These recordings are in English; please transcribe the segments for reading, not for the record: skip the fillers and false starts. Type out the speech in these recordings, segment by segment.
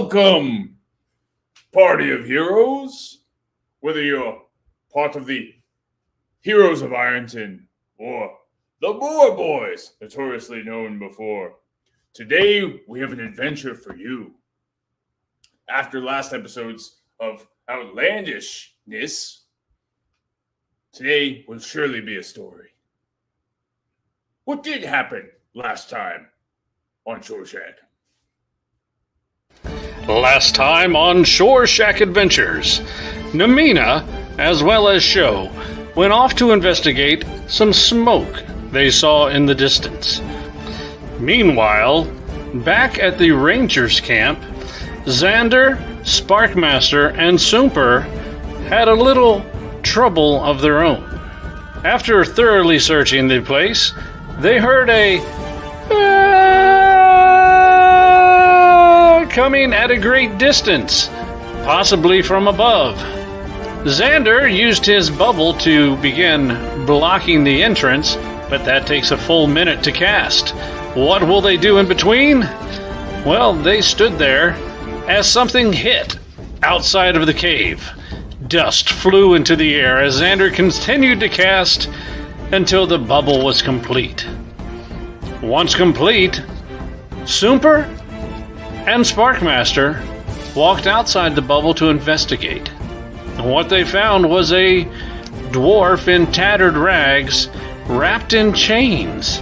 Welcome, party of heroes. Whether you're part of the Heroes of Ironton or the Boar Boys, notoriously known before, today we have an adventure for you. After last episodes of outlandishness, today will surely be a story. What did happen last time on Shore Shack? Last time on Shore Shack Adventures, Namina, as well as Sho, went off to investigate some smoke they saw in the distance. Meanwhile, back at the Rangers camp, Xander, Sparkmaster, and Soomper had a little trouble of their own. After thoroughly searching the place, they heard a coming at a great distance, possibly from above. Xander used his bubble to begin blocking the entrance, but that takes a full minute to cast. What will they do in between? Well, they stood there as something hit outside of the cave. Dust flew into the air as Xander continued to cast until the bubble was complete. Once complete, Soomper and Sparkmaster walked outside the bubble to investigate. What they found was a dwarf in tattered rags, wrapped in chains.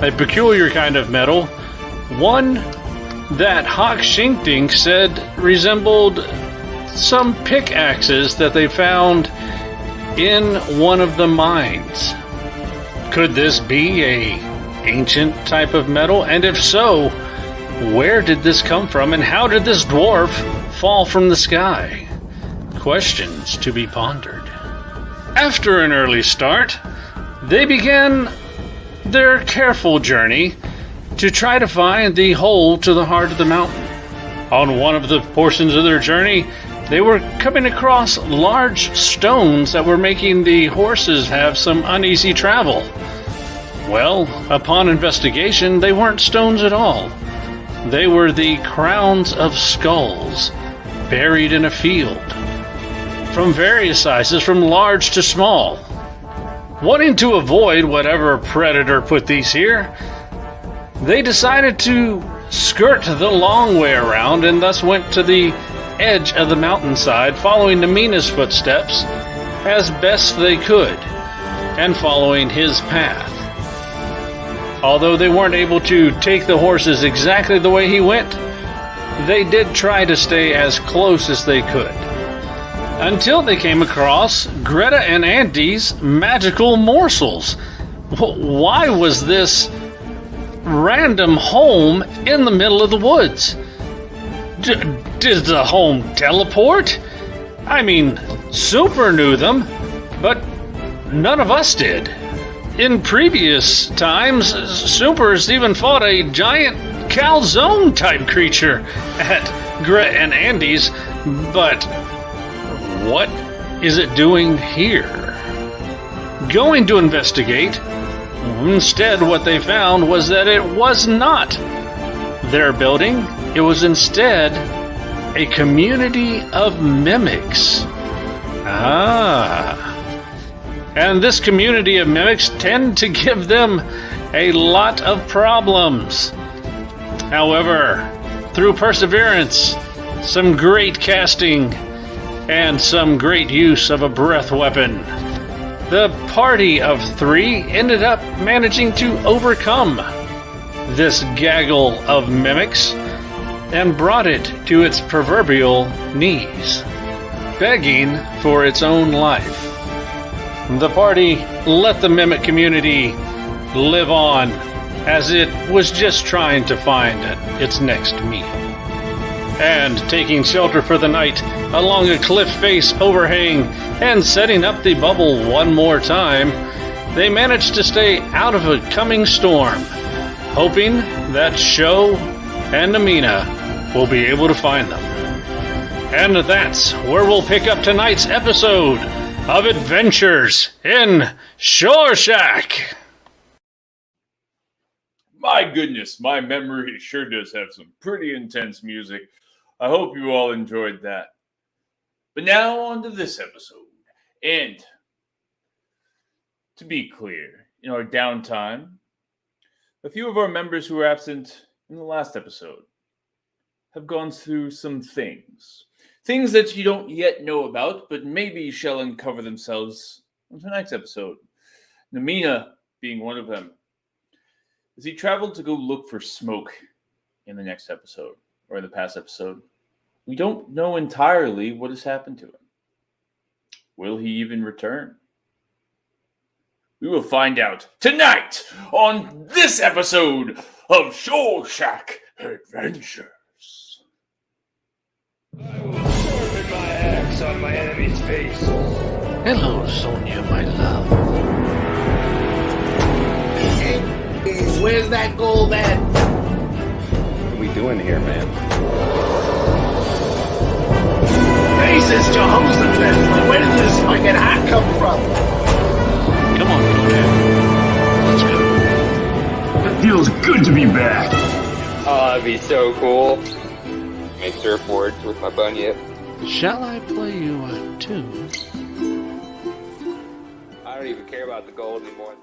A peculiar kind of metal, one that Hawk Shinkdink said resembled some pickaxes that they found in one of the mines. Could this be a ancient type of metal? And if so, where did this come from, and how did this dwarf fall from the sky? Questions to be pondered. After an early start, they began their careful journey to try to find the hole to the heart of the mountain. On one of the portions of their journey, they were coming across large stones that were making the horses have some uneasy travel. Well, upon investigation, they weren't stones at all. They were the crowns of skulls buried in a field, from various sizes, from large to small. Wanting to avoid whatever predator put these here, they decided to skirt the long way around and thus went to the edge of the mountainside, following Namina's footsteps as best they could and following his path. Although they weren't able to take the horses exactly the way he went, they did try to stay as close as they could. Until they came across Greta and Andy's magical morsels. Why was this random home in the middle of the woods? Did the home teleport? I mean, Soomper knew them, but none of us did. In previous times, Soomper's even fought a giant calzone type creature at Gret and Andy's, but what is it doing here? Going to investigate, instead what they found was that it was not their building. It was instead a community of mimics. And this community of mimics tend to give them a lot of problems. However, through perseverance, some great casting, and some great use of a breath weapon, the party of 3 ended up managing to overcome this gaggle of mimics and brought it to its proverbial knees, begging for its own life. The party let the mimic community live on as it was just trying to find its next meal. And taking shelter for the night along a cliff face overhang and setting up the bubble one more time, they managed to stay out of a coming storm, hoping that Sho and Namina will be able to find them. And that's where we'll pick up tonight's episode of Adventures in Shore Shack. My goodness, my memory sure does have some pretty intense music. I hope you all enjoyed that. But now on to this episode. And to be clear, in our downtime, a few of our members who were absent in the last episode have gone through some things. Things that you don't yet know about, but maybe shall uncover themselves on tonight's episode. Namina being one of them. As he traveled to go look for smoke in the next episode, or in the past episode, we don't know entirely what has happened to him. Will he even return? We will find out tonight on this episode of Shore Shack Adventures. I will sharpen my axe on my enemy's face. Hello, Sonia, my love. Hey, where's that gold at? What are we doing here, man? Jesus, Jehoshaphat! Where did this fucking hat come from? Come on, little man. Let's go. It feels good to be back. Oh, that'd be so cool. Make surfboards with my bunyip. Shall I play you a tune? I don't even care about the gold anymore.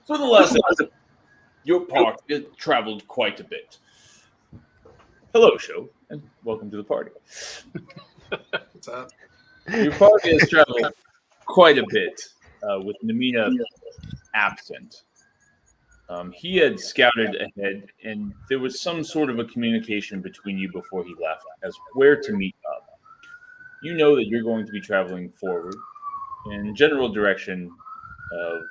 So in the last episode, your party has traveled quite a bit. Hello, show, and welcome to the party. What's up? Your party has traveled quite a bit with Namina absent. He had scouted ahead, and there was some sort of a communication between you before he left as where to meet up. You know that you're going to be traveling forward in general direction of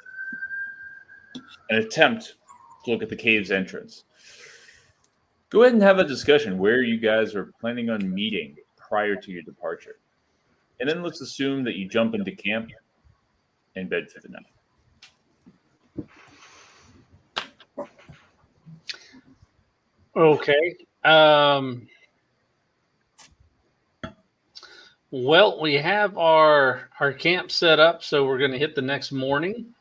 an attempt to look at the cave's entrance. Go ahead and have a discussion where you guys are planning on meeting prior to your departure. And then let's assume that you jump into camp and bed for the night. Okay. Well, we have our camp set up, so we're going to hit the next morning.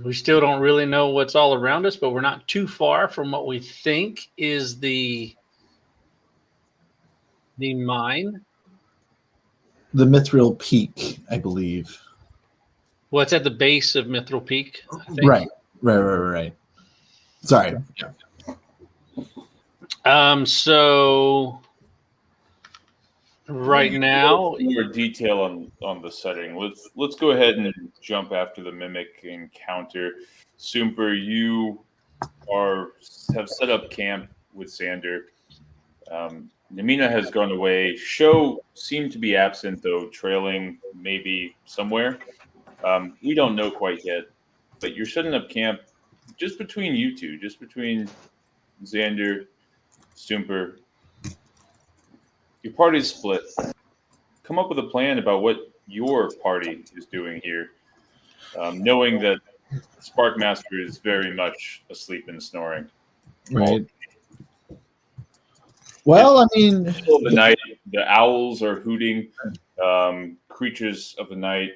We still don't really know what's all around us, but we're not too far from what we think is the mine. The Mithril Peak, I believe. Well, it's at the base of Mithril Peak. I think. Right. Sorry. So right now, More detail on the setting. Let's go ahead and jump after the mimic encounter. Soomper, you have set up camp with Xander. Namina has gone away. Sho seemed to be absent, though, trailing maybe somewhere. We don't know quite yet, but you're setting up camp just between you two, just between Xander, Soomper. Your party's split. Come up with a plan about what your party is doing here, knowing that Sparkmaster is very much asleep and snoring. Right. Well, I mean, Middle of the night, the owls are hooting. Creatures of the night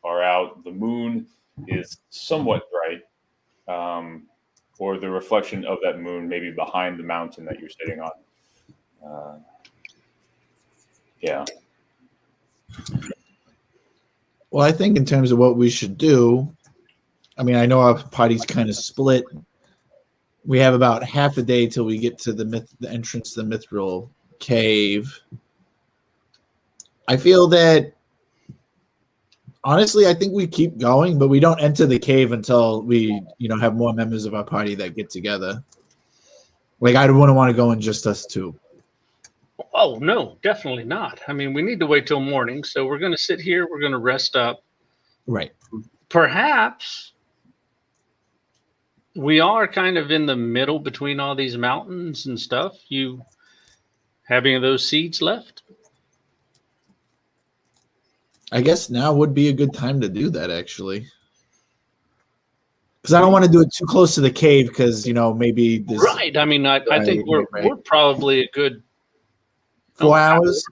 are out. The moon is somewhat bright, or the reflection of that moon maybe behind the mountain that you're sitting on. Yeah. well, I think in terms of what we should do, I mean, I know our party's kind of split. We have about half a day till we get to the entrance to the Mithril Cave. I feel that, honestly, I think we keep going, but we don't enter the cave until we, have more members of our party that get together. Like, I wouldn't want to go in just us two. oh no, definitely not. I mean, we need to wait till morning, so we're going to sit here. We're going to rest up. Right. Perhaps we are kind of in the middle between all these mountains and stuff. You have any of those seeds left? I guess now would be a good time to do that, actually. Because I don't want to do it too close to the cave because, maybe this... Right. I mean, I think we're probably a good 4 hours?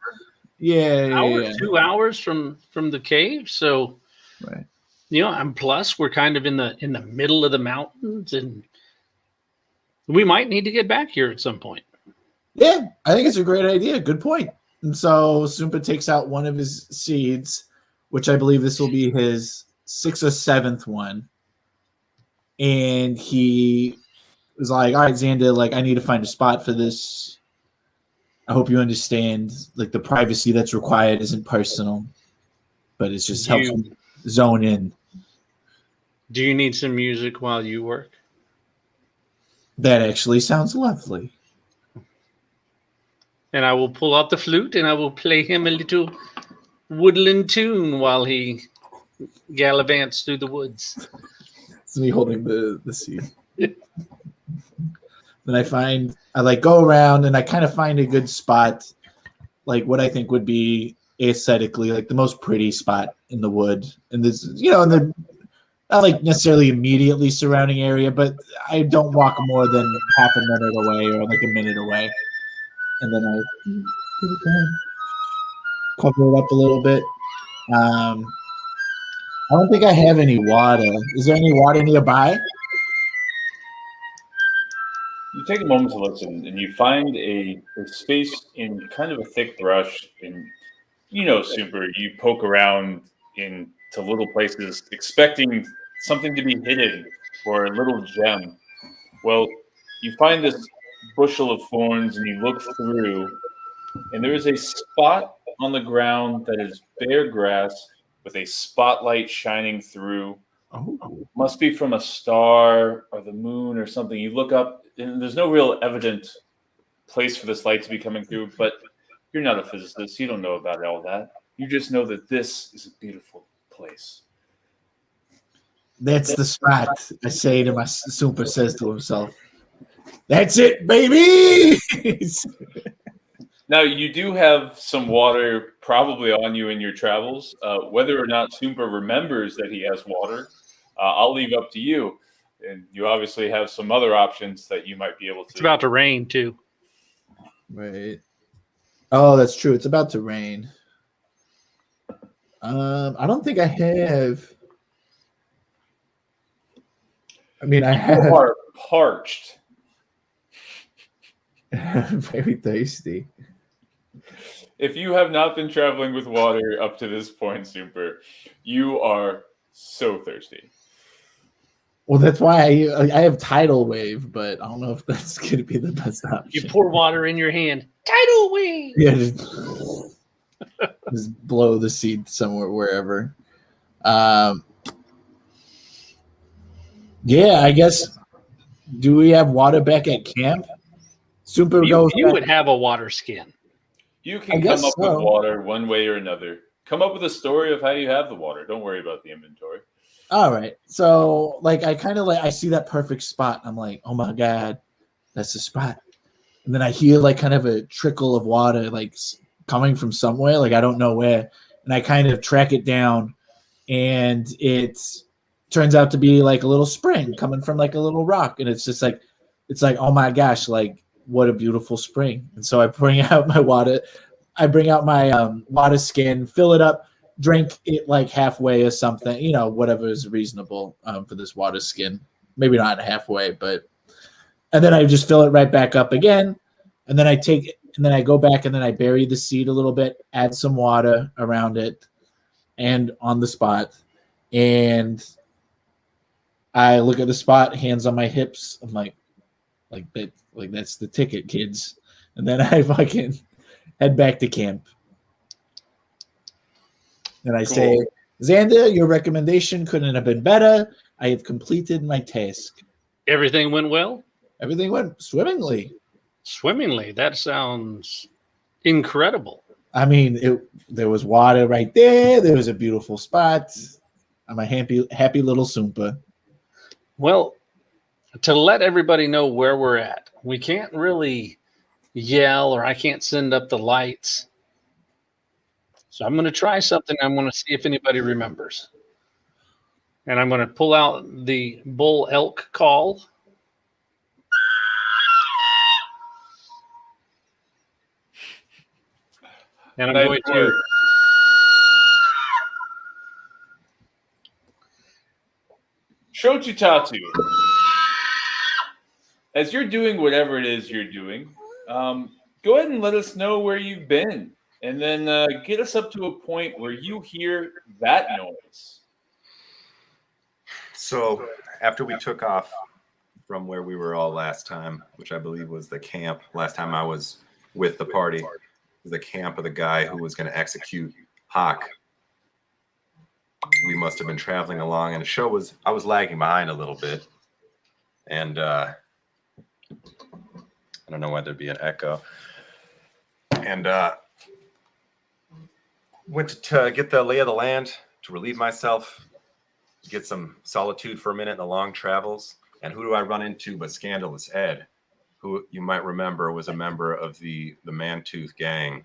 Yeah. 2 hours from the cave. So Right. And plus we're kind of in the middle of the mountains, and we might need to get back here at some point. Yeah, I think it's a great idea. Good point. And so Sumpa takes out one of his seeds, which I believe this will be his 6th or 7th one. And he was like, all right, Xander, like, I need to find a spot for this. I hope you understand, like, the privacy that's required isn't personal, but it's just helps me zone in. Do you need some music while you work? That actually sounds lovely. And I will pull out the flute and I will play him a little woodland tune while he gallivants through the woods. It's me holding the seed. Then I go around and I kind of find a good spot, like what I think would be aesthetically like the most pretty spot in the wood. And this, in the not like necessarily immediately surrounding area, but I don't walk more than half a minute away or like a minute away. And then I cover it up a little bit. I don't think I have any water. Is there any water nearby? You take a moment to listen, and you find a space in kind of a thick brush. And Super, you poke around into little places, expecting something to be hidden or a little gem. Well, you find this bushel of thorns, and you look through, and there is a spot on the ground that is bare grass with a spotlight shining through. Oh. Must be from a star or the moon or something. You look up, and there's no real evident place for this light to be coming through, but you're not a physicist. You don't know about all that. You just know that this is a beautiful place. That's the spot, I say to my Sumpa says to himself. That's it, baby! Now, you do have some water probably on you in your travels. Whether or not Sumpa remembers that he has water, I'll leave up to you. And you obviously have some other options that you might be able to. It's about to rain, too. Right. Oh, that's true. It's about to rain. I don't think I have. I mean, I have. You are parched. Very thirsty. If you have not been traveling with water up to this point, Super, you are so thirsty. Well, that's why I have tidal wave, but I don't know if that's going to be the best option. You pour water in your hand. Tidal wave! Yeah, just blow the seed somewhere, wherever. Yeah, I guess. Do we have water back at camp? Super goes. You would have a water skin. You can come up with water one way or another. Come up with a story of how you have the water. Don't worry about the inventory. All right. So, like, I kind of I see that perfect spot. I'm like, oh my God, that's the spot. And then I hear like kind of a trickle of water, like coming from somewhere, like I don't know where. And I kind of track it down, and it turns out to be like a little spring coming from like a little rock. And it's just like, oh my gosh, like, what a beautiful spring. And so I bring out my water. I bring out my water skin, fill it up, drink it like halfway or something, whatever is reasonable for this water skin. Maybe not halfway, and then I just fill it right back up again. And then I take it, and then I go back, and then I bury the seed a little bit, add some water around it and on the spot. And I look at the spot, hands on my hips. I'm like that's the ticket, kids. And then I fucking head back to camp. And I say, Xander, your recommendation couldn't have been better. I have completed my task. Everything went well? Everything went swimmingly. Swimmingly? That sounds incredible. I mean, there was water right there. There was a beautiful spot. I'm a happy little Sumpa. Well, to let everybody know where we're at, we can't really yell, or I can't send up the lights. So I'm going to try something. I'm going to see if anybody remembers. And I'm going to pull out the bull elk call. And I'm going to Shochitatu, as you're doing whatever it is you're doing, go ahead and let us know where you've been, and then get us up to a point where you hear that noise. So after we took off from where we were all last time, which I believe was the camp, last time I was with the party, the camp of the guy who was going to execute Hawk. We must have been traveling along, and I was lagging behind a little bit, and I don't know why there'd be an echo, and went to get the lay of the land to relieve myself, get some solitude for a minute in the long travels. And who do I run into but Scandalous Ed, who you might remember was a member of the Mantooth gang,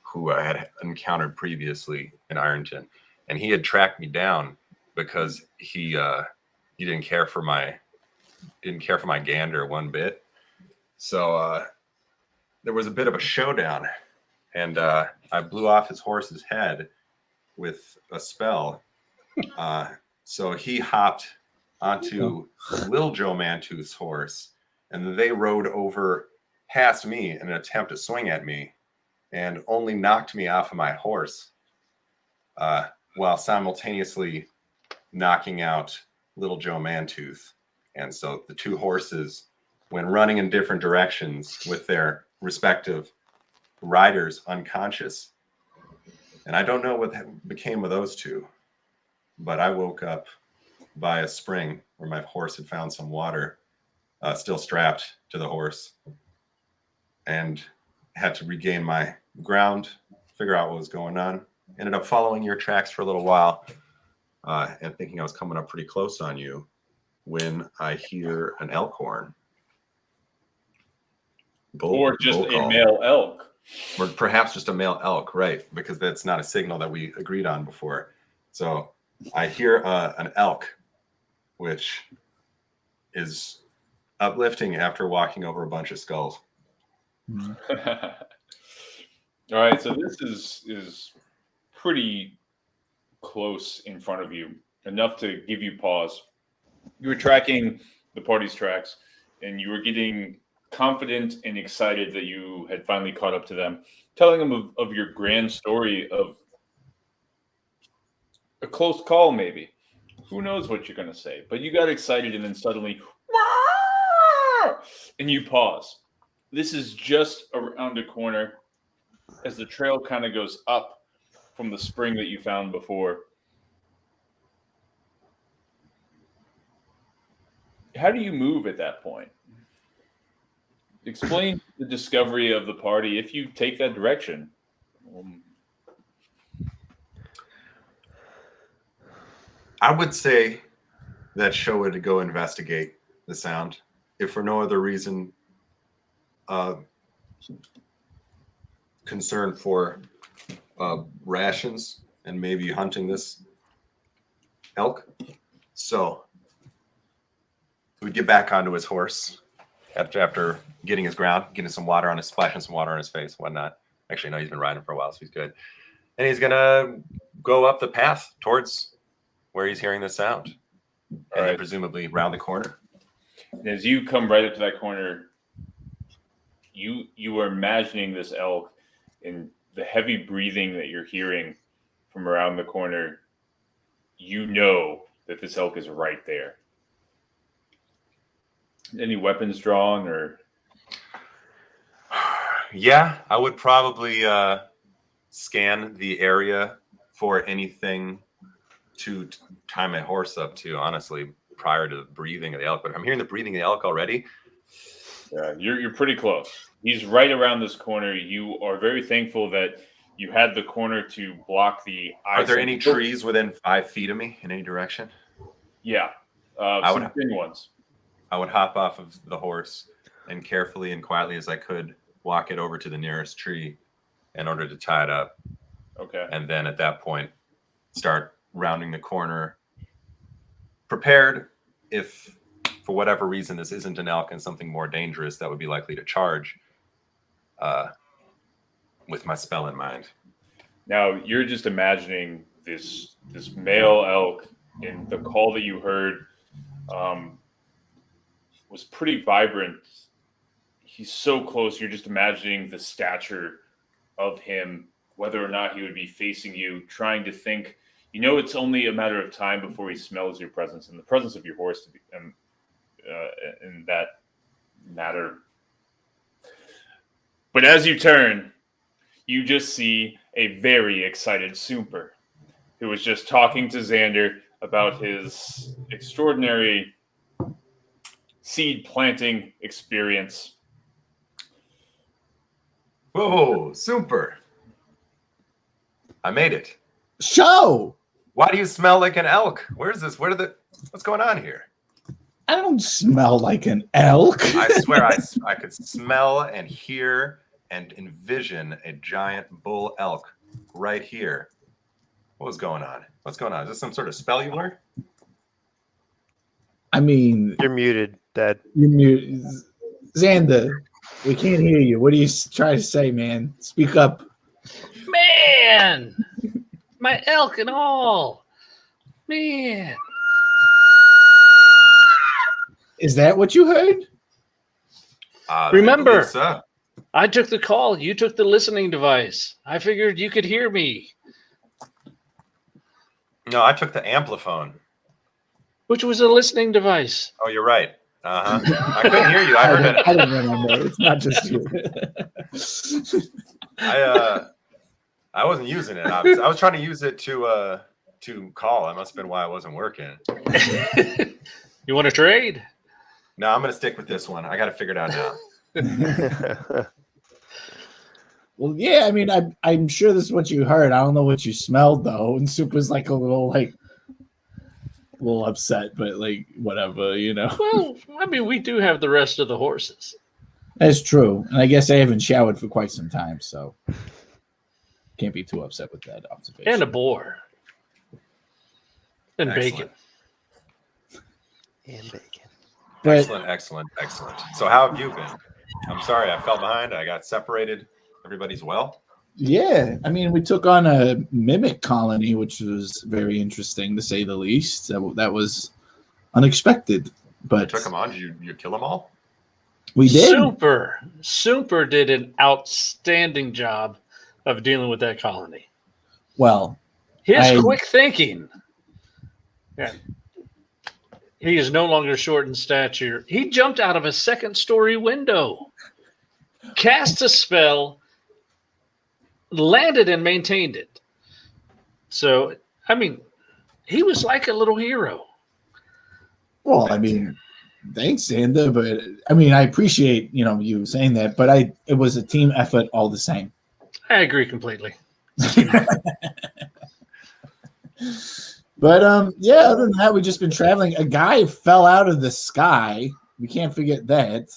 who I had encountered previously in Ironton. And he had tracked me down because he didn't care for my gander one bit. So there was a bit of a showdown, and I blew off his horse's head with a spell. So he hopped onto Lil Joe Mantooth's horse, and they rode over past me in an attempt to swing at me, and only knocked me off of my horse, while simultaneously knocking out Little Joe Mantooth. And so the two horses, when running in different directions with their respective riders unconscious, and I don't know what became of those two, but I woke up by a spring where my horse had found some water, still strapped to the horse, and had to regain my ground, figure out what was going on. Ended up following your tracks for a little while, and thinking I was coming up pretty close on you, when I hear an elk horn. Or just a male elk. Or perhaps just a male elk, right? Because that's not a signal that we agreed on before. So I hear an elk, which is uplifting after walking over a bunch of skulls. All right, so this is pretty close in front of you, enough to give you pause. You were tracking the party's tracks, and you were getting confident and excited that you had finally caught up to them, telling them of your grand story of a close call, maybe. Who knows what you're going to say, but you got excited, and then suddenly, and you pause. This is just around a corner as the trail kind of goes up from the spring that you found before. How do you move at that point? Explain the discovery of the party if you take that direction. I would say that Showa to go investigate the sound, if for no other reason, concern for rations and maybe hunting this elk. So we'd get back onto his horse after getting his ground, getting some water on his, splashing some water on his face, whatnot. Actually, no, he's been riding for a while, so he's good. And he's gonna go up the path towards where he's hearing the sound, and then presumably round the corner. And as you come right up to that corner, you are imagining this elk, and the heavy breathing that you're hearing from around the corner. You know that this elk is right there. Any weapons drawn, or? Yeah, I would probably scan the area for anything to tie my horse up to, honestly, prior to the breathing of the elk. But I'm hearing the breathing of the elk already. Yeah, you're pretty close. He's right around this corner. You are very thankful that you had the corner to block the eyes. Are there any trees within 5 feet of me in any direction? Yeah, some thin ones. I would hop off of the horse and carefully and quietly as I could walk it over to the nearest tree in order to tie it up. Okay. And then at that point, start rounding the corner, prepared if for whatever reason this isn't an elk and something more dangerous that would be likely to charge, with my spell in mind. Now you're just imagining this male elk, and the call that you heard was pretty vibrant. He's so close. You're just imagining the stature of him, whether or not he would be facing you, trying to think. You know, it's only a matter of time before he smells your presence and the presence of your horse in that matter. But as you turn, you just see a very excited Super who was just talking to Xander about his extraordinary seed planting experience. Whoa, Super. I made it. Show. Why do you smell like an elk? Where's this? What's going on here? I don't smell like an elk. I swear I could smell and hear and envision a giant bull elk right here. What was going on? What's going on? Is this some sort of spell you learned? I mean, You're muted, Dad. you're mute. Xander, we can't hear you. What do you try to say, man? Speak up. Man, my elk and all. Man. Is that what you heard? Remember- I believe so. I took the call. You took the listening device. I figured you could hear me, No, I took the ampliphone. which was a listening device. Oh, you're right. I couldn't hear you. I heard it. I don't remember. It's not just you. I wasn't using it. Obviously. I was trying to use it to call. That must have been why it wasn't working. You want to trade? No, I'm gonna stick with this one. I got to figure it out now. Well, yeah, I mean, I'm sure this is what you heard. I don't know what you smelled though. And Super's like a little upset, but like whatever, you know. Well, I mean, we do have the rest of the horses. That's true. And I guess I haven't showered for quite some time, so can't be too upset with that observation. And a boar. And Excellent. bacon. And bacon. But Excellent. So how have you been? I'm sorry, I fell behind. I got separated. Everybody's well. yeah, I mean, we took on a mimic colony, which was very interesting to say the least. That was unexpected, but Took them on. Did you kill them all? we did. Super did an outstanding job of dealing with that colony. Well, His quick thinking. Yeah. He is no longer short in stature. He jumped out of a second-story window, cast a spell, landed and maintained it. So, I mean, he was like a little hero. well, I mean, thanks, Xander, but I mean, I appreciate you saying that, but it was a team effort all the same. I agree completely. But yeah, other than that, we've just been traveling. A guy fell out of the sky. We can't forget that.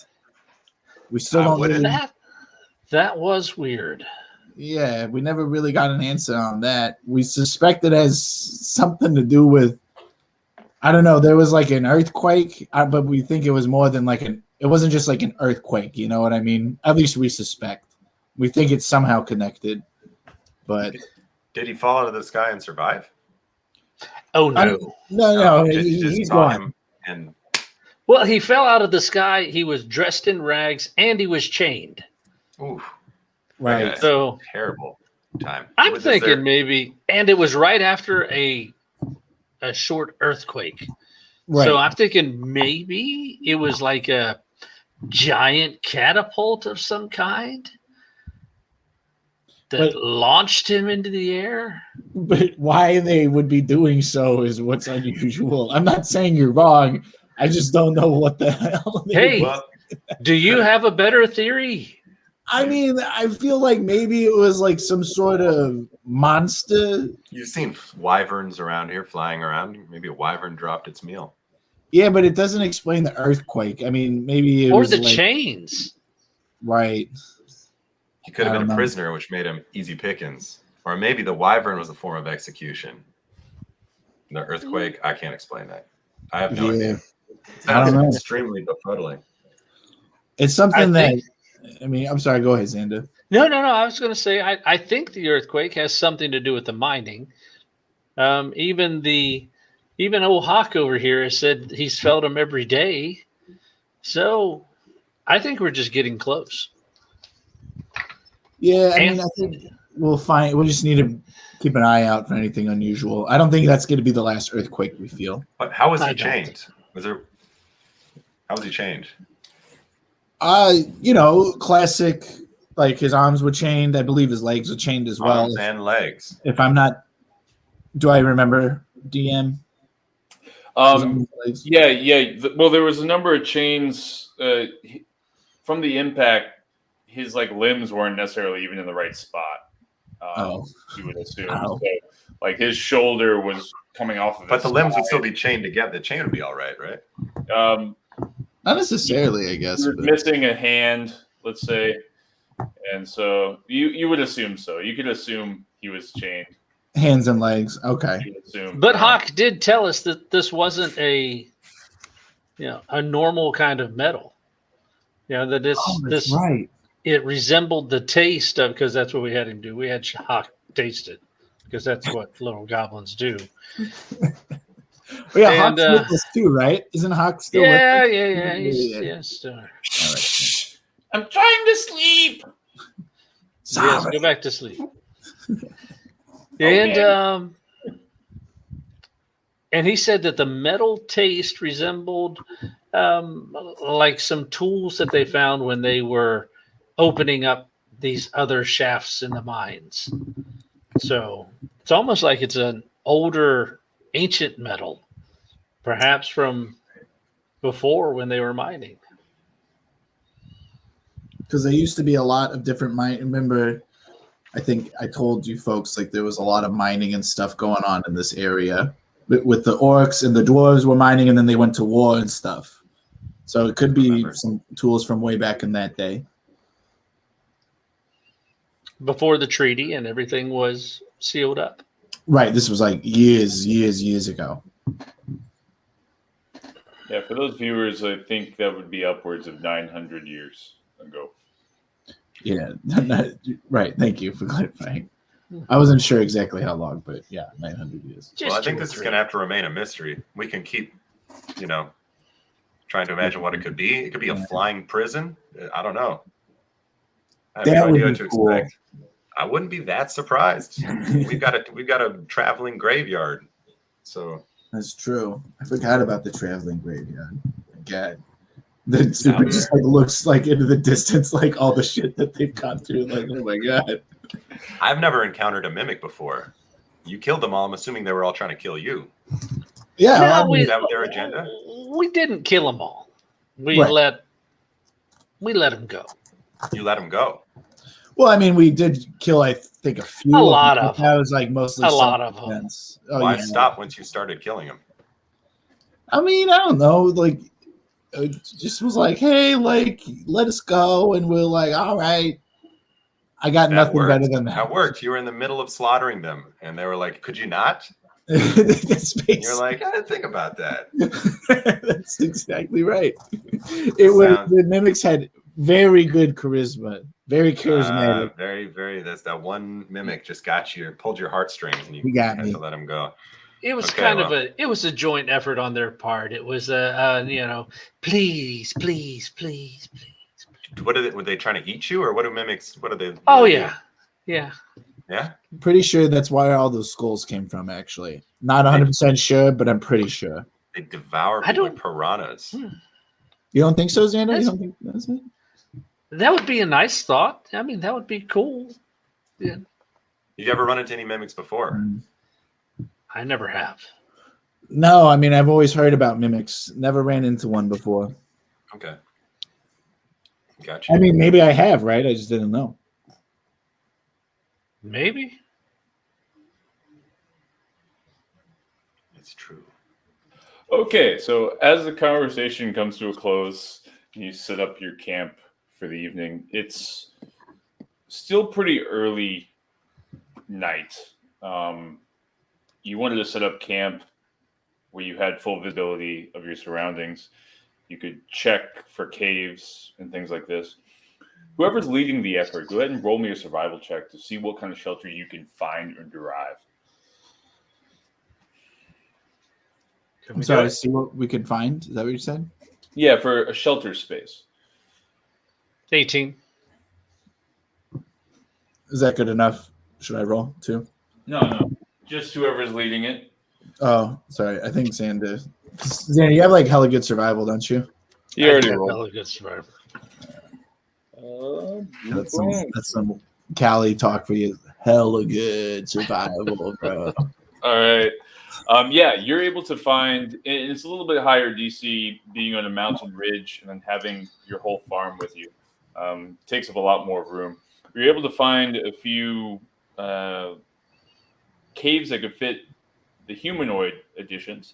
We still don't really, That was weird. yeah, we never really got an answer on that. We suspect it has something to do with, I don't know, there was like an earthquake, but we think it was more than it wasn't just like an earthquake, you know what I mean? At least we suspect. We think it's somehow connected. But Did he fall out of the sky and survive? Oh, no. no, You he's saw gone. him and Well, he fell out of the sky. He was dressed in rags and he was chained. ooh, Right. Okay. So terrible time. I'm Was there- thinking maybe, and it was right after a short earthquake. Right. So I'm thinking maybe it was like a giant catapult of some kind that But- launched him into the air. But why they would be doing so is what's unusual. I'm not saying you're wrong. I just don't know what the hell. Hey, Well, do you have a better theory? I mean, I feel like maybe it was like some sort of monster. you've seen wyverns around here flying around. Maybe a wyvern dropped its meal. Yeah, but it doesn't explain the earthquake. I mean, maybe it Or was the like, chains? right. He could have I been a don't know. prisoner, which made him easy pickings. Or maybe the wyvern was a form of execution. The earthquake, I can't explain that. I have no Yeah, idea. I don't Sounds know. extremely befuddling. it's something I think- I mean, I'm sorry. Go ahead, Xander. No. I was going to say, I think the earthquake has something to do with the mining. Even the Even old Hawk over here has said he's felt them every day. So I think we're just getting close. Yeah, I And- mean, I think we'll find. We just need to keep an eye out for anything unusual. I don't think that's going to be the last earthquake we feel. But how was I he don't. chained? Was there? How was he chained? Classic. Like his arms were chained. I believe his legs were chained as well. Arms and legs. If I'm not, do I remember DM? Legs? Yeah. Well, there was a number of chains from the impact. His limbs weren't necessarily even in the right spot. You would assume. Oh. So, his shoulder was coming off of. But his the limbs would side. still be chained together. The chain would be all right, right? Not necessarily, I guess. You're but- missing a hand, let's say, and so you would assume so. You could assume he was chained. Hands and legs. Okay. You would assume. But Hawk did tell us that this wasn't a normal kind of metal. That this right. it resembled the taste of, because that's what we had him do. We had Hawk taste it because that's what little goblins do. Oh, yeah, And, Hawk's with us too, right? Isn't Hawk still with us? Yeah. Yeah. Yes. All right. I'm trying to sleep. Yes, Sorry. go back to sleep. Okay. And he said that the metal taste resembled like some tools that they found when they were opening up these other shafts in the mines. So it's almost like it's an older, ancient metal, perhaps from before when they were mining. Because there used to be a lot of different mine. Remember, I think I told you folks there was a lot of mining and stuff going on in this area with the orcs and the dwarves were mining, and then they went to war and stuff. So it could be some tools from way back in that day. Before the treaty and everything was sealed up. Right. This was years ago. Yeah, for those viewers, I think that would be upwards of 900 years ago. Yeah. Right. Thank you for clarifying. I wasn't sure exactly how long, but yeah, 900 years. Just Well, I think two or this is three. going to have to remain a mystery. We can keep, trying to imagine what it could be. It could be a flying prison. I don't know. I have That no would idea what be to cool. expect. I wouldn't be that surprised. We've got a traveling graveyard. So That's true. I forgot about the traveling graveyard. God. It Down just looks like into the distance, like all the shit that they've gone through. Like, oh my god. I've never encountered a mimic before. You killed them all. I'm assuming they were all trying to kill you. Yeah. No, I mean, Is that their agenda? We didn't kill them all. We Right. let them go. You let them go. well, I mean, we did kill, I think, a few. A lot them, of but that was mostly A lot of them. self-defense. Oh, Why yeah. stop once you started killing them? I mean, I don't know. It just was hey, let us go, and we're all right. I got That nothing worked. better than that. That worked. You were in the middle of slaughtering them, and they were like, "Could you not?" That's And you're like, "I didn't think about that." That's exactly right. It was Sound- the mimics had very good charisma, very charismatic. Very, very. That's that one mimic just got you, pulled your heartstrings, and you He got had me. to let him go. It was Okay, kind well. of it was a joint effort on their part. It was please. What are they? Were they trying to eat you, or what do mimics? What are they? Oh what do they yeah. Yeah. do? Yeah. Pretty sure that's why all those skulls came from. Actually, not 100% sure, but I'm pretty sure. They devour I people like don't- piranhas. You don't think so, Xander? That's- You don't think that's it? That would be a nice thought. I mean, that would be cool. Yeah. You ever run into any mimics before? I never have. No, I mean I've always heard about mimics. Never ran into one before. Okay. Gotcha. I mean, maybe I have, right? I just didn't know. Maybe. It's true. Okay, so as the conversation comes to a close, you set up your camp for the evening. It's still pretty early night. You wanted to set up camp where you had full visibility of your surroundings. You could check for caves and things like this. Whoever's leading the effort, go ahead and roll me a survival check to see what kind of shelter you can find or derive. I'm sorry. See what we could find. Is that what you said? Yeah, for a shelter space. 18. Is that good enough? Should I roll too? No. Just whoever's leading it. Oh, sorry. I think Xander. Xander, you have like hella good survival, don't you? You already I rolled. hella good survivor. That's some Cali talk for you. Hella good survival, bro. All right. Yeah, you're able to find, and it's a little bit higher DC being on a mountain ridge and then having your whole farm with you. Takes up a lot more room. You're able to find a few caves that could fit the humanoid additions,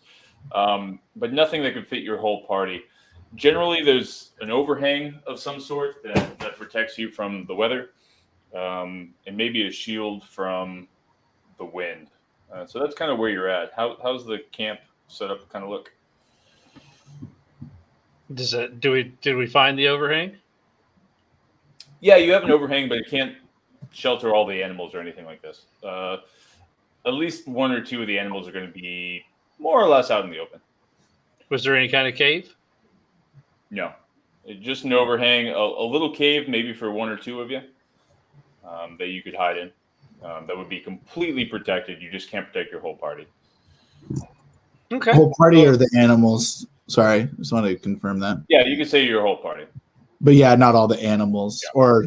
but nothing that could fit your whole party. Generally, there's an overhang of some sort that protects you from the weather, and maybe a shield from the wind. So that's kind of where you're at. How's the camp setup kind of look? Did we find the overhang? Yeah, you have an overhang, but it can't shelter all the animals or anything like this. At least one or two of the animals are going to be more or less out in the open. Was there any kind of cave? No, just an overhang, a little cave maybe for one or two of you that you could hide in. That would be completely protected. You just can't protect your whole party. Okay. Whole party or the animals? Sorry, just want to confirm that. Yeah, you could say your whole party. But yeah, not all the animals. Yeah. Or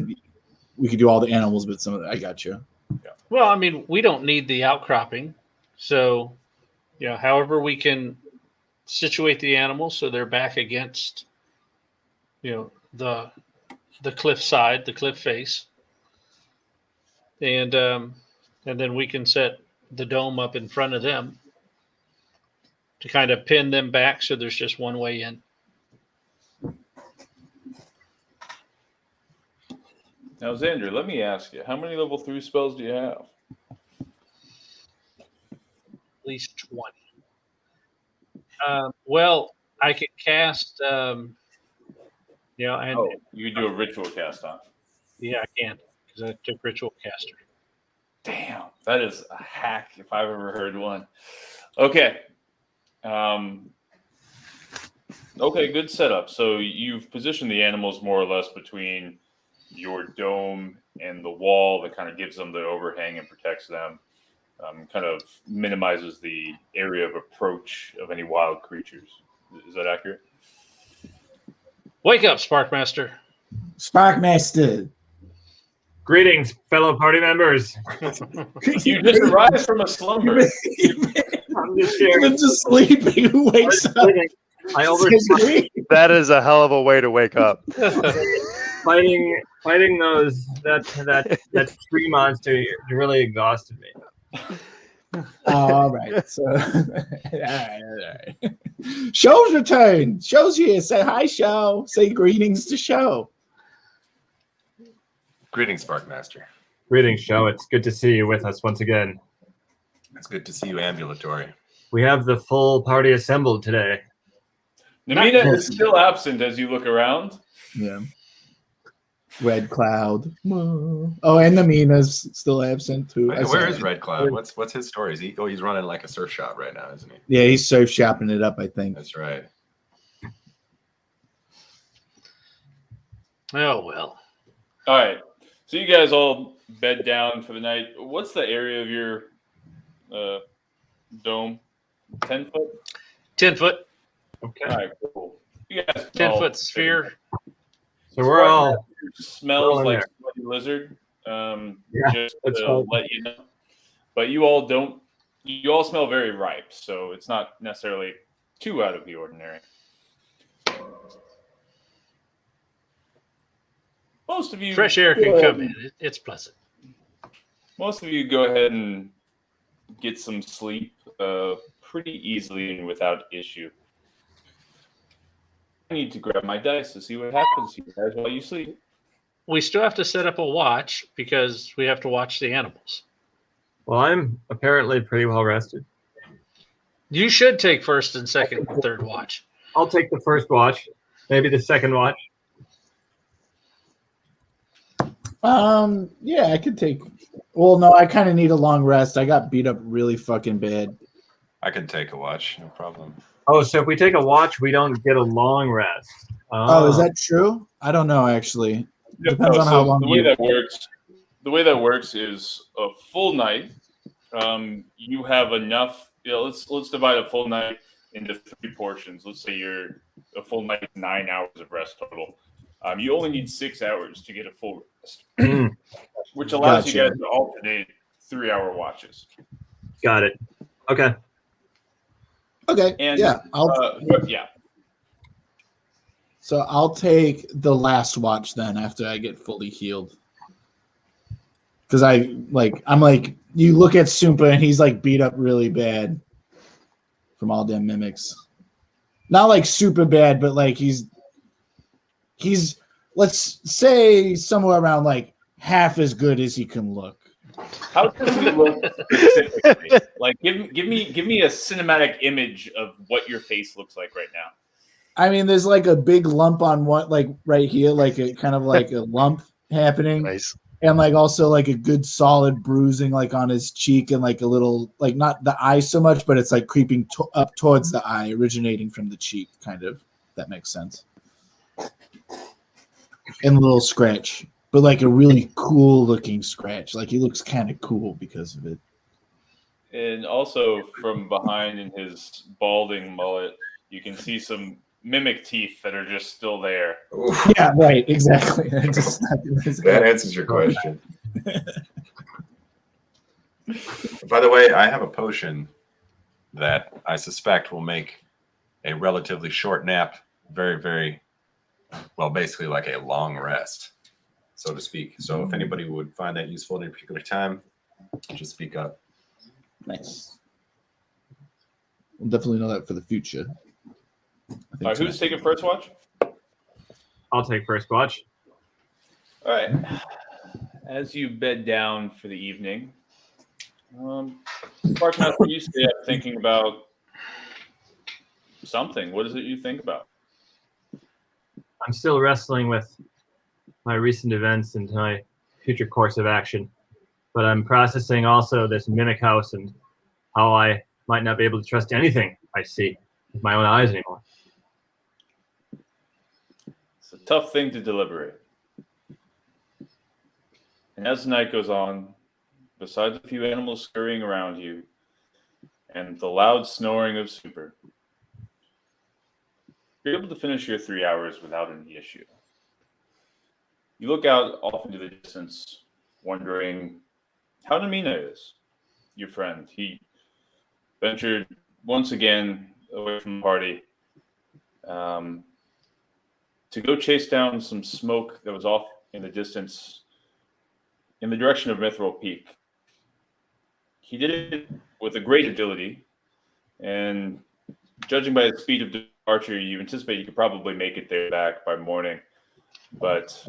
we could do all the animals, but some of I got you. Well, I mean, we don't need the outcropping. So, however we can situate the animals so they're back against, the cliff side, the cliff face. And then we can set the dome up in front of them to kind of pin them back so there's just one way in. Now, Xander, let me ask you, how many level 3 spells do you have? At least 20. Well, I could cast, and You could do a ritual cast on. yeah, I can because I took ritual caster. Damn, that is a hack if I've ever heard one. Okay. Okay, good setup. So you've positioned the animals more or less between your dome and the wall that kind of gives them the overhang and protects them. Kind of minimizes the area of approach of any wild creatures. Is that accurate? Wake up, Sparkmaster. Sparkmaster. Greetings, fellow party members. You just arrived from a slumber. I'm just here. Even just sleeping, who wakes up? I oversaw That is a hell of a way to wake up. fighting those that tree monster really exhausted me. All right. So, all right. Show's return. Show's here. Say hi, Show. Say greetings to Show. Greetings, Sparkmaster. Greetings, Show. It's good to see you with us once again. It's good to see you ambulatory. We have the full party assembled today. Namina is still absent as you look around. Yeah. Red Cloud. Oh, and Namina's still absent too. Where is Red Cloud? What's his story? He's running like a surf shop right now, isn't he? Yeah, he's surf shopping it up, I think. That's right. Oh, well. All right. So you guys all bed down for the night. What's the area of your dome? 10 foot? 10 foot. Okay. All right, cool. You guys 10 foot sphere. So we're all smells in like there. sweaty lizard. Just that's to fine. let you know. But you all don't. You all smell very ripe, so it's not necessarily too out of the ordinary. Most of you, Fresh air can come in. It's pleasant. most of you go ahead and get some sleep pretty easily and without issue. I need to grab my dice to see what happens to you guys while you sleep. We still have to set up a watch because we have to watch the animals. Well, I'm apparently pretty well rested. You should take first and second and third watch. I'll take the first watch, maybe the second watch. Yeah, I could take. Well, no, I kind of need a long rest. I got beat up really fucking bad. I can take a watch, no problem. Oh, so if we take a watch, we don't get a long rest. Oh, is that true? I don't know actually. Depends on how long the way that works is a full night. You have enough. Let's divide a full night into 3 portions. Let's say you're a full night, 9 hours of rest total. You only need 6 hours to get a full rest, which allows you guys to alternate 3-hour watches. Got it. Okay. Okay. And yeah. yeah. So I'll take the last watch then after I get fully healed. Because I'm like, you look at Soompa and he's like beat up really bad from all them mimics. Not like super bad, but like he's let's say somewhere around like half as good as he can look. How does he look specifically? Like, give me a cinematic image of what your face looks like right now. I mean, there's like a big lump on one, like right here, like a kind of like a lump happening. Nice. And like also like a good solid bruising like on his cheek and like a little like not the eye so much, but it's like creeping up towards the eye, originating from the cheek, kind of. That makes sense. And a little scratch, but like a really cool looking scratch. Like he looks kind of cool because of it. And also from behind in his balding mullet, you can see some mimic teeth that are just still there. Yeah, right, exactly. That answers your question. By the way, I have a potion that I suspect will make a relatively short nap very, very well, basically like a long rest, so to speak. So if anybody would find that useful at a particular time, just speak up. Nice. We'll definitely know that for the future. All right, who's taking first watch? I'll take first watch. All right. As you bed down for the evening, Sparkmaster, you stay up thinking about something. What is it you think about? I'm still wrestling with my recent events and my future course of action, but I'm processing also this mimic house and how I might not be able to trust anything I see with my own eyes anymore. It's a tough thing to deliberate. And as the night goes on, besides a few animals scurrying around you and the loud snoring of Super, you're able to finish your 3 hours without any issue. You look out off into the distance, wondering how Namina is, your friend. He ventured once again away from the party to go chase down some smoke that was off in the distance in the direction of Mithril Peak. He did it with a great agility, and judging by the speed of departure, you anticipate you could probably make it there back by morning, but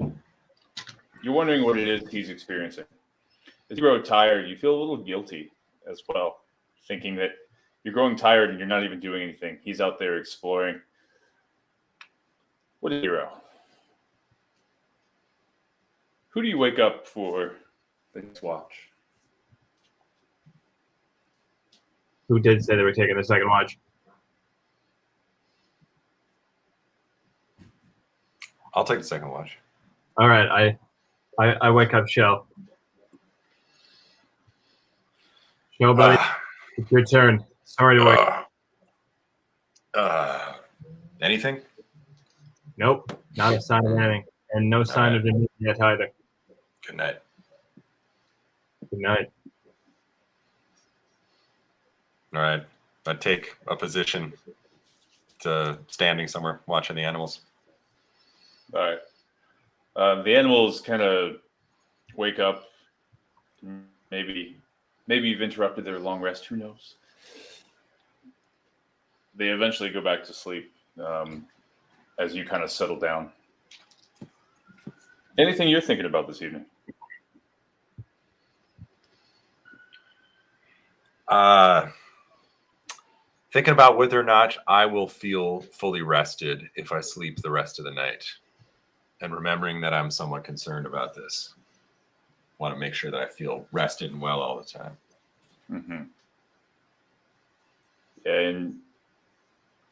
you're wondering what it is he's experiencing. As you grow tired, you feel a little guilty as well, thinking that you're growing tired and you're not even doing anything. He's out there exploring. What a hero. Who do you wake up for the next watch? Who did say they were taking the second watch? I'll take the second watch. All right, I wake up Shell. Shell, buddy, it's your turn. Sorry to wake. Anything? Nope, not a sign of anything, and no sign of the yet either. Good night. Good night. All right. I take a position to standing somewhere, watching the animals. All right. The animals kind of wake up. Maybe you've interrupted their long rest. Who knows? They eventually go back to sleep as you kind of settle down. Anything you're thinking about this evening? Thinking about whether or not I will feel fully rested if I sleep the rest of the night. And remembering that I'm somewhat concerned about this. Want to make sure that I feel rested and well all the time. Mm-hmm. And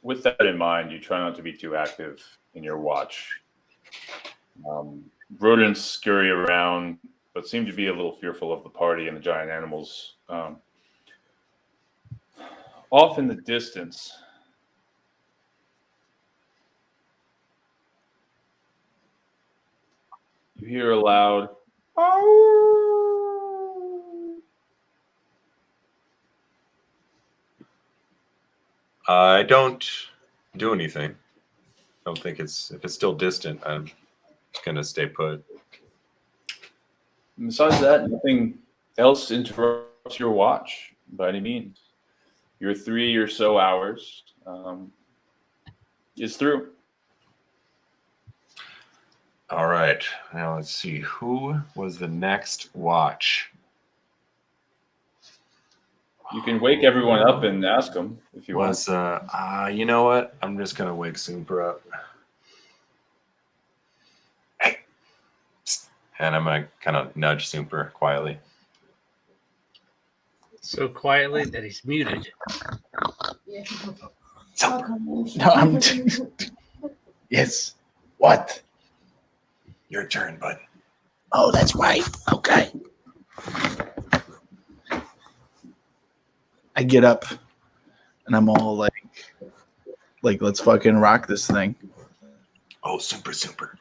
with that in mind, you try not to be too active in your watch. Rodents scurry around, but seem to be a little fearful of the party and the giant animals. Off in the distance, you hear a loud "Ow!" I don't do anything. I don't think if it's still distant, I'm just gonna stay put. Besides that, nothing else interrupts your watch by any means. Your 3 or so hours is through. All right. Now let's see. Who was the next watch? You can wake everyone up and ask them if you want. You know what? I'm just gonna wake Super up. Hey. Psst. And I'm gonna kind of nudge Super quietly. So quietly that he's muted. No, I'm. Yes. What? Your turn, bud. Oh, that's right. Okay. I get up, and I'm all like, let's fucking rock this thing. Oh, Super.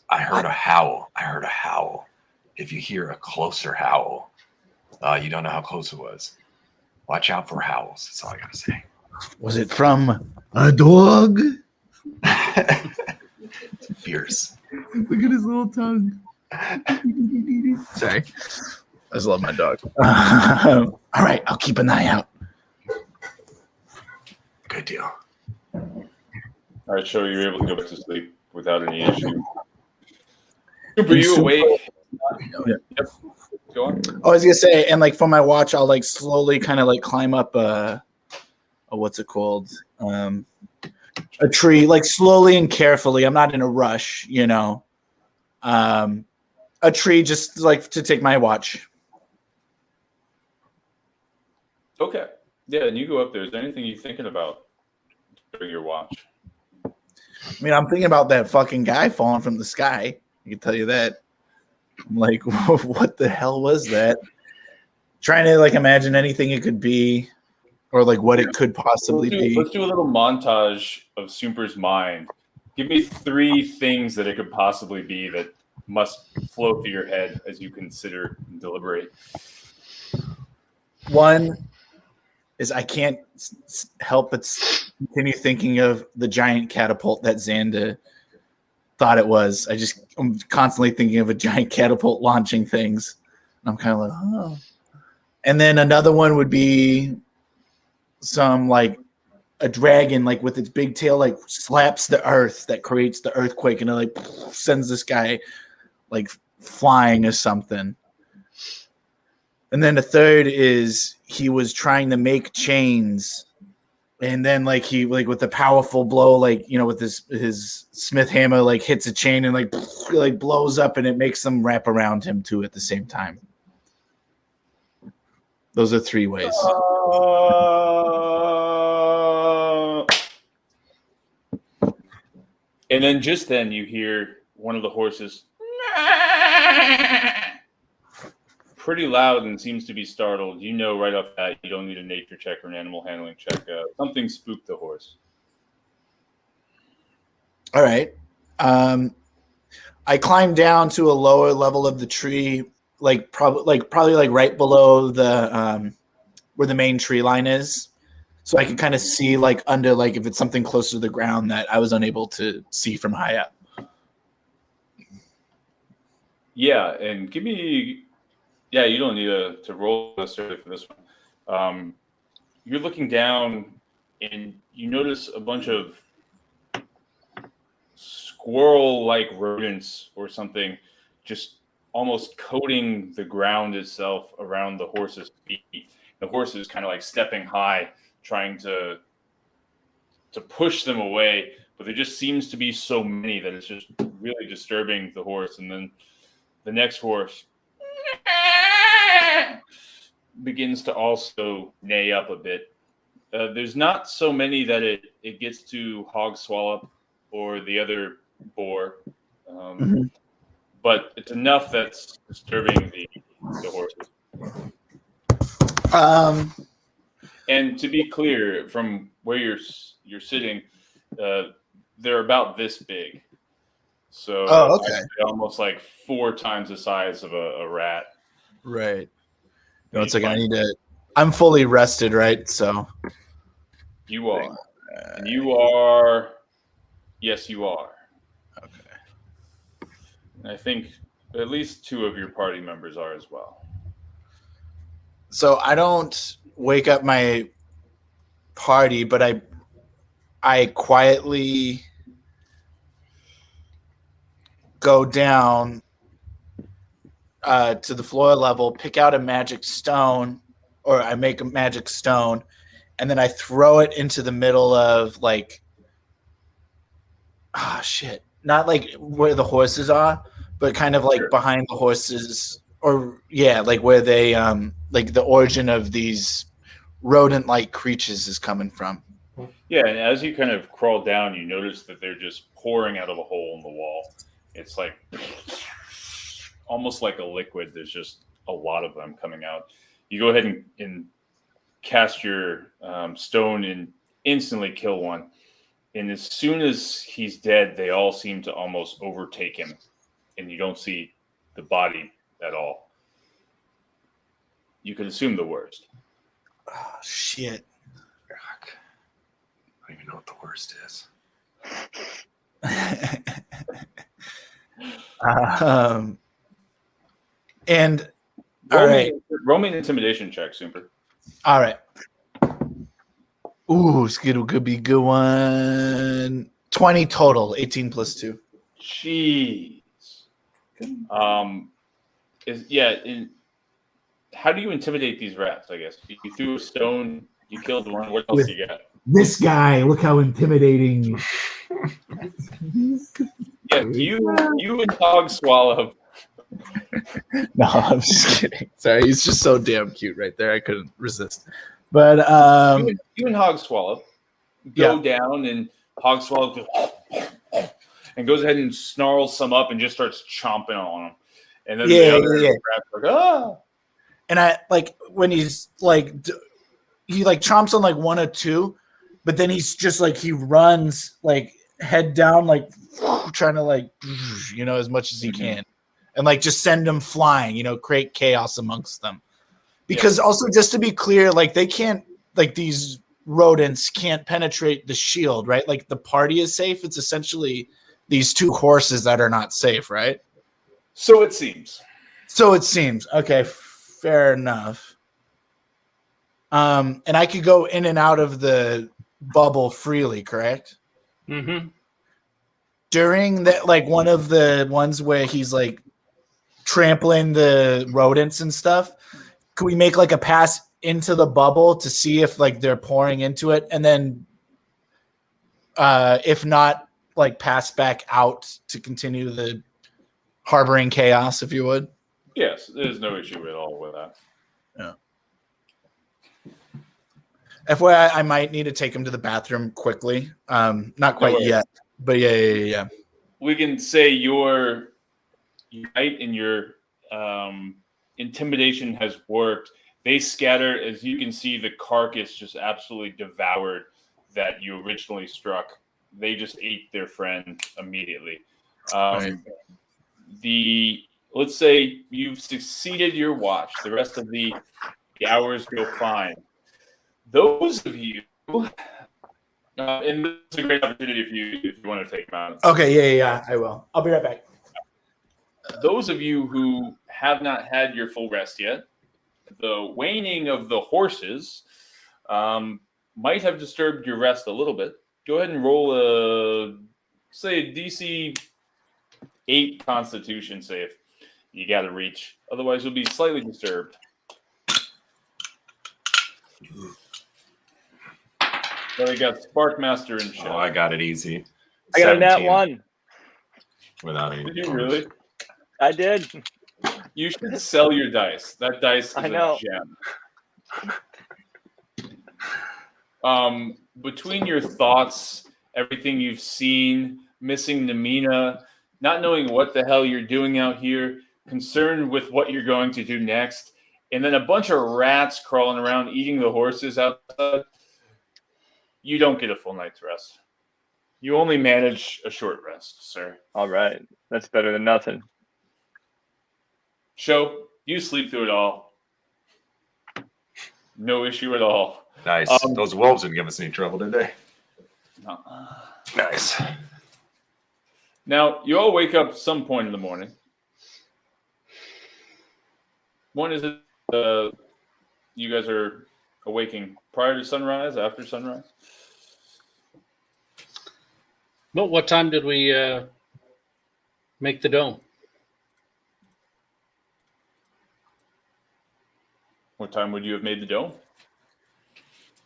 I heard a howl. If you hear a closer howl, you don't know how close it was. Watch out for howls. That's all I gotta say. Was it from a dog? Fierce. Look at his little tongue. Sorry. I just love my dog. All right, I'll keep an eye out. Good deal. All right, so you're able to go back to sleep without any issue. Super, you awake? Yeah. Yep. Go on. I was gonna say, and like for my watch, I'll like slowly kind of like climb up a what's it called? A tree, like slowly and carefully. I'm not in a rush, you know. A tree just like to take my watch. Okay. Yeah, and you go up there. Is there anything you're thinking about during your watch? I mean, I'm thinking about that fucking guy falling from the sky. I can tell you that. I'm like, what the hell was that? Trying to like imagine anything it could be, or like what it could possibly be. Let's do a little montage of Super's mind. Give me 3 things that it could possibly be that must flow through your head as you consider and deliberate. One is I can't help but continue thinking of the giant catapult that Xander thought it was. I'm constantly thinking of a giant catapult launching things. I'm kind of like, oh. And then another one would be some like a dragon, like with its big tail, like slaps the earth that creates the earthquake, and it like sends this guy like flying or something. And then the third is he was trying to make chains, and then like he like with a powerful blow, like you know, with his smith hammer, like hits a chain and like blows up, and it makes them wrap around him too at the same time. Those are 3 ways. And then just then you hear one of the horses pretty loud and seems to be startled. You know right off that you don't need a nature check or an animal handling check. Something spooked the horse. All right. I climbed down to a lower level of the tree, probably right below the where the main tree line is, so I could kind of see like under, like if it's something closer to the ground that I was unable to see from high up. Yeah, and give me. Yeah, you don't need to roll necessarily for this one. You're looking down, and you notice a bunch of squirrel-like rodents or something just almost coating the ground itself around the horse's feet. The horse is kind of like stepping high, trying to push them away, but there just seems to be so many that it's just really disturbing the horse. And then the next horse begins to also neigh up a bit, There's not so many that it gets to Hog Swallow or the other boar, but it's enough that's disturbing the horses. And to be clear, from where you're sitting, they're about this big. So almost like 4 times the size of a rat. Right. No, it's like I'm fully rested, right? So you are. And you are. Yes, you are. Okay. And I think at least 2 of your party members are as well. So I don't wake up my party, but I quietly go down to the floor level, pick out a magic stone, or I make a magic stone, and then I throw it into the middle of not like where the horses are, but kind of like behind the horses, or like where they like the origin of these rodent-like creatures is coming from. Yeah, and as you kind of crawl down, you notice that they're just pouring out of a hole in the wall. It's like almost like a liquid. There's just a lot of them coming out. You go ahead and cast your stone and instantly kill one. And as soon as he's dead, they all seem to almost overtake him. And you don't see the body at all. You could assume the worst. Oh, shit. I don't even know what the worst is. And all right, roll me an intimidation check, Super. All right. Ooh, Skittle could be a good one. 20 total, 18 plus 2. Jeez. How do you intimidate these rats? I guess you threw a stone, you killed one. What else you got? This guy, look how intimidating. Yeah, you and Hog Swallow. No, I'm just kidding. Sorry, he's just so damn cute right there. I couldn't resist. But you and Hog Swallow go down, and Hog Swallow goes ahead and snarls some up and just starts chomping on them. And then the other rats are like, ah. And I like when he's like he like chomps on like 1 or 2, but then he's just like he runs like head down, like trying to like as much as he can, and like just send them flying, create chaos amongst them. Because also, just to be clear, like they can't, like these rodents can't penetrate the shield, right? Like the party is safe. It's essentially these 2 horses that are not safe, right? So it seems. Okay, fair enough. And I could go in and out of the bubble freely, correct? Mm-hmm. During that, like one of the ones where he's like trampling the rodents and stuff, could we make like a pass into the bubble to see if like they're pouring into it, and then if not, like pass back out to continue the harboring chaos, if you would? Yes, there's no issue at all with that. Yeah. FYI, I might need to take him to the bathroom quickly. Not quite yet, but yeah. We can say your night and your intimidation has worked. They scatter. As you can see, the carcass just absolutely devoured that you originally struck. They just ate their friend immediately. Let's say you've succeeded your watch. The rest of the hours go fine. Those of you, and this is a great opportunity if you want to take them out. Okay, yeah, I will. I'll be right back. Those of you who have not had your full rest yet, the waning of the horses might have disturbed your rest a little bit. Go ahead and roll a DC 8 Constitution save. You got to reach. Otherwise, you'll be slightly disturbed. So we got Sparkmaster and Shell. Oh, I got it easy. I got a nat 1. Without any. Did you really? I did. You should sell your dice. That dice is I know. a gem. Between your thoughts, everything you've seen, missing Namina, not knowing what the hell you're doing out here, concerned with what you're going to do next, and then a bunch of rats crawling around eating the horses outside, you don't get a full night's rest. You only manage a short rest, sir. All right. That's better than nothing. Show, you sleep through it all. No issue at all. Nice. Those wolves didn't give us any trouble, did they? No. Nice. Now, you all wake up some point in the morning. When is it you guys are awaking? Prior to sunrise, after sunrise? But what time did we make the dome? What time would you have made the dome?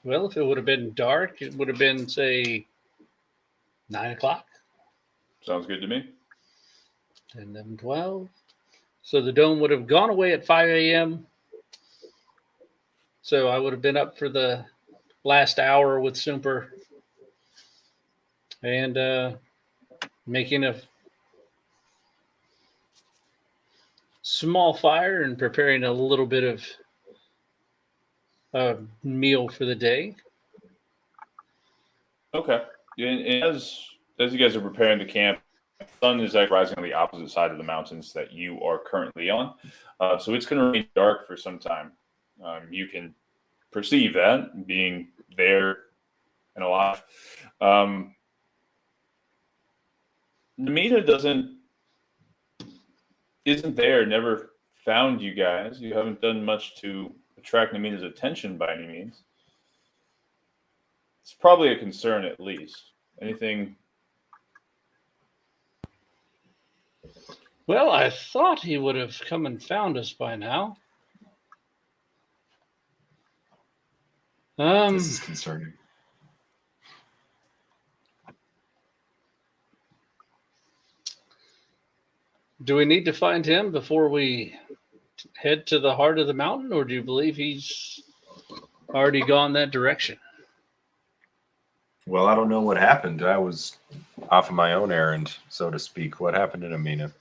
Well, if it would have been dark, it would have been, say, 9 o'clock. Sounds good to me. 10, 11, 12. So the dome would have gone away at 5 a.m. So I would have been up for the last hour with Super and making a small fire and preparing a little bit of a meal for the day. Okay. And as you guys are preparing the camp, the sun is like rising on the opposite side of the mountains that you are currently on. So it's going to remain dark for some time. You can perceive that being there and alive. Namita isn't there, never found you guys. You haven't done much to attract Namina's attention by any means. It's probably a concern at least. Anything? Well, I thought he would have come and found us by now. This is concerning. Do we need to find him before we head to the heart of the mountain, or do you believe he's already gone that direction? Well, I don't know what happened. I was off of my own errand, so to speak. What happened to Namina?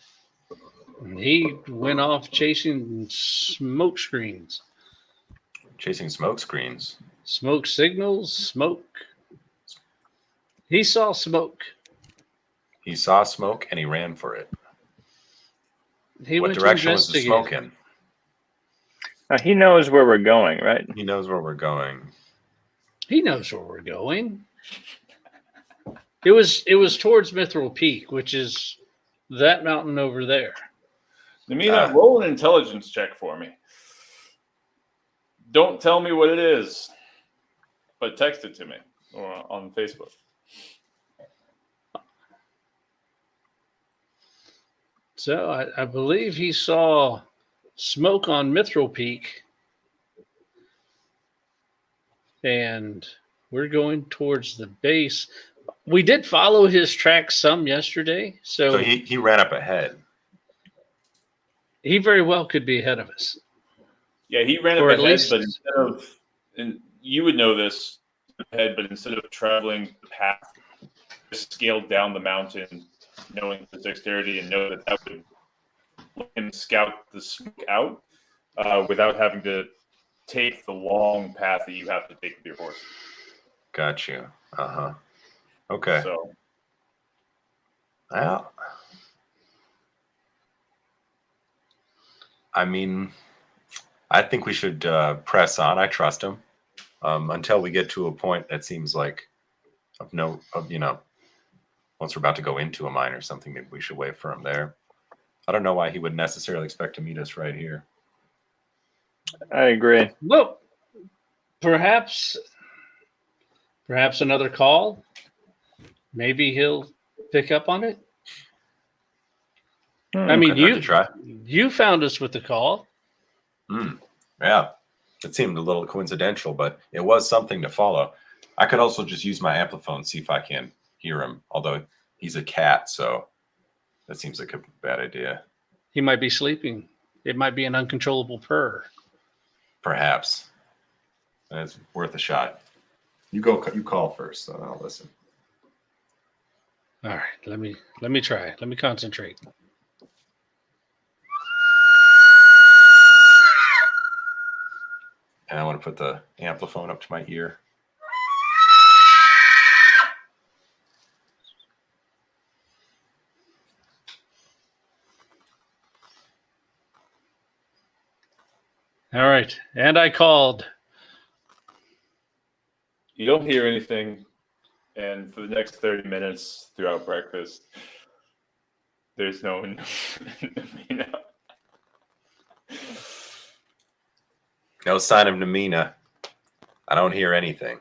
He went off chasing smoke screens. Chasing smoke screens? Smoke signals, smoke. He saw smoke. He saw smoke and he ran for it. He What went direction to was the investigate. smoke in? He knows where we're going, right? He knows where we're going. He knows where we're going. It was towards Mithril Peak, which is that mountain over there. Namina, roll an intelligence check for me. Don't tell me what it is, but text it to me or on Facebook. So I believe he saw smoke on Mithril Peak, and we're going towards the base. We did follow his tracks some yesterday, so he ran up ahead. He very well could be ahead of us. Yeah, he ran Or up at ahead, least- but instead of, and you would know this ahead, but instead of traveling the path, just scaled down the mountain, knowing the dexterity and know that would let him scout the smoke out without having to take the long path that you have to take with your horse. Got you. Okay. So, Well, I mean, I think we should press on. I trust him until we get to a point that seems like once we're about to go into a mine or something, maybe we should wait for him there. I don't know why he would necessarily expect to meet us right here. I agree. Well, perhaps another call. Maybe he'll pick up on it. I mean, Couldn't hurt to try. you found us with the call. Yeah, it seemed a little coincidental, but it was something to follow. I could also just use my ampliphone, see if I can hear him, although he's a cat, so that seems like a bad idea. He might be sleeping. It might be an uncontrollable purr. Perhaps. It's worth a shot. You go. You call first, so I'll listen. All right, let me try. Let me concentrate. And I want to put the ampliphone up to my ear. All right, and I called. You don't hear anything, and for the next 30 minutes throughout breakfast, there's no Namina. No sign of Namina. I don't hear anything.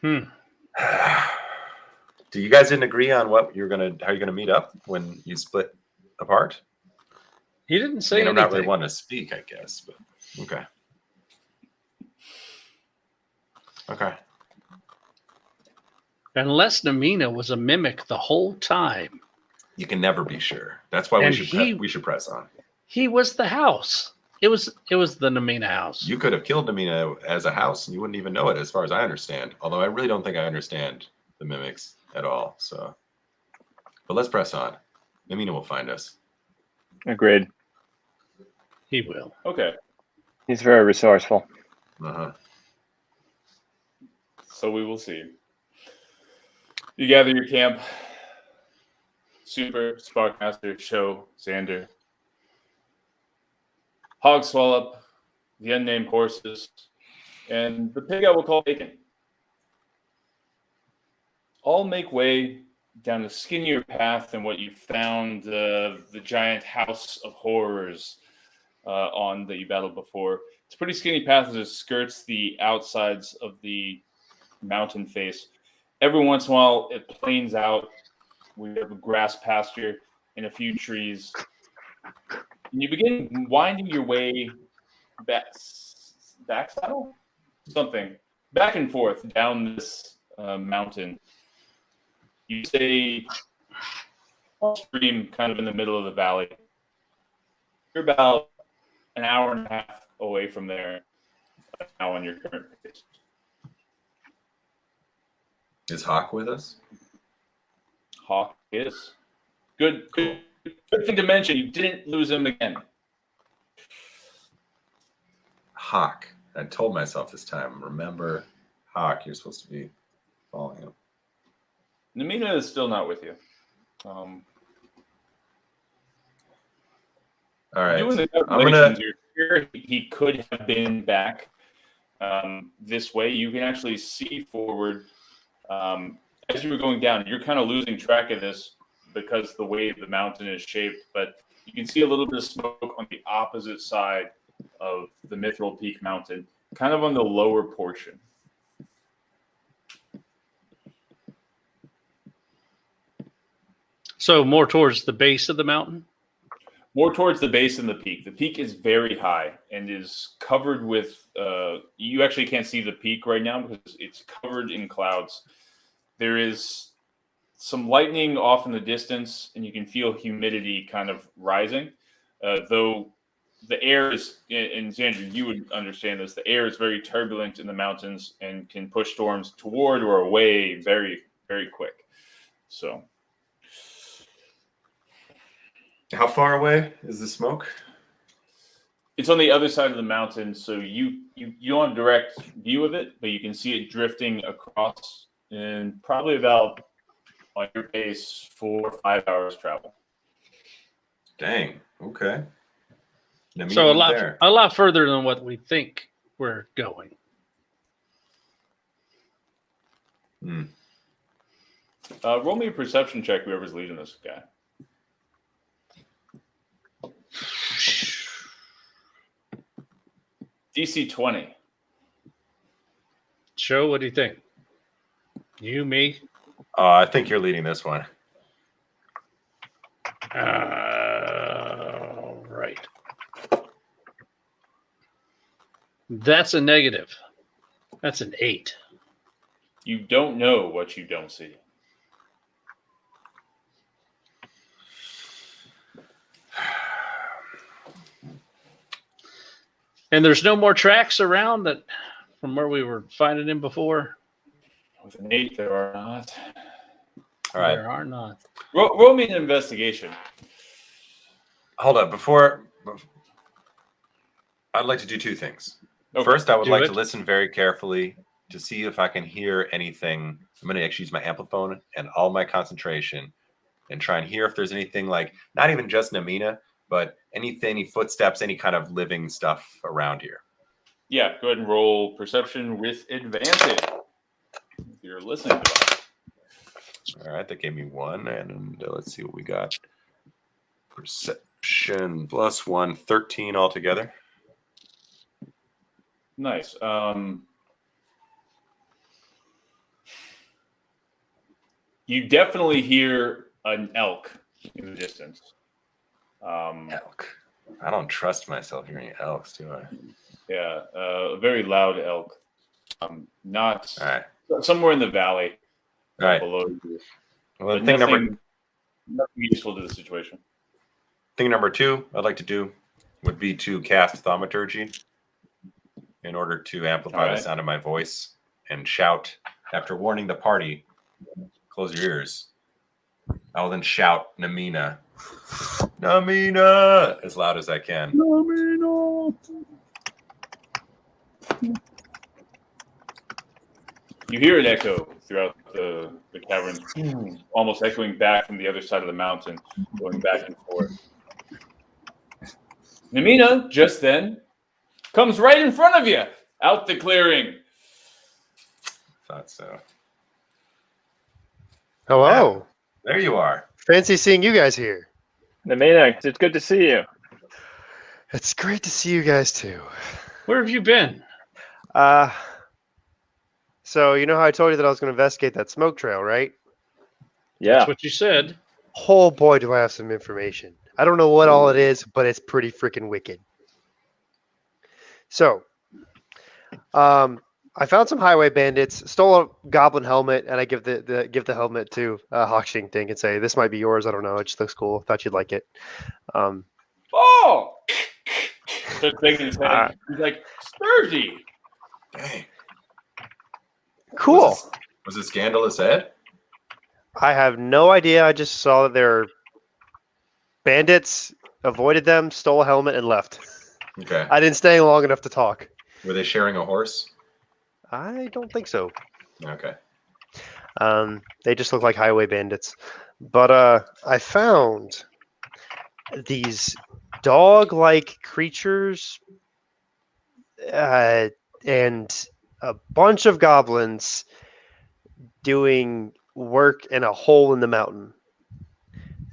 Do you guys didn't agree on how you're gonna meet up when you split apart? He didn't say I'm anything. not really wanting to speak, I guess, but okay. Okay. Unless Namina was a mimic the whole time. You can never be sure. That's why And we should press on. He was the house. It was the Namina house. You could have killed Namina as a house and you wouldn't even know it, as far as I understand. Although I really don't think I understand the mimics at all. So, but let's press on. Namina will find us. Agreed. He will. Okay. He's very resourceful. Uh-huh. So we will see. You gather your camp. Super, Sparkmaster, Show, Xander. Hog Swallow, the unnamed horses, and the pig I will call Bacon. All make way down a skinnier path than what you found the giant house of horrors on that you battled before. It's a pretty skinny path as it skirts the outsides of the mountain face. Every once in a while, it planes out. We have a grass pasture and a few trees. And you begin winding your way back saddle? Something. Back and forth down this mountain. You stay upstream, kind of in the middle of the valley. You're about an hour and a half away from there now on your current pace. Is Hawk with us? Hawk is. Good thing to mention. You didn't lose him again. Hawk. I told myself this time. Remember, Hawk. You're supposed to be following him. Namina is still not with you. All right. Doing the I'm gonna. calculations, you're sure he could have been back this way. You can actually see forward as you were going down. You're kind of losing track of this because the way the mountain is shaped, but you can see a little bit of smoke on the opposite side of the Mithril Peak Mountain, kind of on the lower portion. So more towards the base of the mountain? More towards the base and the peak. The peak is very high and is covered with, you actually can't see the peak right now because it's covered in clouds. There is some lightning off in the distance and you can feel humidity kind of rising. Though the air is, and Xander, you would understand this, the air is very turbulent in the mountains and can push storms toward or away very, very quick. So. How far away is the smoke? It's on the other side of the mountain, so you don't have direct view of it, but you can see it drifting across in probably about, on your pace, 4 or 5 hours travel. Dang. Okay. So a lot further than what we think we're going. Roll me a perception check, whoever's leading this guy. DC 20. Joe, what do you think? You, me? I think you're leading this one. Right. That's a negative. That's an 8. You don't know what you don't see. And there's no more tracks around that from where we were finding him before. With an 8, there are not. All right. There are not. Roll me an investigation. Hold up. Before I'd like to do 2 things. Okay, First, I would do like it. to listen very carefully to see if I can hear anything. I'm going to actually use my ampliphone and all my concentration and try and hear if there's anything like, not even just Namina, but any footsteps, any kind of living stuff around here. Yeah, go ahead and roll perception with advantage. You're listening device. All right, that gave me 1. And let's see what we got. Perception plus 1, 13 altogether. Nice. You definitely hear an elk in the distance. Elk. I don't trust myself hearing elks, do I? Yeah, a very loud elk. Not All right. somewhere in the valley. All right. Below you. Well, But thing nothing useful to the situation. Thing number 2 I'd like to do would be to cast thaumaturgy in order to amplify All the right. sound of my voice and shout after warning the party, close your ears. I will then shout Namina. Namina! As loud as I can. You hear it echo throughout the caverns, almost echoing back from the other side of the mountain, going back and forth. Namina, just then, comes right in front of you, out the clearing. Thought so. Hello. There you are. Fancy seeing you guys here. Namina, it's good to see you. It's great to see you guys too. Where have you been? So you know how I told you that I was going to investigate that smoke trail, right? Yeah. That's what you said. Oh boy, do I have some information. I don't know what all it is, but it's pretty freaking wicked. So, I found some highway bandits, stole a goblin helmet, and I give the helmet to Hawksting thing and say, "This might be yours. I don't know. It just looks cool. Thought you'd like it." Oh! Starts shaking his head. He's like, Sturgy! Dang. Cool. Was it Scandalous Ed? I have no idea. I just saw that they're bandits, avoided them, stole a helmet, and left. Okay. I didn't stay long enough to talk. Were they sharing a horse? I don't think so. Okay. They just look like highway bandits. But I found these dog-like creatures and a bunch of goblins doing work in a hole in the mountain.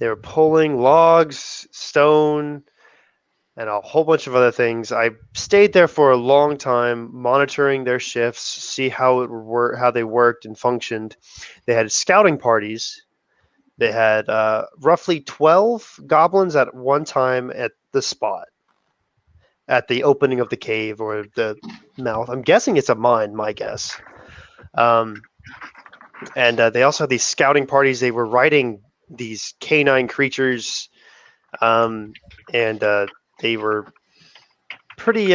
They were pulling logs, stone, and a whole bunch of other things. I stayed there for a long time, monitoring their shifts, see how they worked and functioned. They had scouting parties. They had roughly 12 goblins at one time at the spot, at the opening of the cave or the mouth. I'm guessing it's a mine, my guess. And they also had these scouting parties. They were riding these canine creatures, and they were pretty.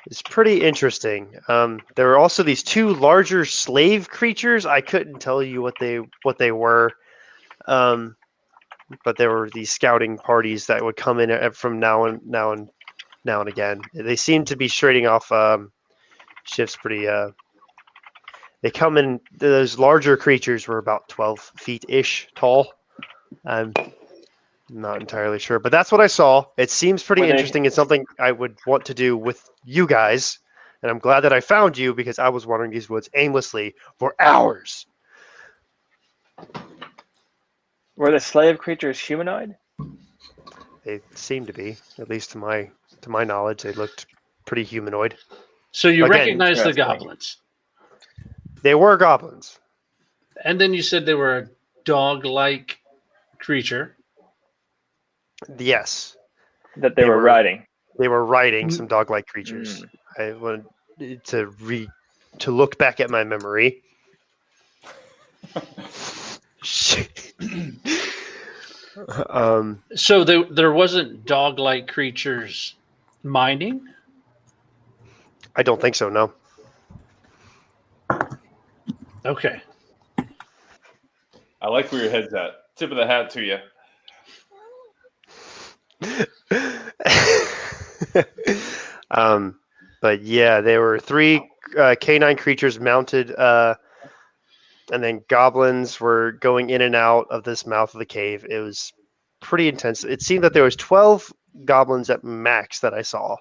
It's pretty interesting. There were also these 2 larger slave creatures. I couldn't tell you what they were, but there were these scouting parties that would come in from now and again. They seem to be trading off shifts pretty. They come in. Those larger creatures were about 12 feet ish tall. I'm not entirely sure, but that's what I saw. It seems pretty interesting. It's something I would want to do with you guys, and I'm glad that I found you because I was wandering these woods aimlessly for hours. Were the slave creatures humanoid? They seemed to be, at least to my knowledge, they looked pretty humanoid. So you Again, recognize the interesting. goblins. They were goblins. And then you said they were a dog-like creature. Yes. That they were riding. They were riding some dog-like creatures. I wanted to look back at my memory. So there wasn't dog-like creatures Mining? I don't think so. No. Okay. I like where your head's at. Tip of the hat to you. But yeah, there were 3 canine creatures mounted, and then goblins were going in and out of this mouth of the cave. It was pretty intense. It seemed that there was 12 goblins at max that I saw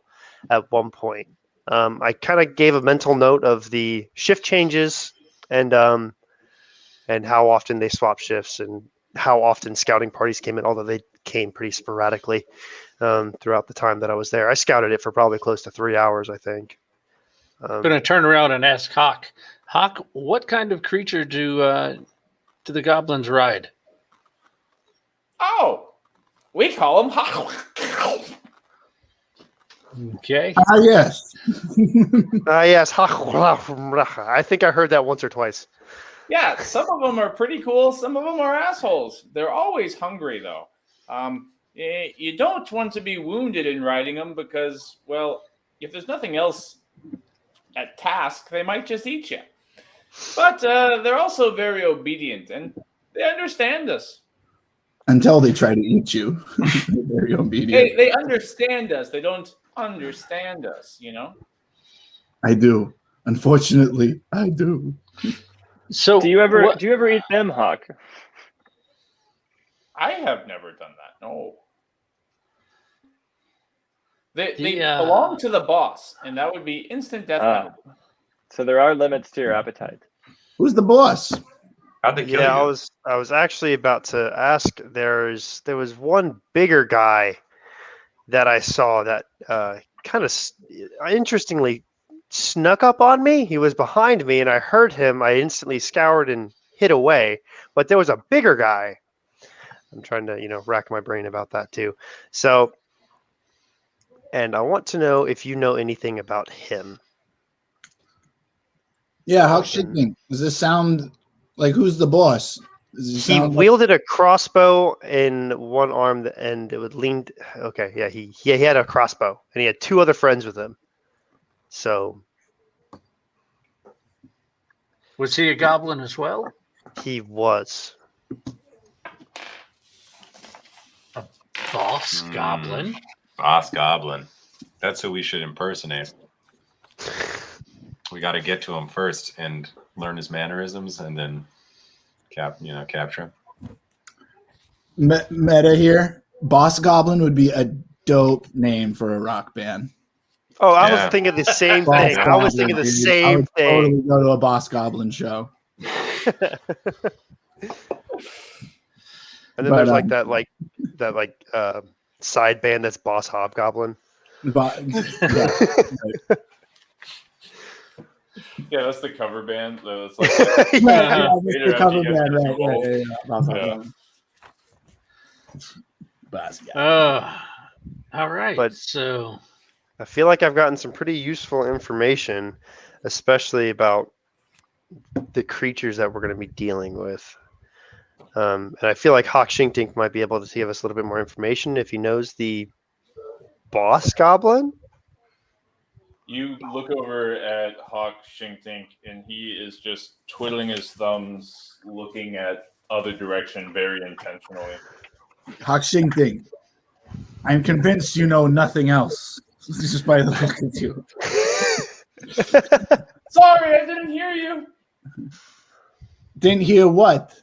at one point. I kind of gave a mental note of the shift changes and how often they swap shifts and how often scouting parties came in, although they came pretty sporadically throughout the time that I was there. I scouted it for probably close to 3 hours, I think. I'm going to turn around and ask Hawk. Hawk, what kind of creature do the goblins ride? Oh, we call them Okay. Yes. Yes. I think I heard that once or twice. Yeah, some of them are pretty cool. Some of them are assholes. They're always hungry, though. You don't want to be wounded in riding them because, well, if there's nothing else at task, they might just eat you. But they're also very obedient, and they understand us. Until they try to eat you. They're very obedient. They understand us. They don't understand us, you know? I do. Unfortunately, I do. So Do you ever eat them, Hawk? I have never done that. No. They The, belong to the boss, and that would be instant death penalty. So there are limits to your appetite. Who's the boss? How'd they kill Yeah, you? I was actually about to ask. There was one bigger guy that I saw that kind of interestingly snuck up on me. He was behind me, and I heard him. I instantly scoured and hid away. But there was a bigger guy. I'm trying to, rack my brain about that too. So, and I want to know if you know anything about him. Yeah, how shaking? Does this sound like who's the boss? Does He sound wielded a crossbow in one arm, and it would lean. Okay, yeah, he had a crossbow, and he had 2 other friends with him. So Was he a goblin as well? he was. Boss goblin. Boss Goblin. That's who we should impersonate. We got to get to him first and learn his mannerisms, and then capture him. meta here? Boss Goblin would be a dope name for a rock band. Oh, I Yeah. was thinking the same Boss thing. I was Goblin, thinking the dude. I same would thing. Totally go to a Boss Goblin show. And then But, there's that side band that's Boss Hobgoblin. Yeah. Yeah, that's the cover band. That's like Yeah, that's Vader the cover after he band, gets right? gold. Yeah. Boss Yeah. Goblin. Boss Goblin. All right. But- So I feel like I've gotten some pretty useful information, especially about the creatures that we're going to be dealing with. And I feel like Hawk Shinkdink might be able to give us a little bit more information if he knows the boss goblin. You look over at Hawk Shinkdink, and he is just twiddling his thumbs, looking at other direction very intentionally. Hawk Shinkdink. I'm convinced you know nothing else. Just by the look at you. Sorry, I didn't hear you. Didn't hear what?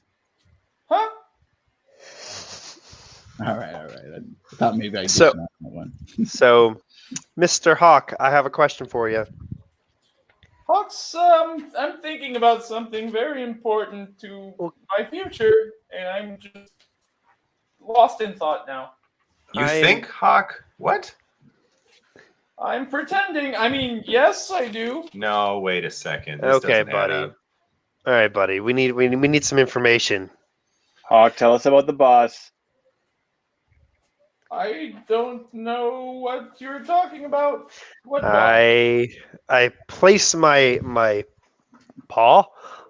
Huh? All right. I thought maybe I So- did that one. So, Mr. Hawk, I have a question for you. Hawks, I'm thinking about something very important to my future, and I'm just lost in thought now. You think, Hawk? What? I'm pretending. I mean, yes, I do. No, wait a second. This Okay, doesn't add buddy. up. All right, buddy. We need some information. Hawk, tell us about the boss. I don't know what you're talking about. What? I place my paw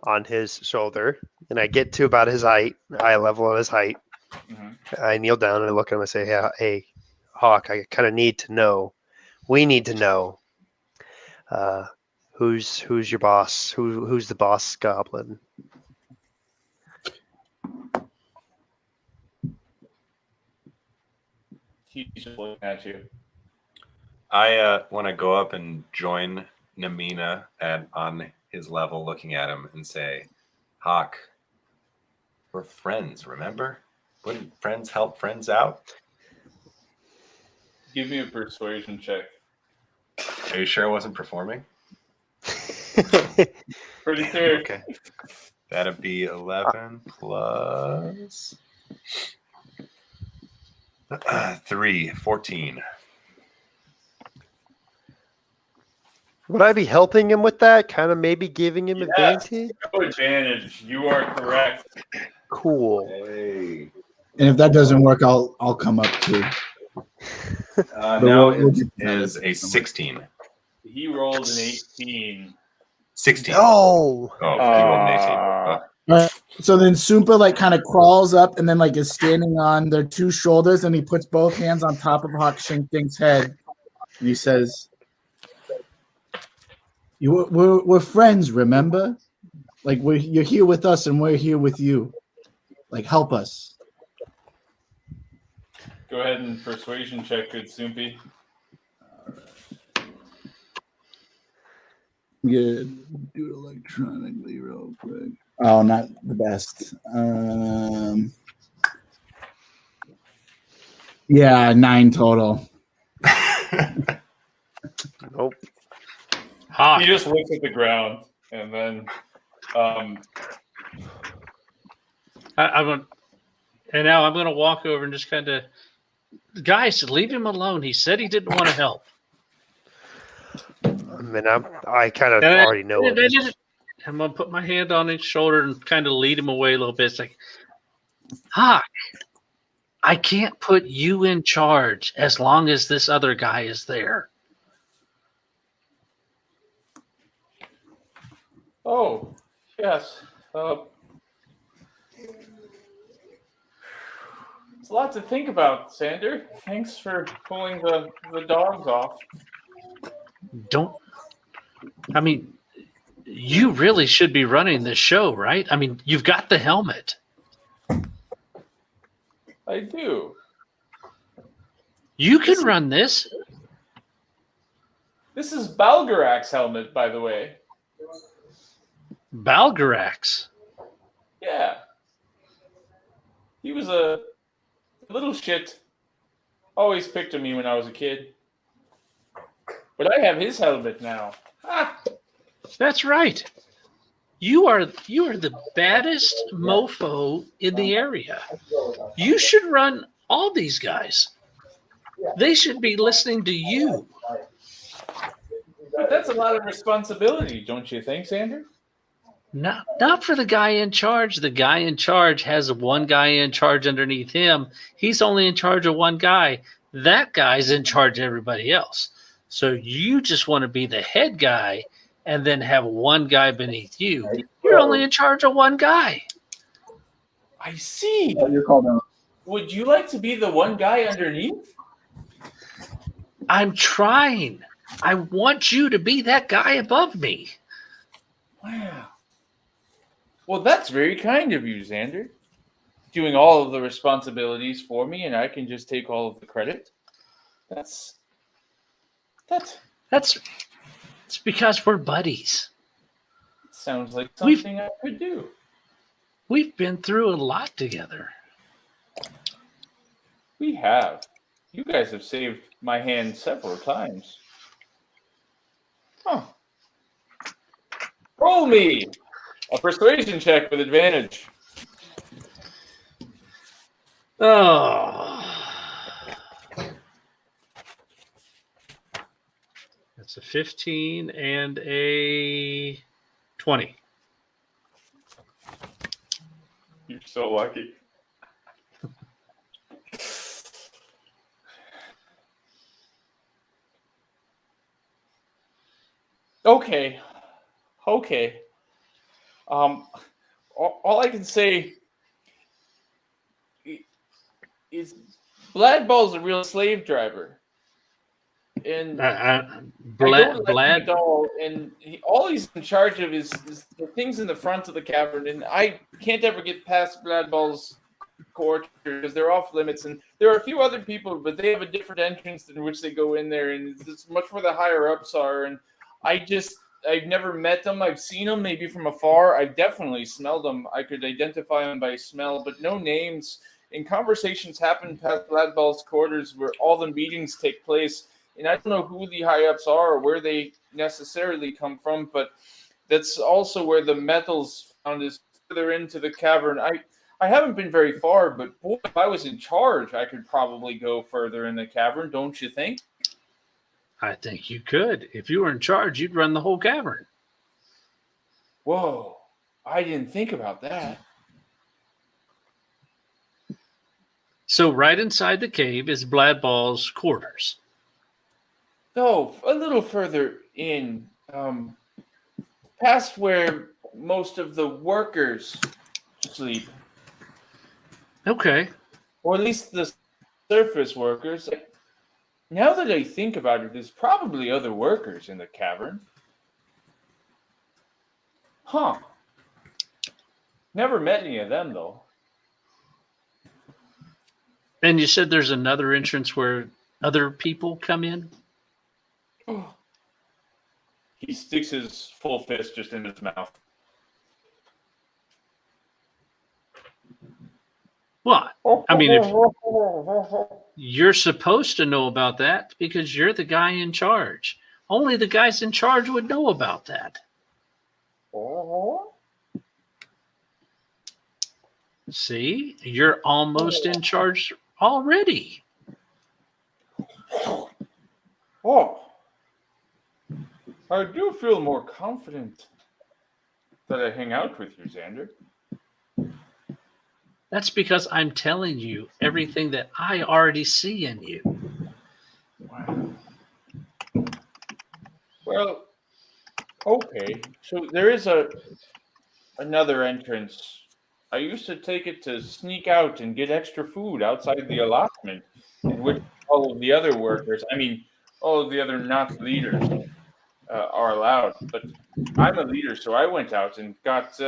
on his shoulder, and I get to about his height, eye level of his height. Mhm. I kneel down and I look at him and say, "Hey, Hawk, I kind of need to know We need to know who's your boss. Who's the boss goblin? He's just looking at you. I want to go up and join Namina on his level, looking at him and say, Hawk, we're friends, remember? Wouldn't friends help friends out? Give me a persuasion check. Are you sure I wasn't performing? Pretty sure. Okay. That'd be 11 plus 3, 14. Would I be helping him with that? Kind of maybe giving him advantage? No advantage. You are correct. Cool. Hey. And if that doesn't work, I'll come up too. Now it is a 16. He rolled an 18. 16. No. Oh, he rolled an 18. All right. So then Soompa like kind of crawls up and then like is standing on their two shoulders, and he puts both hands on top of Hawk Shink-Dink's head, and he says, we're friends, remember? Like you're here with us and we're here with you. Like help us. Go ahead and persuasion check, good Soompi. Yeah, do it electronically real quick. Oh, not the best. Yeah, 9 total. Nope. He just looks at the ground and then and now I'm going to walk over and just kind of, guys, leave him alone. He said he didn't want to help. I mean, I kind of already know it. I'm going to put my hand on his shoulder and kind of lead him away a little bit. It's like, Hawk, I can't put you in charge as long as this other guy is there. Oh, yes. It's a lot to think about, Sander. Thanks for pulling the dogs off. You really should be running this show, right? I mean, you've got the helmet. I do. You can run this. This is Balgarak's helmet, by the way. Balgarax. Yeah. He was a little shit. Always picked on me when I was a kid. But I have his helmet now. Ah. That's right. You are the baddest mofo in the area. You should run all these guys. They should be listening to you. But that's a lot of responsibility, don't you think, Sander? Not for the guy in charge. The guy in charge has one guy in charge underneath him. He's only in charge of one guy. That guy's in charge of everybody else. So you just want to be the head guy and then have one guy beneath you. You're only in charge of one guy. I see. You're called out. Would you like to be the one guy underneath? I'm trying. I want you to be that guy above me. Wow. Well, that's very kind of you, Xander. Doing all of the responsibilities for me, and I can just take all of the credit. It's because we're buddies. Sounds like something I could do. We've been through a lot together. We have. You guys have saved my hand several times. Huh. Roll me a persuasion check with advantage. Oh. That's a 15 and a 20. You're so lucky. Okay. All I can say is Bladball's a real slave driver. and I Blad, don't like him at all. And all he's in charge of is the things in the front of the cavern, and I can't ever get past Bladball's quarters because they're off limits. And there are a few other people, but they have a different entrance in which they go in there, and it's much where the higher ups are. And I've never met them. I've seen them maybe from afar. I've definitely smelled them. I could identify them by smell, but no names. And conversations happen past Bladball's quarters where all the meetings take place. And I don't know who the high ups are or where they necessarily come from, but that's also where the metals found is further into the cavern. I haven't been very far, but boy, if I was in charge, I could probably go further in the cavern, don't you think? I think you could. If you were in charge, you'd run the whole cavern. Whoa, I didn't think about that. So right inside the cave is Bladball's quarters. No, a little further in, past where most of the workers sleep. Okay. Or at least the surface workers. Now that I think about it, there's probably other workers in the cavern. Huh. Never met any of them, though. And you said there's another entrance where other people come in? He sticks his full fist just in his mouth. What? I mean, if you're supposed to know about that because you're the guy in charge. Only the guys in charge would know about that. See, you're almost in charge already. Oh, I do feel more confident that I hang out with you, Xander. That's because I'm telling you everything that I already see in you. Wow. Well, okay. So there is another entrance. I used to take it to sneak out and get extra food outside the allotment, in which all of the other workers, all of the other not leaders, are allowed. But I'm a leader, so I went out and got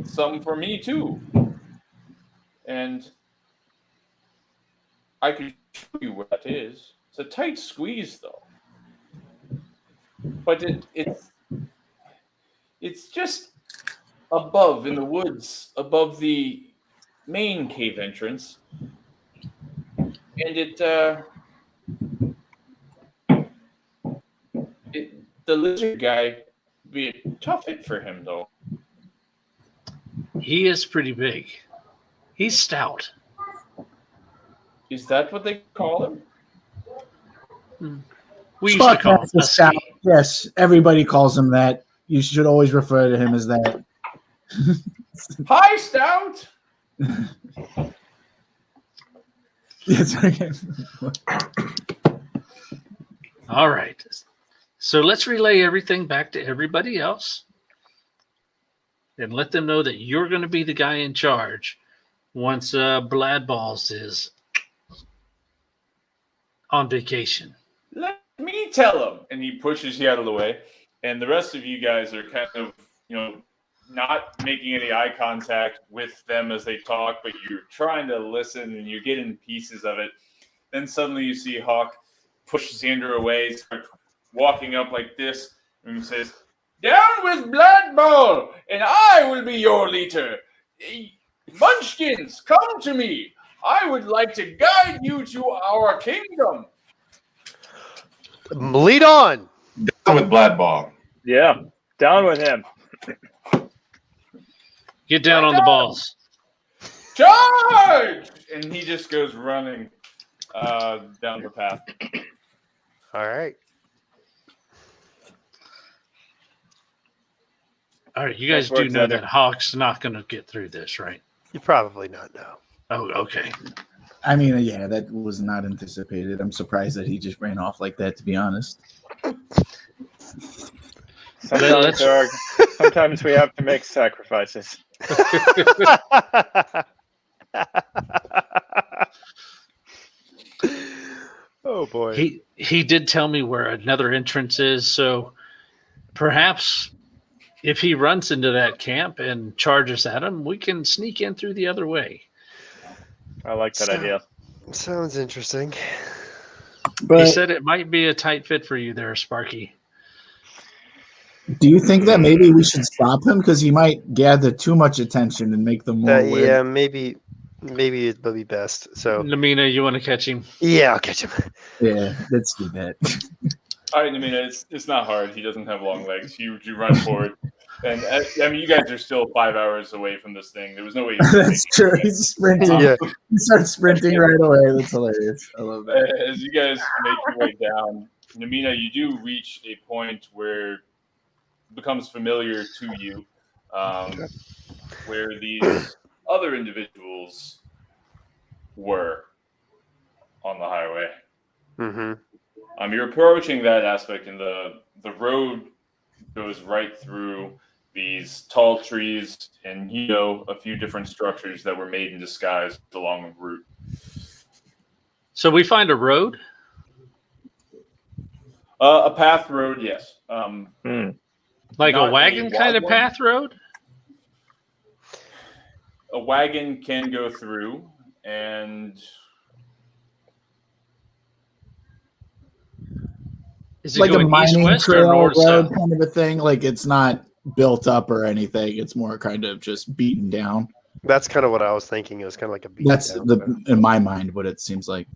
some for me too. And I could show you what that is. It's a tight squeeze, though. But it's just above in the woods, above the main cave entrance. And the lizard guy be a tough hit for him, though. He is pretty big. He's stout. Is that what they call him? We used to call him Sparkmaster Stout. Yes, everybody calls him that. You should always refer to him as that. Hi, Stout! Yes, okay. All right. So let's relay everything back to everybody else and let them know that you're going to be the guy in charge once Bladballs is on vacation. Let me tell him. And he pushes you out of the way. And the rest of you guys are kind of, not making any eye contact with them as they talk, but you're trying to listen and you're getting pieces of it. Then suddenly you see Hawk push Xander away, start walking up like this, and he says, "Down with Bladball, and I will be your leader. Munchkins, come to me. I would like to guide you to our kingdom." Lead on. Down with Bladball. Yeah, down with him. Get down on the balls. Charge! And he just goes running down the path. All right. All right, you guys do know that Hawk's not going to get through this, right? You probably not know. Oh, okay. I mean, yeah, that was not anticipated. I'm surprised that he just ran off like that, to be honest. Sometimes we have to make sacrifices. Oh boy. He did tell me where another entrance is, so perhaps if he runs into that camp and charges at him, we can sneak in through the other way. I like that idea. Sounds interesting. He But said it might be a tight fit for you there, Sparky. do you think that maybe we should stop him because he might gather too much attention and make them more aware? Yeah, maybe it would be best. So Lamina, you want to catch him? yeah, I'll catch him. Yeah, let's do that. All right, I mean, it's not hard. He doesn't have long legs. You run forward. And I mean, you guys are still 5 hours away from this thing. There was no way. That's true. He's sprinting. Yeah. He starts sprinting right away. That's hilarious. I love that. As you guys make your way down, Namina, you do reach a point where it becomes familiar to you, where these other individuals were on the highway. Mm-hmm. You're approaching that aspect, and the road goes right through these tall trees and a few different structures that were made in disguise along the route. So we find a road? A path road, yes. Like Not a wagon a kind of one. path road? A wagon can go through, and Is it Like a going east, mining west, or trail north, road south? kind of a thing. Like it's not built up or anything. It's more kind of just beaten down. That's kind of what I was thinking. It was kind of like a beat That's down. in my mind what it seems like.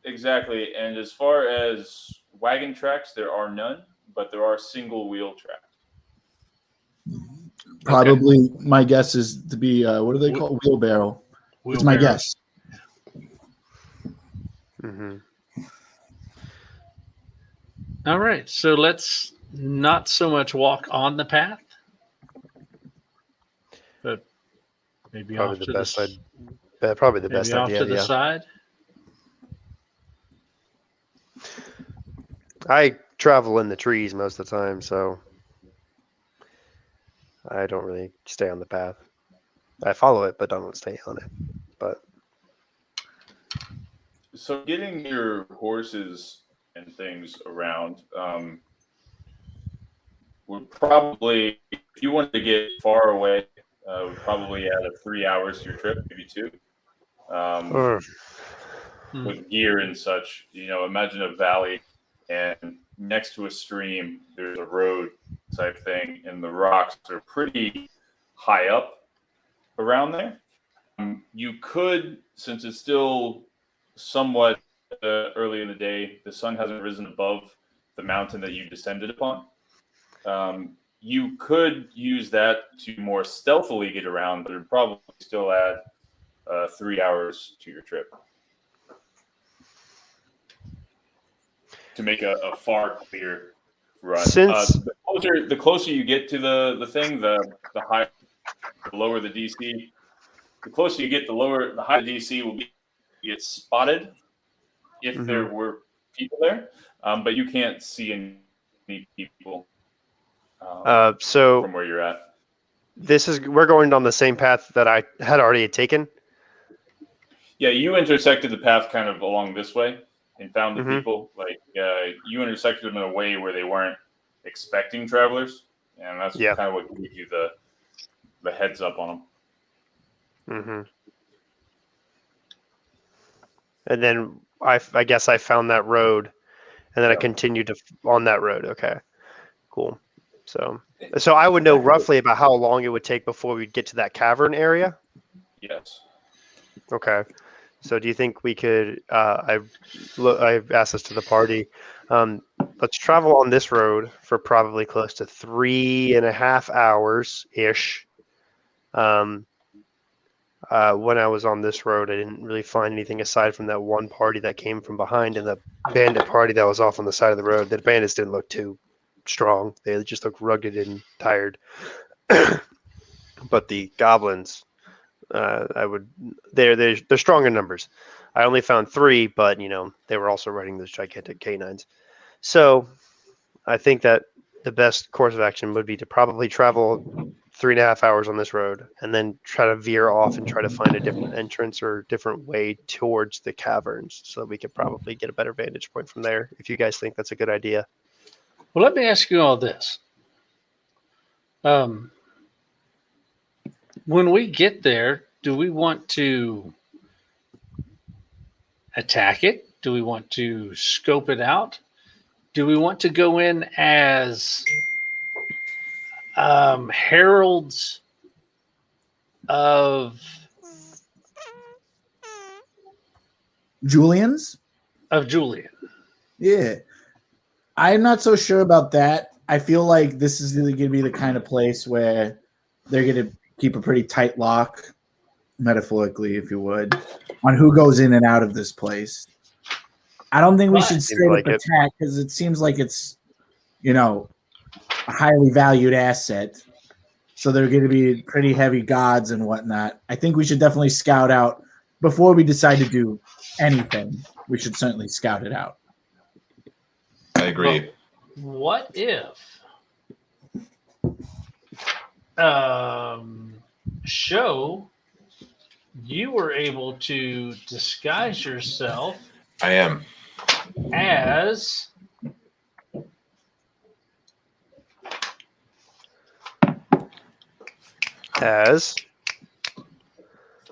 exactly. And as far as wagon tracks, there are none, but there are single wheel tracks. Probably my guess is to be what do they call wheelbarrow? It's my guess. Mm-hmm. All right, so let's not so much walk on the path, but maybe Probably off the to best. the, Probably the maybe best off idea. to the Yeah. side. I travel in the trees most of the time, so I don't really stay on the path. I follow it, but don't stay on it. But So getting your horses and things around would probably, if you wanted to get far away, would probably add 3 hours to your trip, maybe 2. With gear and such, imagine a valley, and next to a stream, there's a road type thing, and the rocks are pretty high up around there. You could, since it's still somewhat early in the day, the sun hasn't risen above the mountain that you descended upon. You could use that to more stealthily get around, but it would probably still add 3 hours to your trip to make a far clear run. Since the closer you get to the thing, the lower the DC. The closer you get, the higher the DC will get spotted if there were people there, but you can't see any people so from where you're at. we're going down the same path that I had already taken. Yeah, you intersected the path kind of along this way and found the people. Like you intersected them in a way where they weren't expecting travelers, and that's kind of what gave you the heads up on them. Mm-hmm. And then I guess I found that road, and then I continued on that road. Okay, cool. So I would know roughly about how long it would take before we'd get to that cavern area. Yes. Okay. So do you think we could? I've asked this to the party. Let's travel on this road for probably close to 3.5 hours ish. When I was on this road, I didn't really find anything aside from that one party that came from behind and the bandit party that was off on the side of the road. The bandits didn't look too strong. They just looked rugged and tired. But the goblins, they're strong in numbers. I only found 3, but they were also riding those gigantic canines. So I think that the best course of action would be to probably travel 3.5 hours on this road, and then try to veer off and try to find a different entrance or different way towards the caverns, so that we could probably get a better vantage point from there. If you guys think that's a good idea. Well, let me ask you all this. When we get there, do we want to attack it? Do we want to scope it out? Do we want to go in as heralds of Julian's? Of Julian. Yeah. I'm not so sure about that. I feel like this is really going to be the kind of place where they're going to keep a pretty tight lock, metaphorically, if you would, on who goes in and out of this place. I don't think we should straight up attack because it seems like it's, a highly valued asset. So they're going to be pretty heavy gods and whatnot. I think we should definitely scout out before we decide to do anything. We should certainly scout it out. I agree. What if Show, you were able to disguise yourself I am. as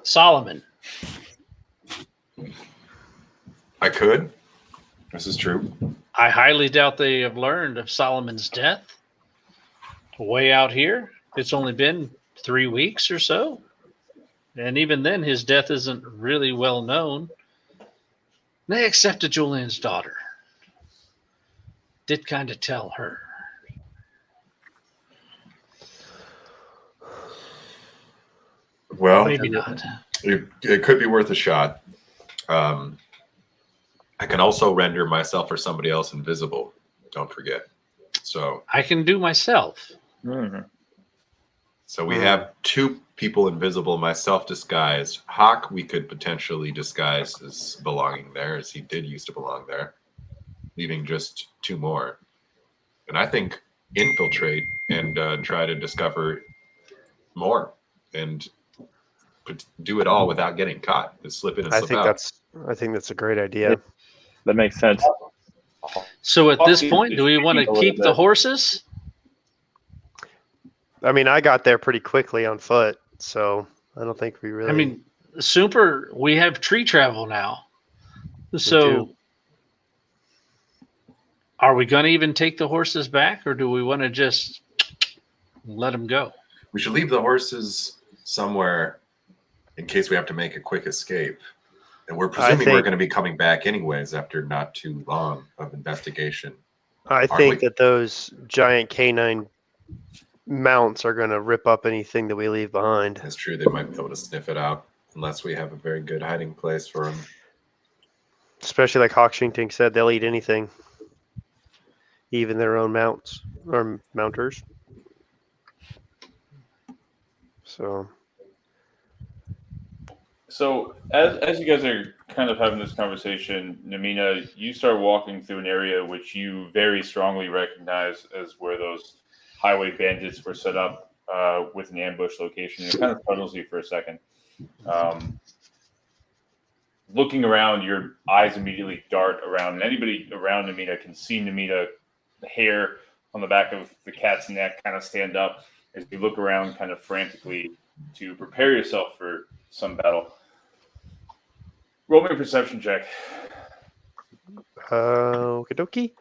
Solomon. I could. This is true. I highly doubt they have learned of Solomon's death. Way out here, it's only been 3 weeks or so. And even then, his death isn't really well known. They accepted Julian's daughter. Did kind of tell her. Well, maybe not. It could be worth a shot. I can also render myself or somebody else invisible. Don't forget. So I can do myself. Mm-hmm. So we have 2 people invisible, myself disguised. Hawk, we could potentially disguise as belonging there, as he did used to belong there, leaving just 2 more. And I think infiltrate and try to discover more and do it all without getting caught. Just slip in and slip out. I think that's a great idea. That makes sense. So at this point, do we want to keep the horses? I mean, I got there pretty quickly on foot, so I don't think we really. I mean, super. We have tree travel now, so are we going to even take the horses back, or do we want to just let them go? We should leave the horses somewhere in case we have to make a quick escape. And we're presuming we're going to be coming back anyways after not too long of investigation. I think that those giant canine mounts are going to rip up anything that we leave behind. That's true. They might be able to sniff it out unless we have a very good hiding place for them. Especially like Hawkshinking said, they'll eat anything, even their own mounts or mounters. So as you guys are kind of having this conversation, Namina, you start walking through an area which you very strongly recognize as where those highway bandits were set up with an ambush location. It kind of startles you for a second. Looking around, your eyes immediately dart around, and anybody around Namina can see Namina, the hair on the back of the cat's neck kind of stand up as you look around kind of frantically to prepare yourself for some battle. Roll me a perception check. Okie dokie.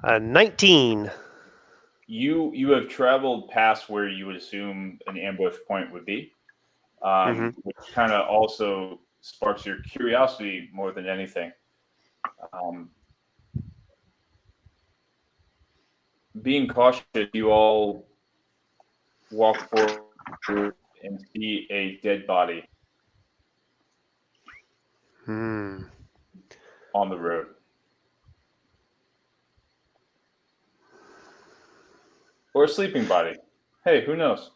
19. You have traveled past where you would assume an ambush point would be, which kind of also sparks your curiosity more than anything. Being cautious, you all walk forward and see a dead body on the road. Or a sleeping body. Hey, who knows?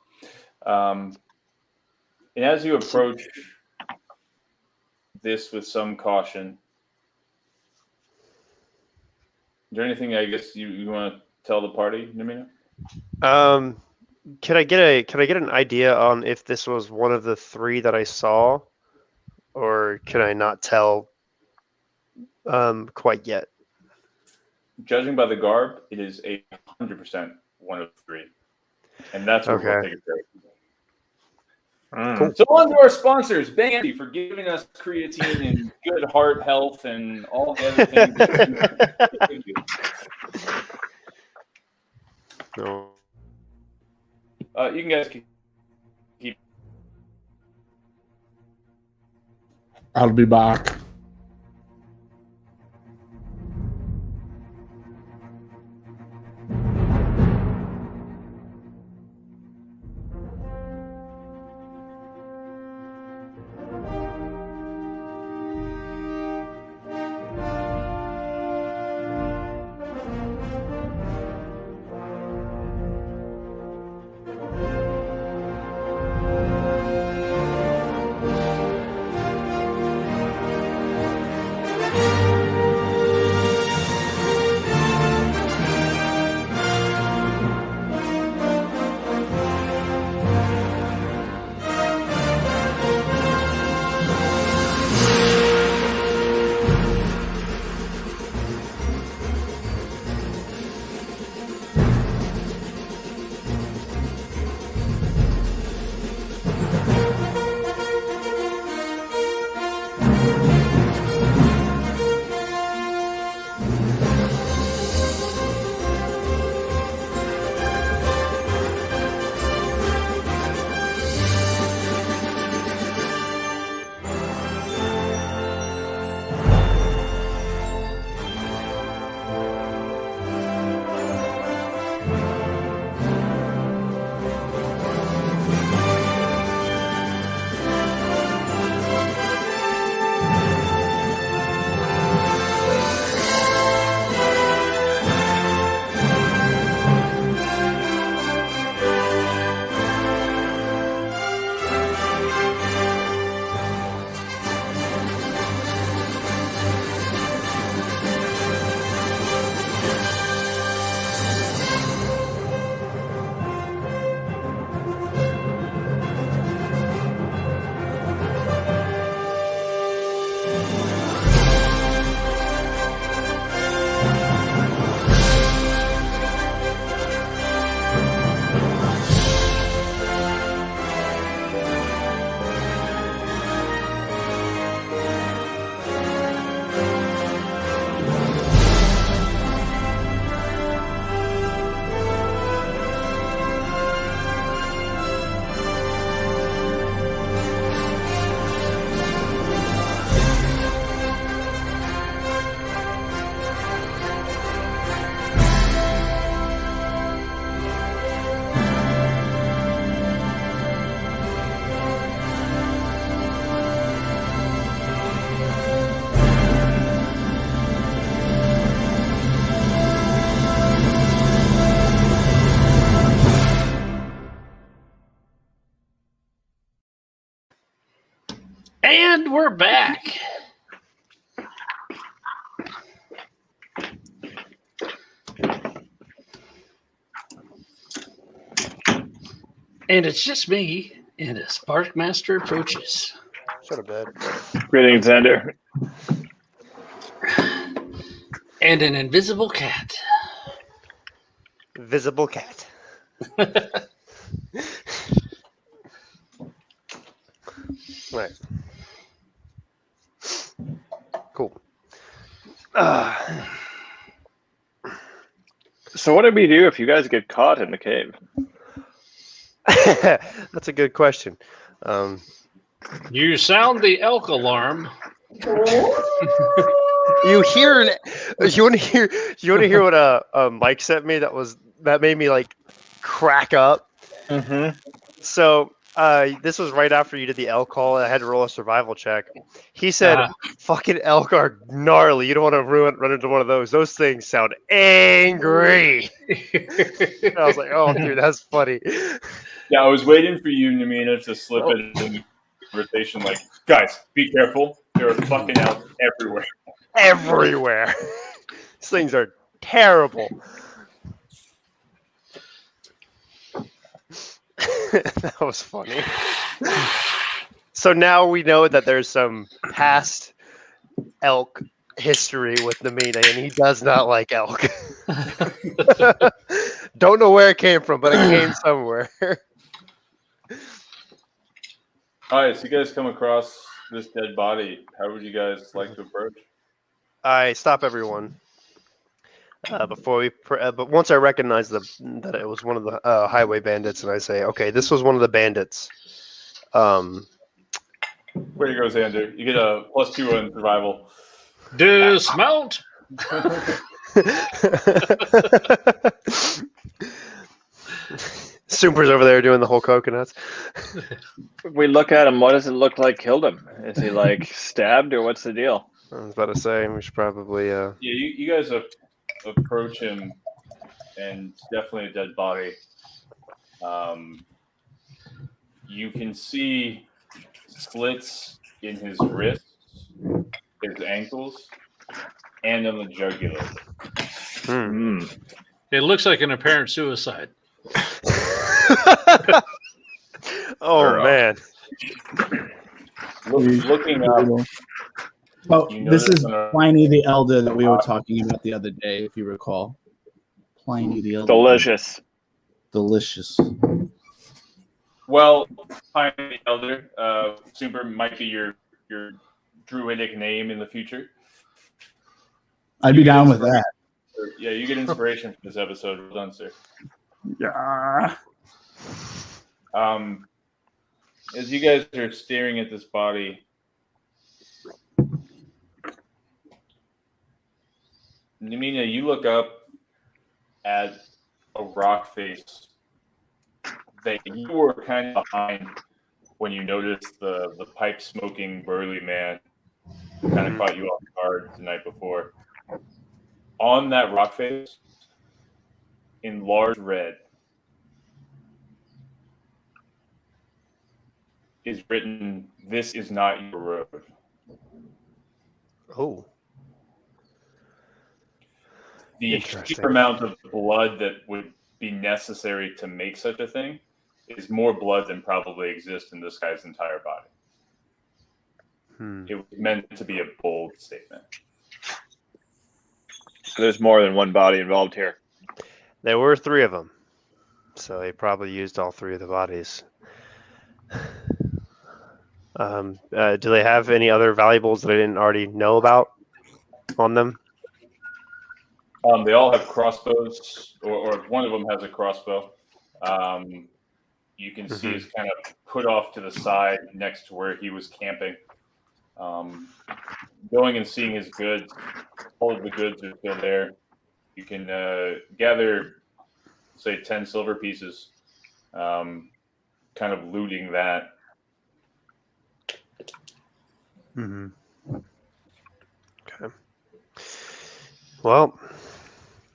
And as you approach this with some caution, is there anything I guess you want to tell the party, Namina? Can I get an idea on if this was one of the 3 that I saw, or can I not tell quite yet? Judging by the garb, it is 100% one of 3, and that's where we'll take it there. Cool. So on to our sponsors, Bandy, for giving us creatine and good heart health and all the other things. No. You can guys keep. I'll be back. And we're back. And it's just me and a Sparkmaster approaches. Shut up, bed. Greetings, Xander. And an invisible cat. Visible cat. Right. Cool. So what do we do if you guys get caught in the cave? That's a good question. You sound the elk alarm. You hear? You want to hear? You want to hear what Mike sent me? That made me like crack up. Mm-hmm. So this was right after you did the elk call. I had to roll a survival check. He said, "Fucking elk are gnarly. You don't want to run into one of those. Those things sound angry." And I was like, "Oh, dude, that's funny." Yeah, I was waiting for you, Namina, to slip it in the conversation. Like, guys, be careful. There are fucking elk everywhere. Everywhere. These things are terrible. That was funny. So now we know that there's some past elk history with Namina, and he does not like elk. Don't know where it came from, but it came somewhere. All right, so you guys come across this dead body. How would you guys like to approach? I stop everyone before we. But once I recognize that it was one of the highway bandits, and I say, "Okay, this was one of the bandits." Way to go, Xander. You get a +2 on survival. Dismount. Super's over there doing the whole coconuts. If we look at him, what does it look like killed him? Is he like stabbed or what's the deal? I was about to say we should probably. Yeah, you guys approach him, and it's definitely a dead body. You can see slits in his wrists, his ankles, and on the jugular. It looks like an apparent suicide. Oh man! Looking up. Oh, You this notice is on a- Pliny the Elder that we were talking about the other day, if you recall. Pliny the Elder. Delicious. Delicious. Well, Pine the Elder, Super might be your druidic name in the future. I'd be down with that. Yeah, you get inspiration from this episode. Well done, sir. Yeah. As you guys are staring at this body, Namina, you look up at a rock face that you were kind of behind when you noticed the pipe smoking burly man who kind of caught you off guard the night before. On that rock face, in large red, is written, "This is not your road." Oh. The sheer amount of blood that would be necessary to make such a thing is more blood than probably exists in this guy's entire body. It was meant to be a bold statement. So there's more than one body involved here. There were 3 of them, so they probably used all 3 of the bodies. Do they have any other valuables that I didn't already know about on them? They all have crossbows, or one of them has a crossbow. You can see it's kind of put off to the side next to where he was camping. Going and seeing his goods, all of the goods are still there. You can gather, say, 10 silver pieces, kind of looting that. Okay. Well,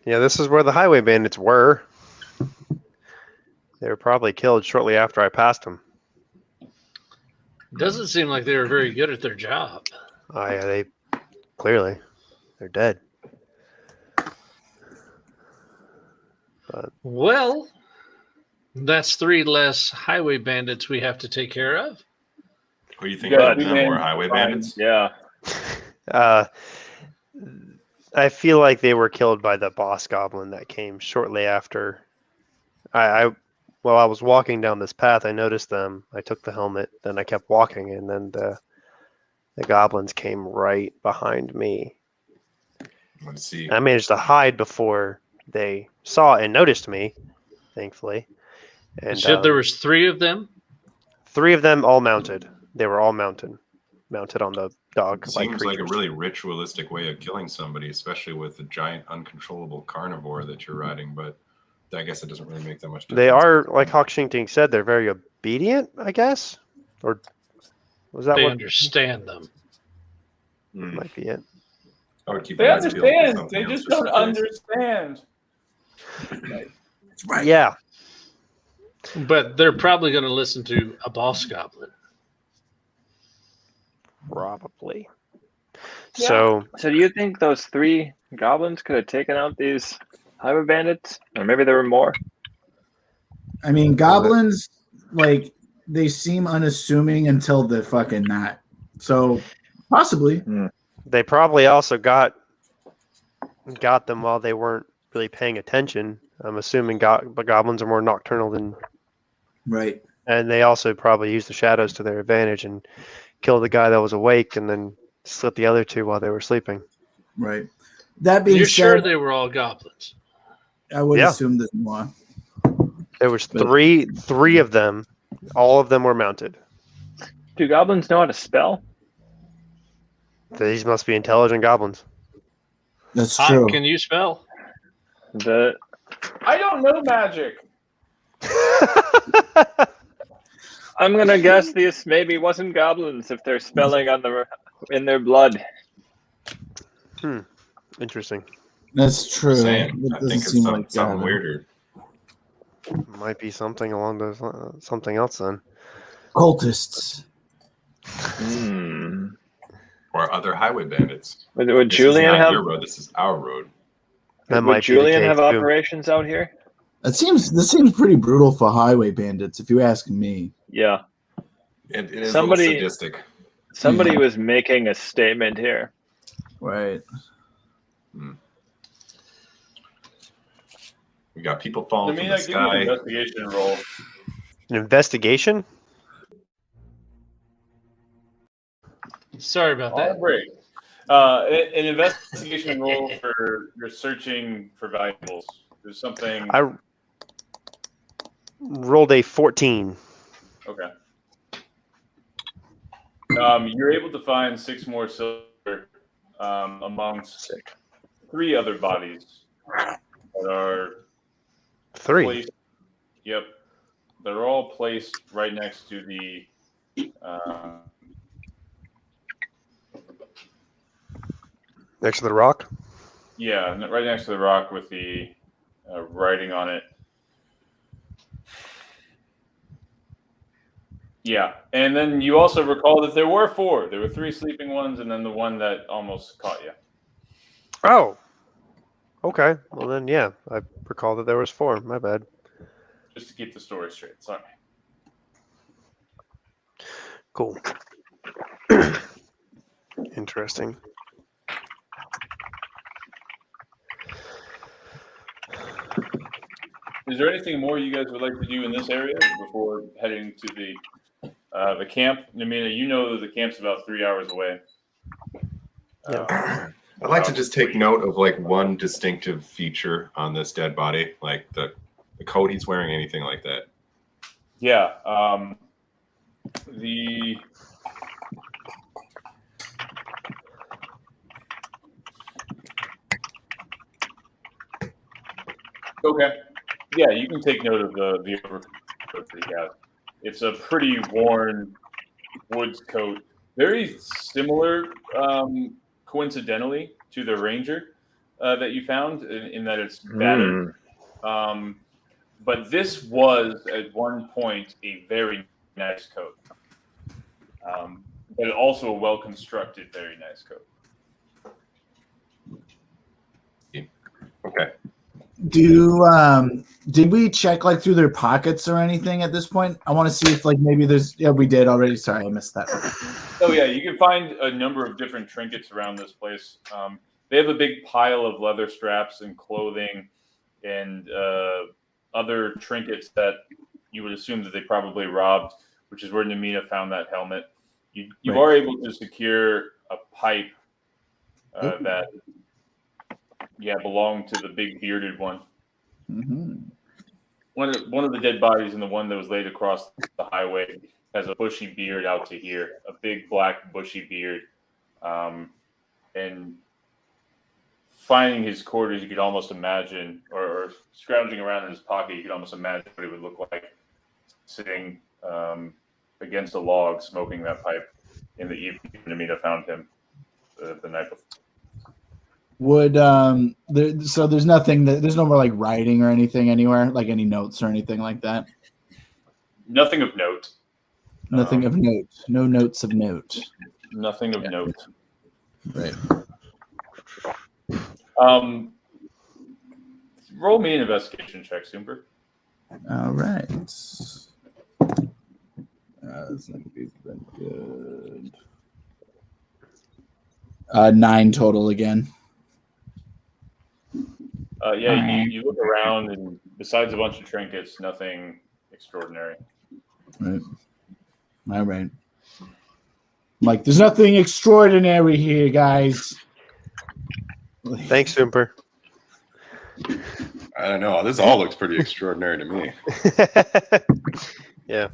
yeah, this is where the highway bandits were. They were probably killed shortly after I passed them. Doesn't seem like they were very good at their job. Oh yeah, they clearly they're dead. But Well, that's 3 less highway bandits we have to take care of. What do you think about them? More highway bandits? Yeah. I feel like they were killed by the boss goblin that came shortly after. While I was walking down this path, I noticed them. I took the helmet, then I kept walking, and then the goblins came right behind me. Let's see. I managed to hide before they saw and noticed me, thankfully. And You said there was 3 of them? 3 of them all mounted. They were all mounted on the dog. Seems like a really ritualistic way of killing somebody, especially with a giant uncontrollable carnivore that you're riding, but I guess it doesn't really make that much difference. They are, like Hawk Shingting said, they're very obedient, I guess? Or was that They what? understand them. Might be it. I would keep They my eyes peeled for understand. something They else just just don't in case. understand. Right. Yeah. But they're probably going to listen to a boss goblin. Probably. Yeah. So do you think those 3 goblins could have taken out these highway bandits? Or maybe there were more? I mean, goblins like they seem unassuming until they're fucking not. So possibly. They probably also got them while they weren't really paying attention. I'm assuming goblins are more nocturnal than right, and they also probably used the shadows to their advantage and killed the guy that was awake and then slit the other two while they were sleeping. Right. That being You're said, sure they were all goblins? I would Yeah. assume there's more. There was three of them. All of them were mounted. Do goblins know how to spell? These must be intelligent goblins. That's How true. can you spell? I don't know magic. I'm gonna guess this maybe wasn't goblins if they're spelling in their blood. Interesting. That's true. Same. It I doesn't think it's seem like something that. weirder. Might be something along those something else then. Cultists. Or other highway bandits. Would This Julian is not have? your road. This is our road. That Would might be the Julian case, have too. operations out here? This seems pretty brutal for highway bandits, if you ask me. Yeah. It is Somebody- a little sadistic. Somebody was making a statement here. Right. We got people falling from Let the me give you an sky. investigation roll. An investigation? Sorry about that. Break. An investigation roll for you're searching for valuables. There's something. I rolled a 14. Okay. You're able to find 6 more silver amongst 3 other bodies that are 3. placed. Yep, they're all placed right next to the. Next to the rock? Yeah, right next to the rock with the writing on it. Yeah, and then you also recall that there were 4. There were 3 sleeping ones, and then the one that almost caught you. Oh. Okay. Well then, yeah. I recall that there was 4. My bad. Just to keep the story straight. Sorry. Cool. Interesting. Is there anything more you guys would like to do in this area before heading to the camp? Namina, you know that the camp's about 3 hours away. I'd like to just take note of like one distinctive feature on this dead body, like the coat he's wearing, anything like that. Yeah. The Okay. Yeah, you can take note of the overcoat that he has. It's a pretty worn woods coat. Very similar, coincidentally, to the Ranger that you found in that it's battered. But this was, at one point, a very nice coat. But also a well-constructed, very nice coat. Okay. Did we check like through their pockets or anything at this point? I want to see if like maybe there's we did already. Sorry, I missed that. Oh yeah, you can find a number of different trinkets around this place. They have a big pile of leather straps and clothing and other trinkets that you would assume that they probably robbed, which is where Namina found that helmet. You Right. are able to secure a pipe that belonged to the big bearded one. Mm-hmm. One of the dead bodies and the one that was laid across the highway has a bushy beard out to here, a big black bushy beard. And finding his quarters, you could almost imagine, or scrounging around in his pocket, you could almost imagine what it would look like sitting against a log, smoking that pipe in the evening. Namita found him the night before. Would so there's nothing there's no more like writing or anything anywhere, like any notes or anything like that. Nothing of note. Nothing of note. No notes of note. Nothing of note. Right. Roll me an investigation check, Soomber. All right. That's not gonna be that good. 9 total again. Yeah, you look around, and besides a bunch of trinkets, nothing extraordinary. Right. All right. Like, there's nothing extraordinary here, guys. Thanks, Soomper. I don't know. This all looks pretty extraordinary to me. Yeah.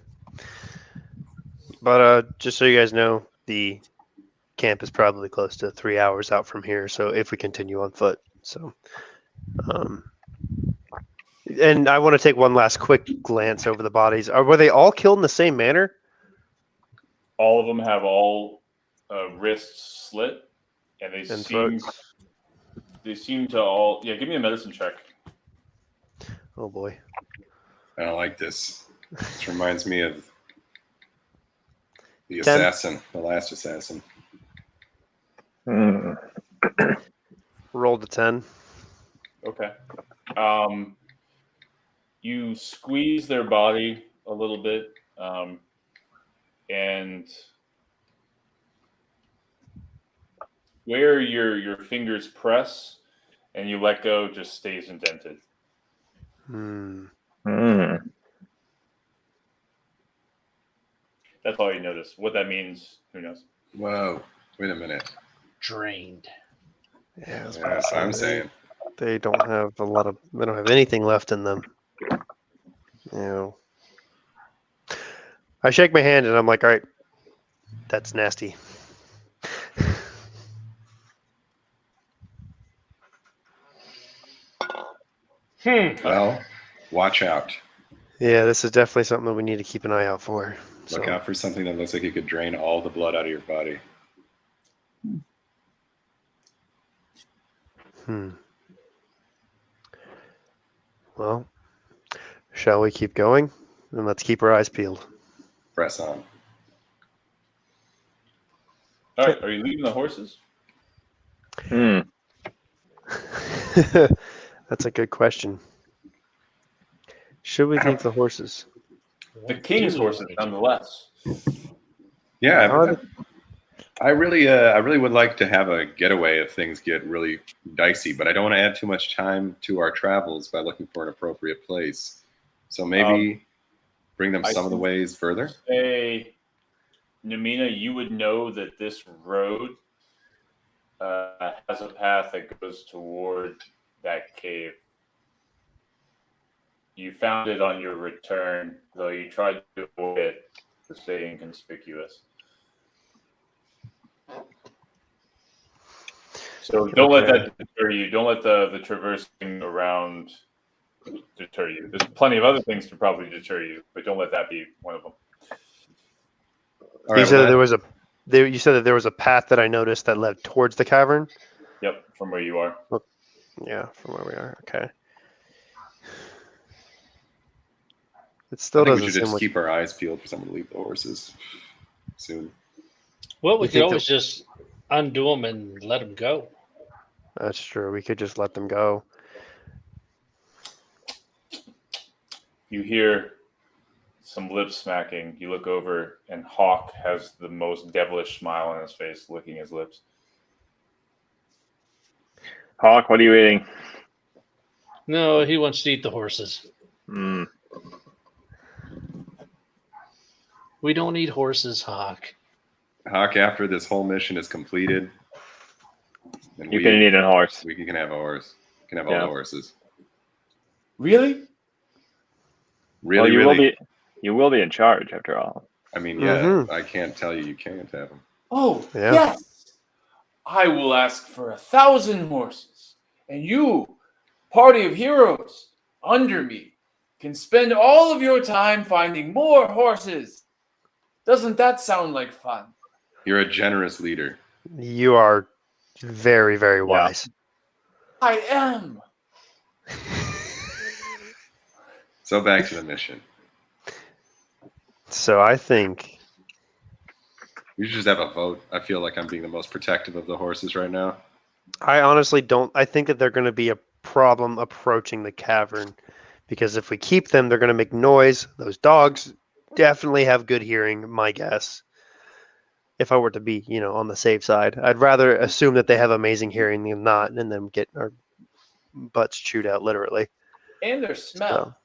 But just so you guys know, the camp is probably close to 3 hours out from here. So if we continue on foot, so, and I want to take one last quick glance over the bodies. Were they all killed in the same manner? All of them have wrists slit, and they seem to all. Yeah, give me a medicine check. Oh boy, I don't like this. This reminds me of the 10. assassin, the last assassin. Rolled a 10. Okay. You squeeze their body a little bit, and where your fingers press and you let go just stays indented. That's all you notice. What that means, who knows? Whoa! Wait a minute. Drained. Yeah, That's what I'm saying. They don't have a lot of. They don't have anything left in them. You know. I shake my hand and I'm like, all right, that's nasty. Well, watch out. Yeah, this is definitely something that we need to keep an eye out for. Look out for something that looks like it could drain all the blood out of your body. Well, shall we keep going? And let's keep our eyes peeled. Press on. All right, are you leaving the horses? That's a good question. Should we leave the horses? The king's horses, nonetheless. Yeah, I really would like to have a getaway if things get really dicey, but I don't want to add too much time to our travels by looking for an appropriate place. So maybe bring them some of the ways further. Say, Namina, you would know that this road has a path that goes toward that cave. You found it on your return, though you tried to avoid it to stay inconspicuous. So don't let that deter you. Don't let the traversing around deter you. There's plenty of other things to probably deter you, but don't let that be one of them. You said that you said that there was a path that I noticed that led towards the cavern? Yep, from where you are. Yeah, from where we are. Okay. It still I think doesn't we should seem just like... keep our eyes peeled for someone to leave the horses soon. Well, we could always just undo them and let them go. That's true. We could just let them go. You hear some lip smacking. You look over, and Hawk has the most devilish smile on his face, licking his lips. Hawk, what are you eating? No, he wants to eat the horses. We don't eat horses, Hawk. Hawk, after this whole mission is completed, then You can eat a horse. We can have a horse. We can have all the horses. Really? Really, you will be in charge after all. I mean, yeah, I can't tell you can't have them. Oh, yes. I will ask for 1,000 horses, and you, party of heroes, under me, can spend all of your time finding more horses. Doesn't that sound like fun? You're a generous leader. You are very, very wise. I am. So back to the mission. So I think we should just have a vote. I feel like I'm being the most protective of the horses right now. I honestly don't. I think that they're going to be a problem approaching the cavern because if we keep them, they're going to make noise. Those dogs definitely have good hearing, my guess. If I were to be, on the safe side, I'd rather assume that they have amazing hearing than not, and then get our butts chewed out literally. And their smell.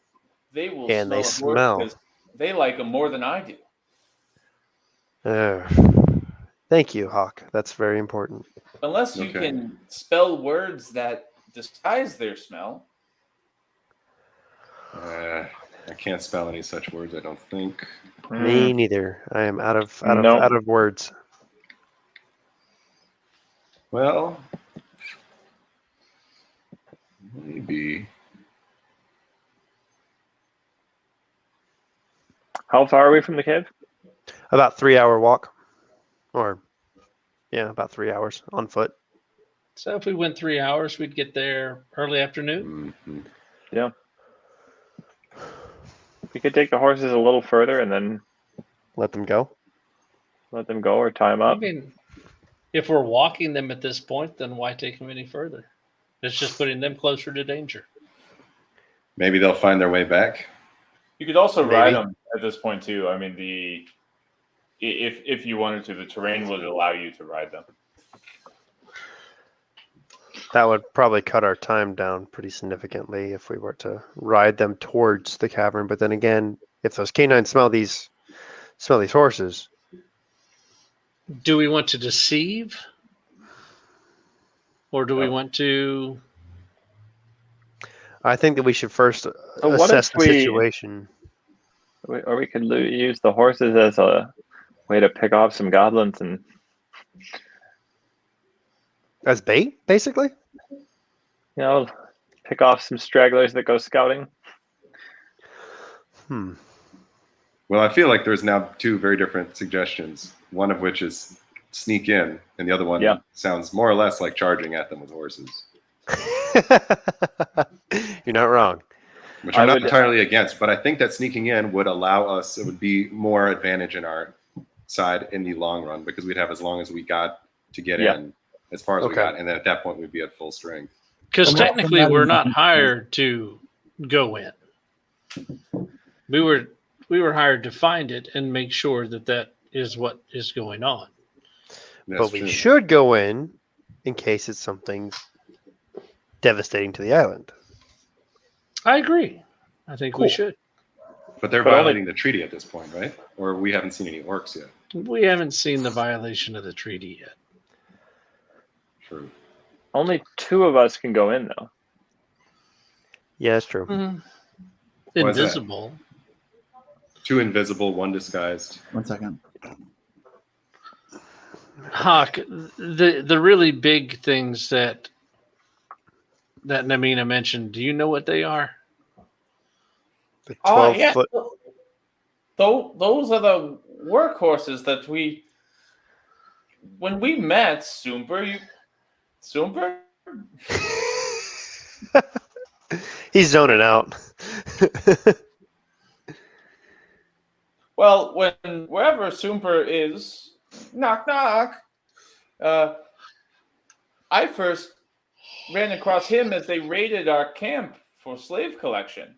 They will And smell they a horse smell. because they like them more than I do. Thank you, Hawk. That's very important. Unless you can spell words that disguise their smell. I can't spell any such words, I don't think. Me neither. I am out of words. Well, maybe. How far are we from the cave? About 3-hour walk, about 3 hours on foot. So if we went 3 hours, we'd get there early afternoon. Mm-hmm. Yeah. We could take the horses a little further and then let them go. Let them go or tie them up. I mean, if we're walking them at this point, then why take them any further? It's just putting them closer to danger. Maybe they'll find their way back. You could also ride them at this point too. I mean, if you wanted to, the terrain would allow you to ride them. That would probably cut our time down pretty significantly if we were to ride them towards the cavern. But then again, if those canines smell these horses, do we want to deceive, or do we want to? I think that we should first assess the situation. Or we could use the horses as a way to pick off some goblins and as bait, basically. Pick off some stragglers that go scouting. Well, I feel like there's now two very different suggestions. One of which is sneak in, and the other one sounds more or less like charging at them with horses. You're not wrong. Which I'm not entirely against, but I think that sneaking in would allow us, it would be more advantage in our side in the long run, because we'd have as long as we got to get in, as far as we got, and then at that point we'd be at full strength. Because technically we're not hired to go in. We were hired to find it and make sure that is what is going on. But we should go in case it's something devastating to the island. I agree. I think we should. But they're violating the treaty at this point, right? Or we haven't seen any orcs yet. We haven't seen the violation of the treaty yet. True. Only 2 of us can go in, though. Yeah, that's true. Invisible. 2 invisible, 1 disguised. 1 second. Hawk, the really big things that Namina mentioned, do you know what they are? The 12 yeah. foot. Those are the workhorses that when we met Soomper, Soomper? He's zoning out. Well, wherever Soomper is, knock knock. I first ran across him as they raided our camp for slave collection.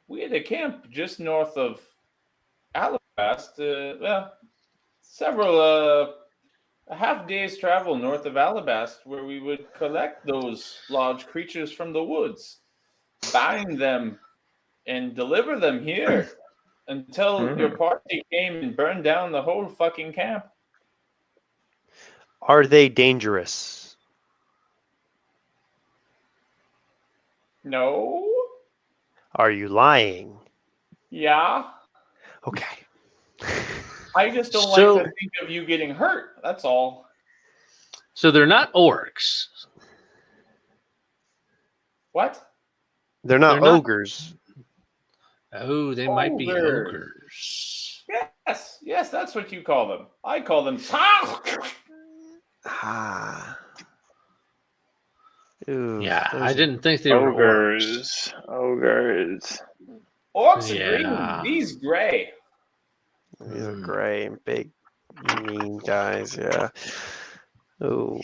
We had a camp just north of Alabast, several a half day's travel north of Alabast, where we would collect those large creatures from the woods, bind them, and deliver them here until your party came and burned down the whole fucking camp. Are they dangerous? No. Are you lying? Yeah. Okay. I just don't like to think of you getting hurt. That's all. So they're not orcs. What? They're not ogres. Oh, they might be ogres. Yes, that's what you call them. I call them. Ooh, Yeah, I didn't think they were ogres. Ogres. Orcs are green. These gray. These are gray and big, mean guys. Yeah. Oh.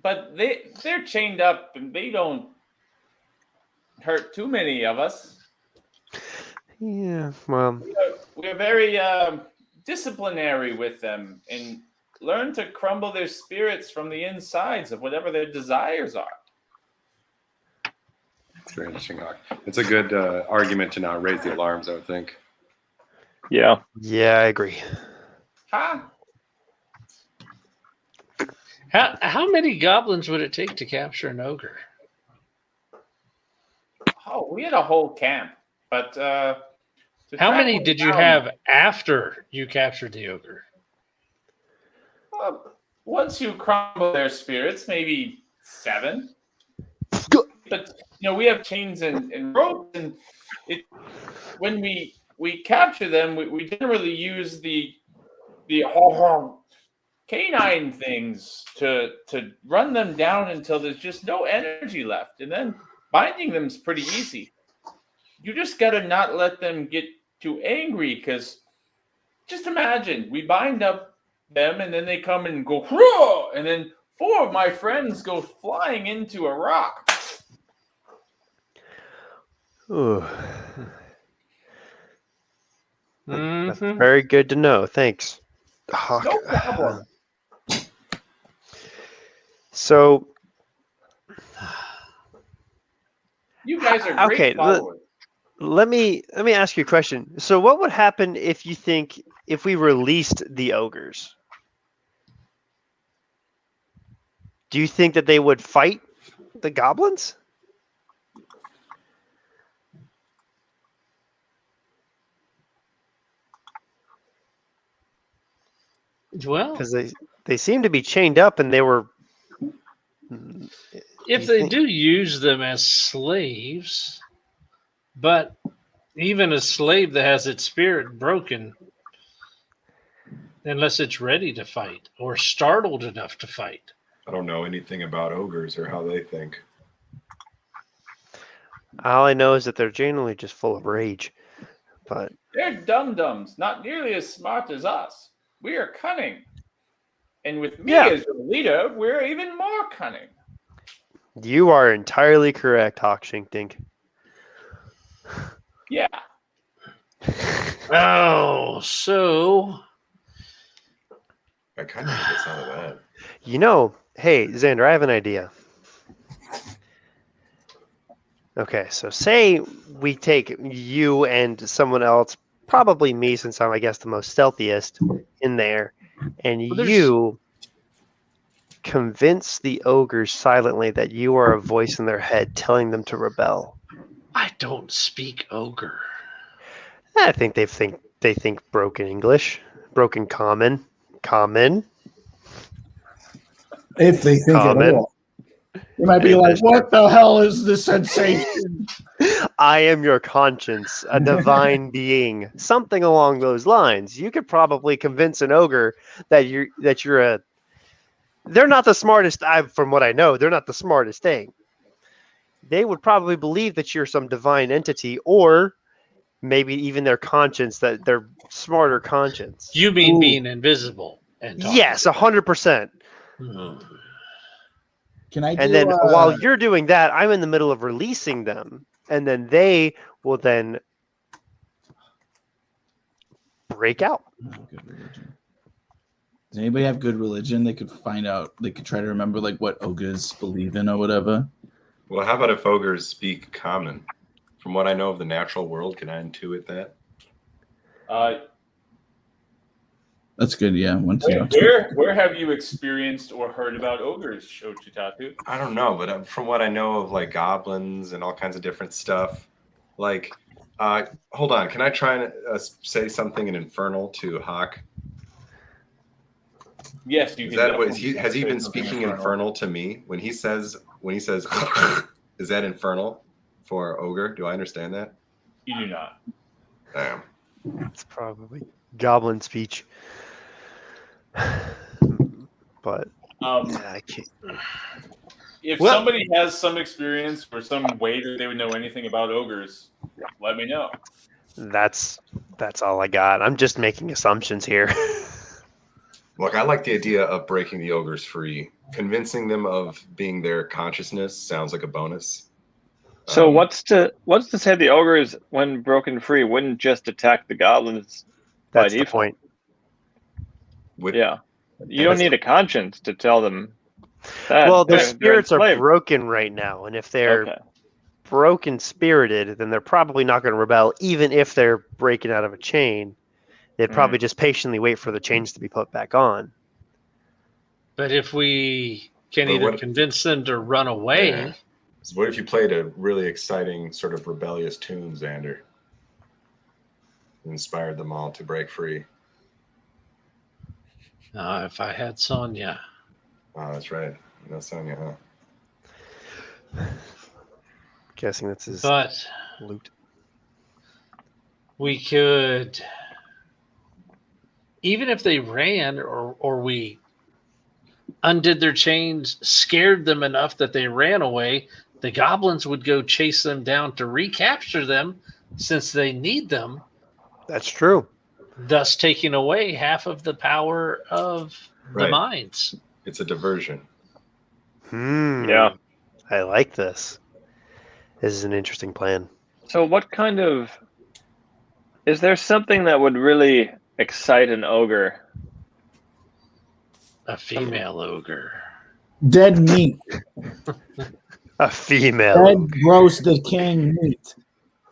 But they're chained up and they don't. hurt too many of us. Yeah, well, We're very disciplinary with them and learn to crumble their spirits from the insides of whatever their desires are. It's very interesting, Hawk. It's a good argument to not raise the alarms, I would think. Yeah. Yeah, I agree. Huh? How many goblins would it take to capture an ogre? Oh, we had a whole camp, but how many did you have after you captured the ogre? Once you crumble their spirits, maybe 7. But we have chains and ropes, and when we capture them, we generally use the canine things to run them down until there's just no energy left, and then binding them is pretty easy. You just gotta not let them get too angry, because just imagine we bind up them and then they come and go, whoa, and then 4 of my friends go flying into a rock. Ooh. That's very good to know. Thanks, Hawk. No problem. So, you guys are great okay. followers. Let me ask you a question. So, what would happen if we released the ogres? Do you think that they would fight the goblins? Well, because they seem to be chained up, and they were. If they do use them as slaves, but even a slave that has its spirit broken, unless it's ready to fight or startled enough to fight. I don't know anything about ogres or how they think. All I know is that they're generally just full of rage. But They're dum-dums, not nearly as smart as us. We are cunning. And with me as your leader, we're even more cunning. you are entirely correct, Hawkshinkdink. Yeah. Oh, so I kind of think it's not bad. You know, hey, Xander, I have an idea. Okay, so say we take you and someone else, probably me, since I'm, I guess, the most stealthiest in there, and you convince the ogres silently that you are a voice in their head telling them to rebel. I don't speak ogre. I think they think broken English, broken common. If they think at all. They might be like, what the hell is this sensation? I am your conscience, a divine being, something along those lines. You could probably convince an ogre that you're a. They're not the smartest. From what I know, they're not the smartest thing. They would probably believe that you're some divine entity, or maybe even their conscience, that they're smarter conscience. You mean being invisible? And yes, 100%. Can I? And then while you're doing that, I'm in the middle of releasing them, and then they will then break out. Does anybody have good religion? They could find out. They could try to remember like what ogres believe in or whatever. Well, how about if ogres speak common? From what I know of the natural world, can I intuit that? That's good. Yeah. Where have you experienced or heard about ogres, Shochitatu? I don't know, but from what I know of like goblins and all kinds of different stuff, like, hold on, can I try and say something in Infernal to Hawk? Yes, you Is can. that what has he been speaking Infernal to me when he says is that Infernal for ogre? Do I understand that? You do not. Damn. It's probably goblin speech. But I can't. If somebody has some experience or some way that they would know anything about ogres, let me know. That's all I got. I'm just making assumptions here. Look, I like the idea of breaking the ogres free. Convincing them of being their consciousness sounds like a bonus. So what's to say the ogres, when broken free, wouldn't just attack the goblins by That's the default? point. Yeah, you don't need a conscience to tell them that. Well, their They're spirits are enslaved. broken right now, and if they're Okay. broken spirited, then they're probably not going to rebel, even if they're breaking out of a chain. They'd probably just patiently wait for the chains to be put back on. But if we can But either what- convince them to run away, Yeah. So what if you played a really exciting sort of rebellious tune, Xander? Inspired them all to break free. if I had Sonya, Oh, that's right. No Sonya, huh? Guessing that's his but loot. we could, even if they ran or we undid their chains, scared them enough that they ran away, the goblins would go chase them down to recapture them since they need them, That's true. thus taking away half of the power of the Right. mines. It's a diversion. Yeah. I like this. This is an interesting plan. So what kind of... Is there something that would really excite an ogre? A female ogre. Dead meat. A female. Dead, gross, decaying meat.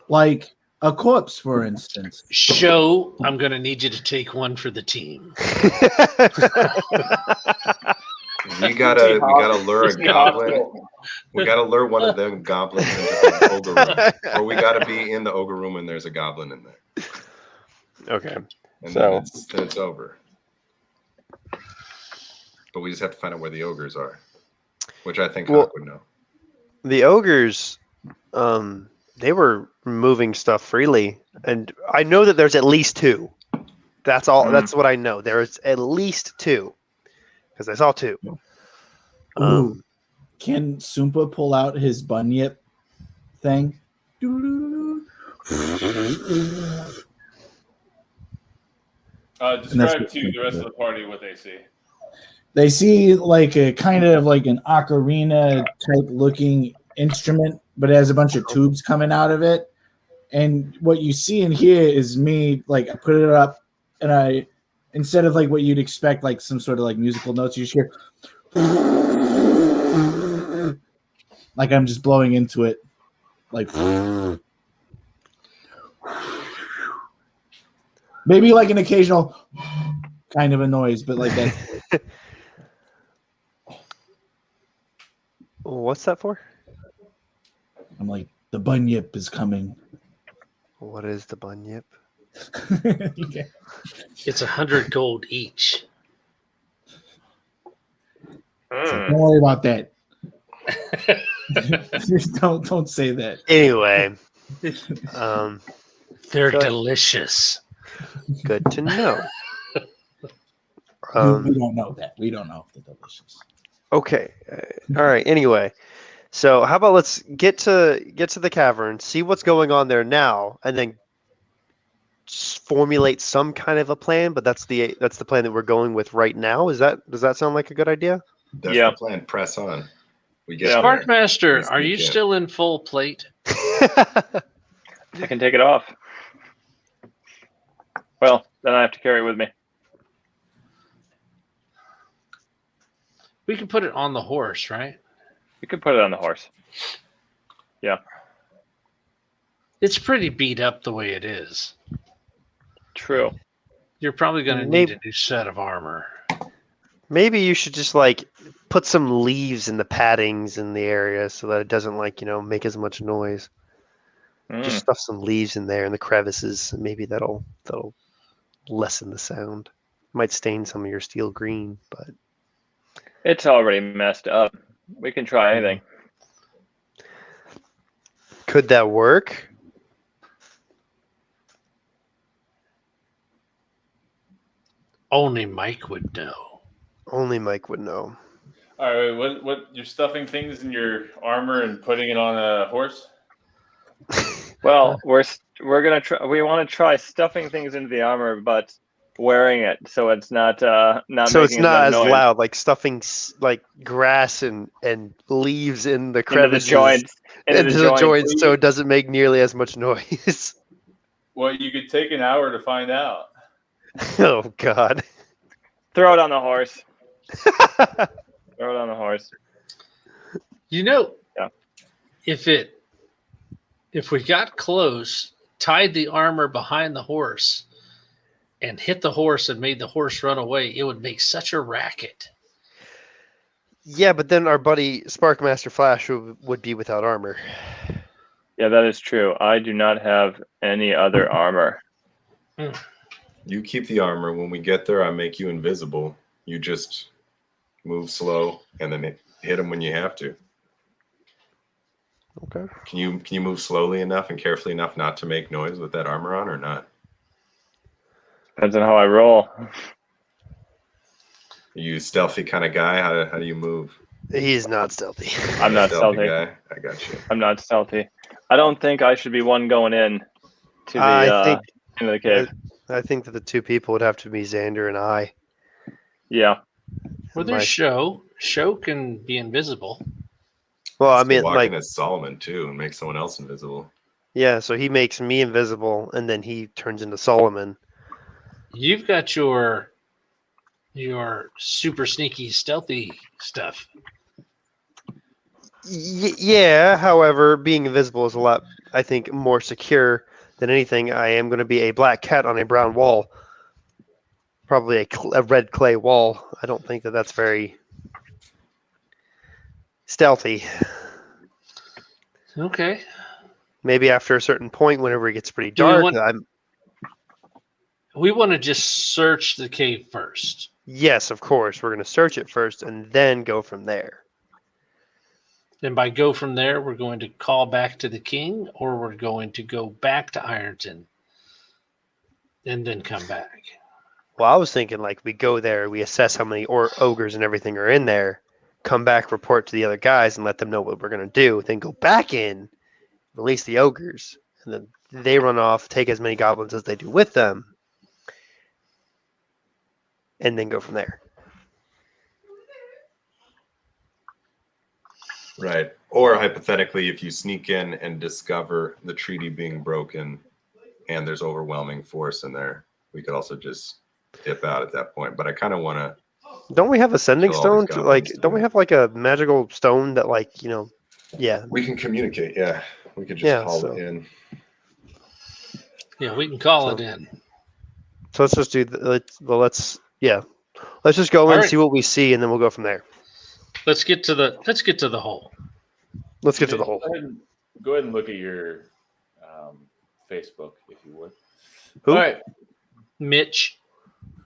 Like a corpse, for instance. Show, I'm going to need you to take one for the team. We gotta lure a goblin. We gotta lure one of them goblins into the ogre room, or we gotta be in the ogre room and there's a goblin in there. Okay. And So- then it's over. But we just have to find out where the ogres are, which I think Hawk would know. The ogres, they were moving stuff freely, and I know that there's at least two. That's all. That's what I know. There's at least two, because I saw two. Ooh. Can Sumpa pull out his bunyip thing? Describe to the rest of the party what they see. They see like a kind of like an ocarina type looking instrument, but it has a bunch of tubes coming out of it. And what you see in here is me, like, I put it up, and I, instead of like what you'd expect, like some sort of like musical notes, you just hear like I'm just blowing into it, like maybe like an occasional kind of a noise, but like that. What's that for? I'm like, the bunyip is coming. What is the bunyip? It's 100 gold each. So don't worry about that. don't say that. Anyway, They're so- delicious. good to know. We don't know that. We don't know if they're delicious. Okay. All right. Anyway, so how about let's get to the cavern, see what's going on there now, and then formulate some kind of a plan. But that's the plan that we're going with right now. Does that sound like a good idea? That's the plan. Press on. We get there. Sparkmaster, Let's are you begin. still in full plate? I can take it off. Well, then I have to carry it with me. We can put it on the horse, right? You could put it on the horse. Yeah. It's pretty beat up the way it is. True. You're probably going to need a new set of armor. Maybe you should just like put some leaves in the paddings in the area so that it doesn't make as much noise. Just stuff some leaves in there in the crevices, and maybe that'll lessen the sound. Might stain some of your steel green, but It's already messed up. We can try anything. could that work? Only Mike would know. Only Mike would know. All right, what you're stuffing things in your armor and putting it on a horse? Well, we're gonna try. We want to try stuffing things into the armor, but wearing it, so it's not not So it's making not as noise loud, like stuffing like grass and leaves in the into the crevices, joints. Into into the the joints. joints, so it doesn't make nearly as much noise. Well, you could take an hour to find out. Oh God! Throw it on the horse. Throw it on the horse. You know, Yeah. if we got close, tied the armor behind the horse, and hit the horse and made the horse run away, it would make such a racket. Yeah, but then our buddy Sparkmaster Flash would be without armor. Yeah, that is true. I do not have any other armor. You keep the armor. When we get there, I make you invisible. You just move slow and then hit him when you have to. Okay. Can you move slowly enough and carefully enough not to make noise with that armor on, or not? Depends on how I roll. Are you a stealthy kind of guy? How do you move? He's not stealthy. I'm not stealthy. Guy. I got you. I'm not stealthy. I don't think I should be one going in to the into the cave. I think that the two people would have to be Xander and I. Yeah. Well, there's Show. Show can be invisible. Well, I mean, walk like in as Solomon too, and make someone else invisible. yeah. So he makes me invisible, and then he turns into Solomon. You've got your super sneaky, stealthy stuff. Yeah. However, being invisible is a lot, I think, more secure than anything. I am going to be a black cat on a brown wall, probably a red clay wall. I don't think that that's very stealthy. Okay. Maybe after a certain point, whenever it gets pretty dark, we want to just search the cave first. Yes, of course. We're going to search it first and then go from there. Then by go from there, we're going to call back to the king, or we're going to go back to Ironton and then come back. Well, I was thinking like we go there, we assess how many ogres and everything are in there, come back, report to the other guys, and let them know what we're going to do. Then go back in, release the ogres, and then they run off, take as many goblins as they do with them, and then go from there. Right. Or hypothetically, if you sneak in and discover the treaty being broken and there's overwhelming force in there, we could also just dip out at that point. But I kind of want to... Don't we have a sending stone? Don't we have like a magical stone that yeah. We can communicate, yeah. We could just call it in. Yeah, we can call it in. So let's just do let's just go and see what we see, and then we'll go from there. Let's get to the hole. Let's get to the hole. Go ahead and look at your Facebook, if you would. Who? All right. Mitch.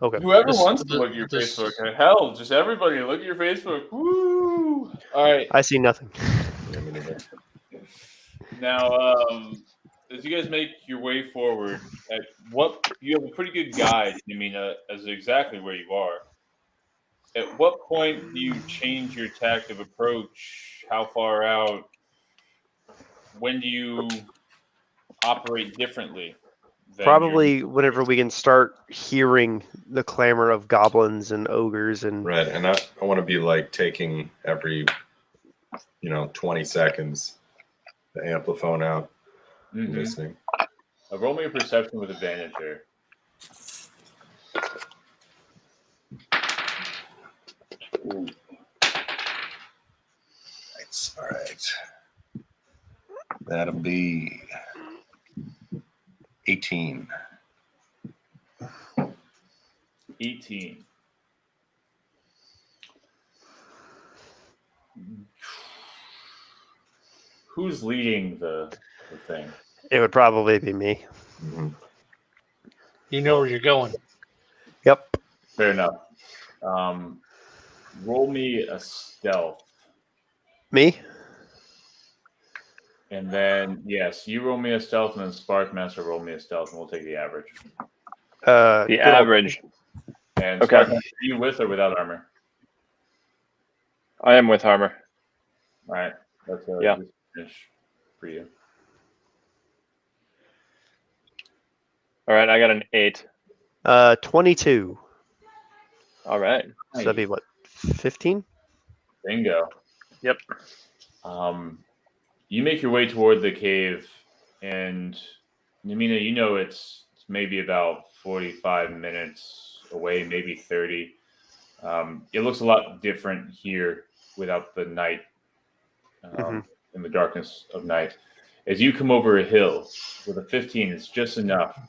Okay. Whoever wants to look at your Facebook. Hell, just everybody look at your Facebook. Woo! All right. I see nothing. Now, as you guys make your way forward, you have a pretty good guide, as exactly where you are. At what point do you change your tactic approach? How far out? When do you operate differently? Probably whenever we can start hearing the clamor of goblins and ogres and right. And I want to be like taking every 20 seconds the ampliphone out, listening. Roll me a perception with advantage here. Ooh. Nice. All right. That'll be 18. 18. Who's leading the thing? it would probably be me. Mm-hmm. You know where you're going. Yep. Fair enough. Roll me a stealth. Me? And then, yes, you roll me a stealth, and then Sparkmaster roll me a stealth, and we'll take the average. The average. And Okay. Sparkmaster, are you with or without armor? I am with armor. All right. That's Yeah. finish for you. All right, I got an 8. 22. All right. So that'd be what, 15? Bingo. Yep. You make your way toward the cave, and Namina, you know it's maybe about 45 minutes away, maybe 30. It looks a lot different here without the night, in the darkness of night. As you come over a hill with a 15, it's just enough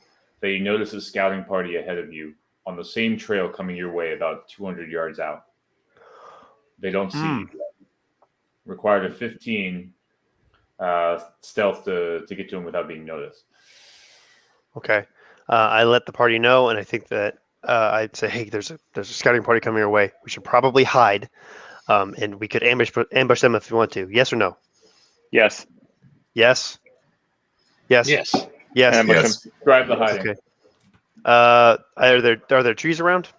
that you notice a scouting party ahead of you on the same trail coming your way about 200 yards out. They don't see you yet. Required a 15 stealth to get to them without being noticed. Okay. I let the party know, and I think that I'd say, hey, there's a scouting party coming our way. We should probably hide, and we could ambush them if we want to. Yes or no? Yes. Yes. Yes. Yes. Yes. Ambush Yes. Describe the hiding. Okay. Are there trees around?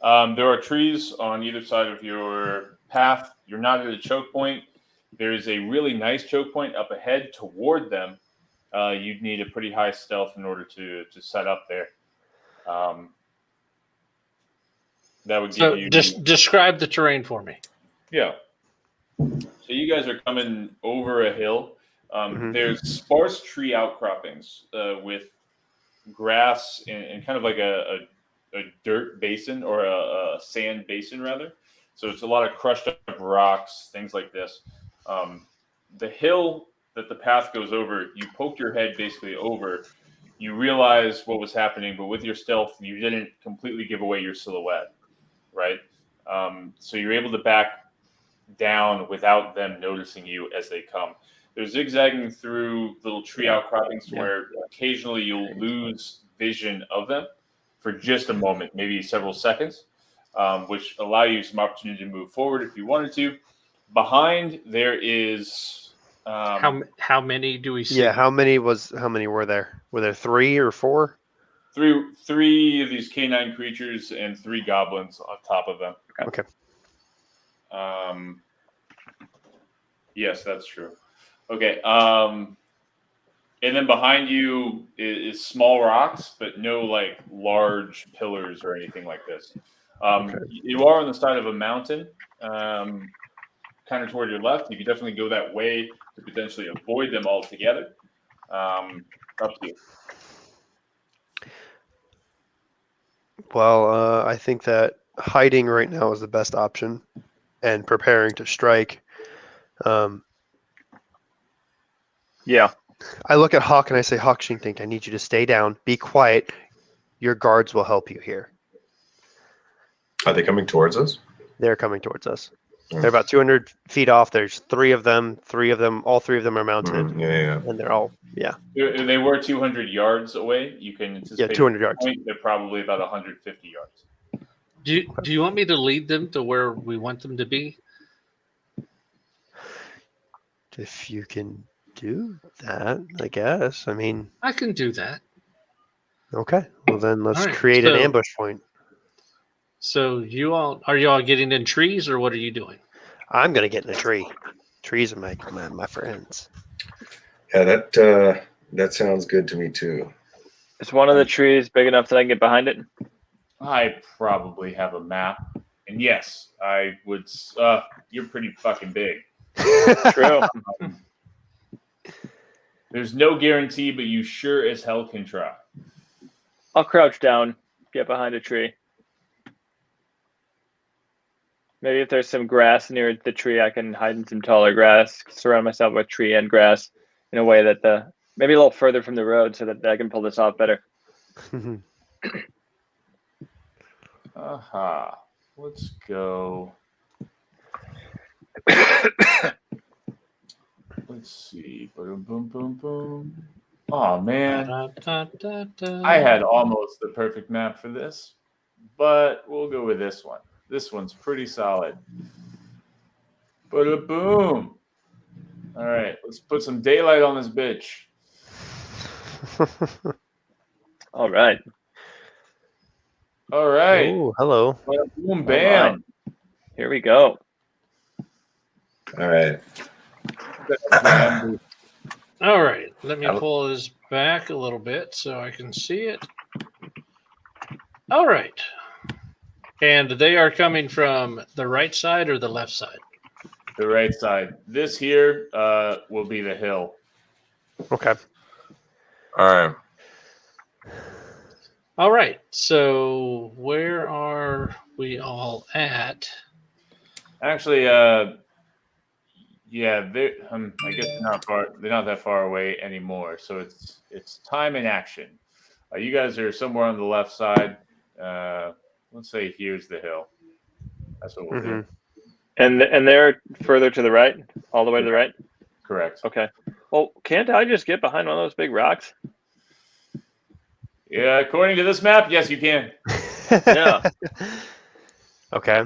There are trees on either side of your path. You're not at a choke point. There is a really nice choke point up ahead toward them. You'd need a pretty high stealth in order to set up there. That would So give you. just describe the terrain for me. Yeah. So you guys are coming over a hill. There's sparse tree outcroppings with grass and kind of like a dirt basin or a sand basin rather. So it's a lot of crushed up rocks, things like this. The hill that the path goes over, you poked your head basically over. You realize what was happening, but with your stealth, you didn't completely give away your silhouette, right? So you're able to back down without them noticing you as they come. They're zigzagging through little tree outcroppings where occasionally you'll lose vision of them for just a moment, maybe several seconds, which allow you some opportunity to move forward if you wanted to. Behind there is how many do we see? Yeah. How many were there? Were there 3 or 4? three of these canine creatures and 3 goblins on top of them. Okay. Yes, that's true. Okay. And then behind you is small rocks, but no like large pillars or anything like this. You are on the side of a mountain, kind of toward your left. You could definitely go that way to potentially avoid them altogether. Up to you. Well, I think that hiding right now is the best option, and preparing to strike. Yeah. I look at Hawk and I say, Hawk Shink, I need you to stay down, be quiet. Your guards will help you here. Are they coming towards us? They're coming towards us. They're about 200 feet off. There's 3 of them. All 3 of them are mounted. And they're all, They were 200 yards away. You can anticipate 200 yards. They're probably about 150 yards. Do you want me to lead them to where we want them to be? If you can do that, I guess. I mean, I can do that. Okay. Well, then let's All right, create an so- ambush point. So you all getting in trees, or what are you doing? I'm gonna get in a tree. Trees are my friends. Yeah, that sounds good to me too. Is one of the trees big enough that I can get behind it? I probably have a map, and yes, I would. You're pretty fucking big. True. There's no guarantee, but you sure as hell can try. I'll crouch down, get behind a tree. Maybe if there's some grass near the tree, I can hide in some taller grass, surround myself with tree and grass in a way that maybe a little further from the road so that I can pull this off better. Aha. Let's go. Let's see. Boom, boom, boom, boom. Oh, man. I had almost the perfect map for this, but we'll go with this one. This one's pretty solid. Boom. All right, let's put some daylight on this bitch. All right. All right. Oh, hello. Boom, bam. Right. Here we go. All right. All right. Let me pull this back a little bit so I can see it. All right. And they are coming from the right side or the left side? The right side. This here will be the hill. Okay. All right. All right. So where are we all at? Actually, yeah, I guess they're not far. They're not that far away anymore. So it's time in action. You guys are somewhere on the left side. Let's say here's the hill. That's what we'll do. And they're further to the right, all the way to the right. Correct. Okay. Well, can't I just get behind one of those big rocks? Yeah, according to this map, yes, you can. Yeah. Okay.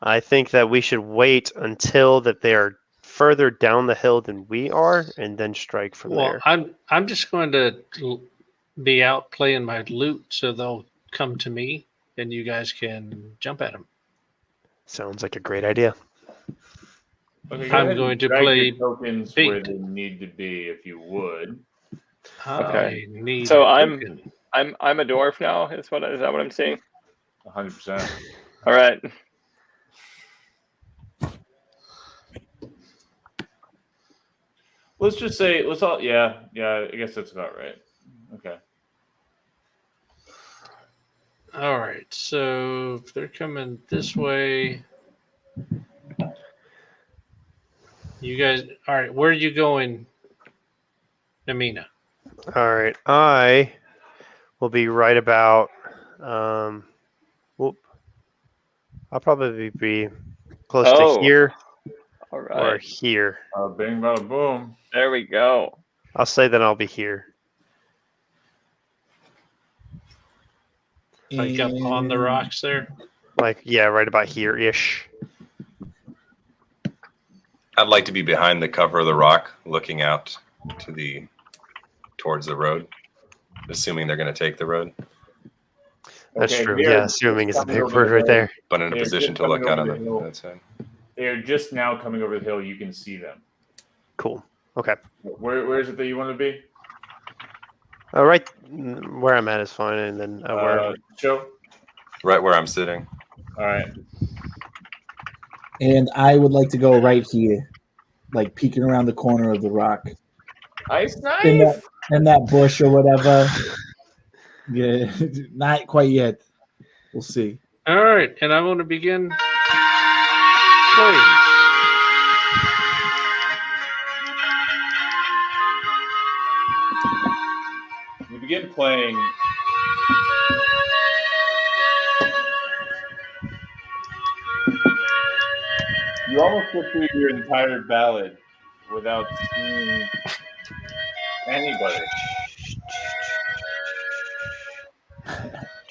I think that we should wait until that they are further down the hill than we are, and then strike from Well, there. I'm just going to be out playing my lute, so they'll come to me, and you guys can jump at them. Sounds like a great idea. Okay, I'm going to drag play your tokens bait. where they need to be, if you would. Okay. I need So a I'm token. a dwarf now. Is that what I'm seeing? 100%. All right. Let's just say, yeah, I guess that's about right. Okay. All right, so if they're coming this way. You guys, all right, where are you going, Namina? All right. I will be right about. Whoop. I'll probably be close to here All or right. here. Bing, bada, boom. There we go. I'll say that I'll be here. Like up on the rocks there? Like, yeah, right about here-ish. I'd like to be behind the cover of the rock, looking out towards the road, assuming they're going to take the road. That's Okay, true. they're Yeah, assuming it's a coming big over bird the right hill. there. But in a They're position just to look coming out on over the hill. that side. They're just now coming over the hill. You can see them. Cool. Okay. Where is it that you want to be? Right where I'm at is fine, and then where. Joe? Right where I'm sitting. All right. And I would like to go right here, like peeking around the corner of the rock. Ice knife? In that bush or whatever. Yeah, not quite yet. We'll see. All right, and I want to begin playing. You begin playing. You almost get through your entire ballad without seeing anybody.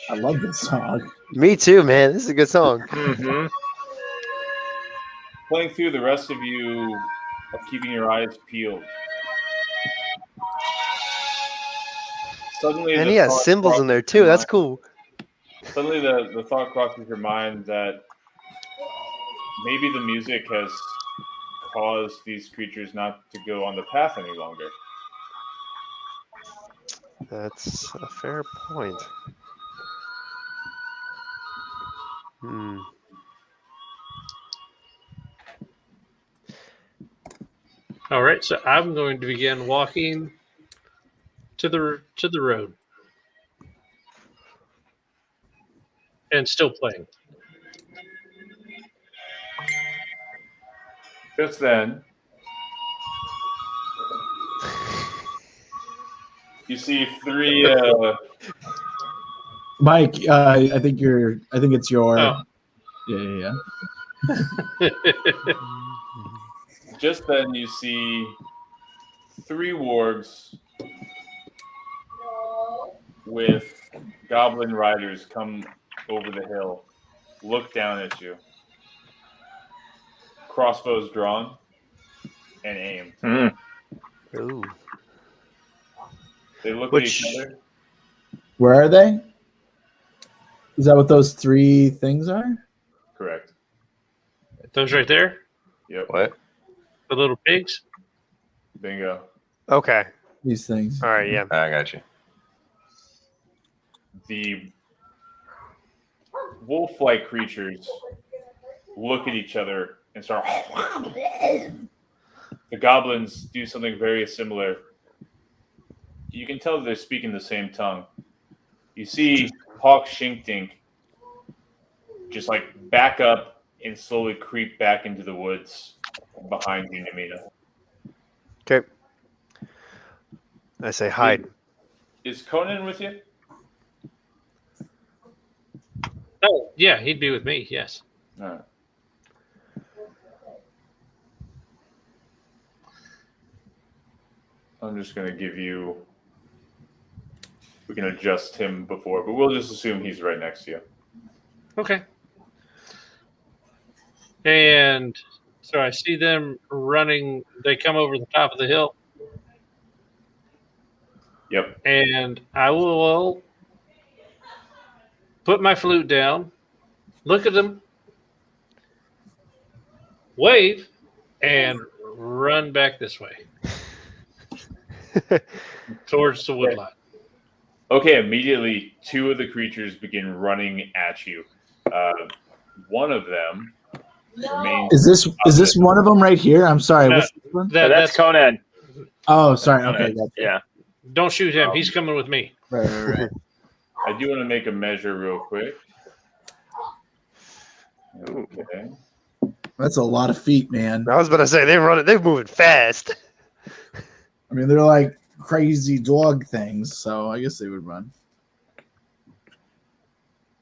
I love this song. Me too, man. This is a good song. Mm-hmm. Playing through, the rest of you are keeping your eyes peeled. Suddenly, And the he has thought symbols in there crosses your too. That's mind- cool. Suddenly, the thought crosses your mind that maybe the music has caused these creatures not to go on the path any longer. That's a fair point. Hmm. All right, so I'm going to begin walking to the road and still playing. Just then, you see three. Mike, I think it's your. Oh. Yeah. Just then, you see three wargs with goblin riders come over the hill, look down at you, crossbows drawn, and aim. Ooh. They look Which- at each other. Where are they? Is that what those three things are? Correct. Those right there, Yep. What? the little pigs. Bingo. Okay. These things. All right. Yeah. I got you. The wolf-like creatures look at each other and start. The goblins do something very similar. You can tell they're speaking the same tongue. You see Hawk Shinkdink just like back up and slowly creep back into the woods behind you, Namina. Okay. I say hide. Is Conan with you? Oh, yeah, he'd be with me. Yes. All right. I'm just going to give you. We can adjust him before, but we'll just assume he's right next to you. Okay. And so I see them running. They come over the top of the hill. Yep. And I will put my flute down, look at them, wave, and run back this way towards the woodlot. Okay, immediately 2 of the creatures begin running at you. One of them remains. Is this one of them right here? I'm sorry. No, What's this one? That's Conan. Oh, sorry. Okay. Gotcha. Yeah. Don't shoot him. He's coming with me. Right. I do want to make a measure real quick. Okay. That's a lot of feet, man. I was about to say they're moving fast. I mean, they're like crazy dog things, so I guess they would run.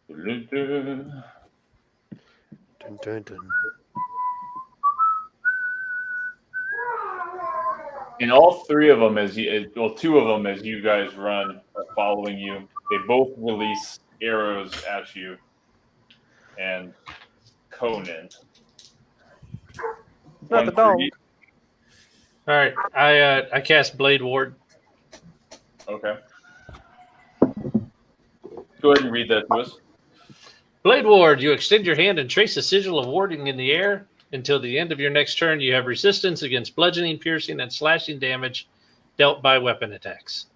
Dun, dun, dun. And all 3 of them, 2 of them, as you guys run, are following you. They both release arrows at you. And Conan. Not the dog. All right. I cast Blade Ward. Okay. Go ahead and read that to us. Blade Ward, you extend your hand and trace a sigil of warding in the air. Until the end of your next turn, you have resistance against bludgeoning, piercing, and slashing damage dealt by weapon attacks.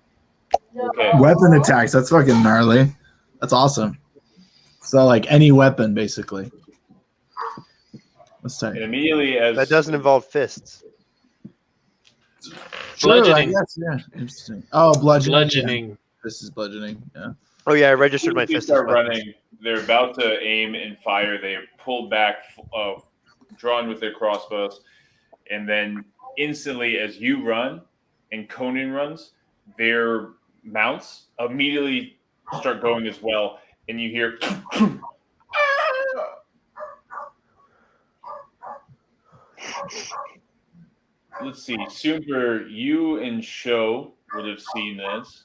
Okay. Weapon attacks. That's fucking gnarly. That's awesome. So, like any weapon, basically. Let's And immediately as That doesn't involve fists. Bludgeoning. Sure, I guess, yeah. Interesting. Oh, bludgeoning. Bludgeoning. Yeah. This is bludgeoning. Yeah. Oh yeah, I registered my as soon as fist. they as start weapons. running, they're about to aim and fire. They pull back, drawn with their crossbows, and then instantly, as you run and Conan runs, their mounts immediately start going as well, and you hear. Let's see, Super, you and Sho would have seen this.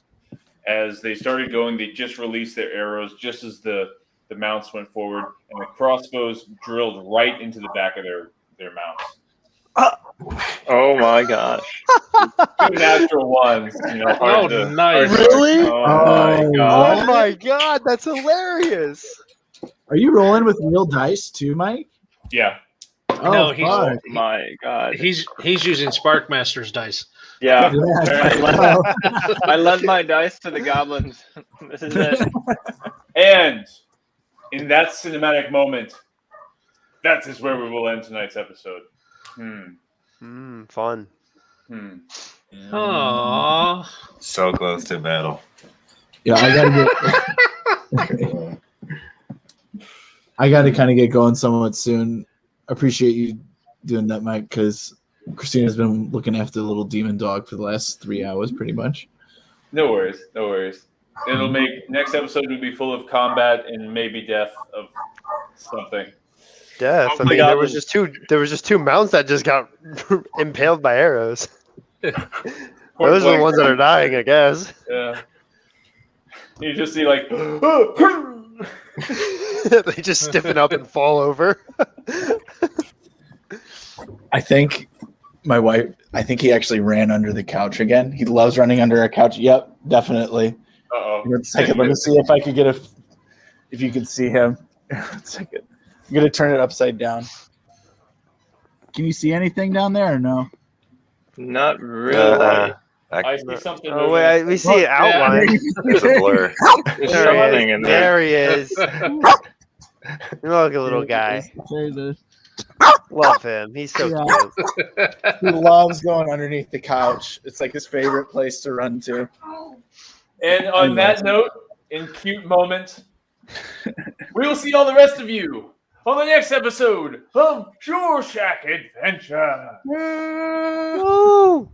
As they started going, they just released their arrows just as the mounts went forward, and the crossbows drilled right into the back of their mounts. Oh my gosh. 2 natural ones. Oh, nice. Really? Oh my god. Oh my god, that's hilarious. Are you rolling with real dice too, Mike? Yeah. Oh, No, he's- fuck. Oh my god. He's using Sparkmaster's dice. Yeah. Yeah. I led my dice to the goblins. This is it. And in that cinematic moment, that is where we will end tonight's episode. Fun. Aww. So close to battle. Yeah, I got to kind of get going somewhat soon. Appreciate you doing that, Mike, because Christina's been looking after the little demon dog for the last 3 hours, pretty much. No worries. No worries. It'll make next episode will be full of combat and maybe death of something. Death. I mean, there was just two mounts that just got impaled by arrows. Those are the ones that are dying, I guess. Yeah. You just see like They just stiffen up and fall over. I think my wife, he actually ran under the couch again. He loves running under a couch. Yep, definitely. Uh-oh. One second, let me see if I could get if you can see him. 1 second. I'm going to turn it upside down. Can you see anything down there or no? Not really. I see something. Oh wait, we see it outlined. It's a blur. There's something in there. There he is. Look, a little guy. Love him. He's so Yeah. cute. He loves going underneath the couch. It's like his favorite place to run to. And on that note, in cute moment, we will see all the rest of you on the next episode of Shore Shack Adventure. Woo!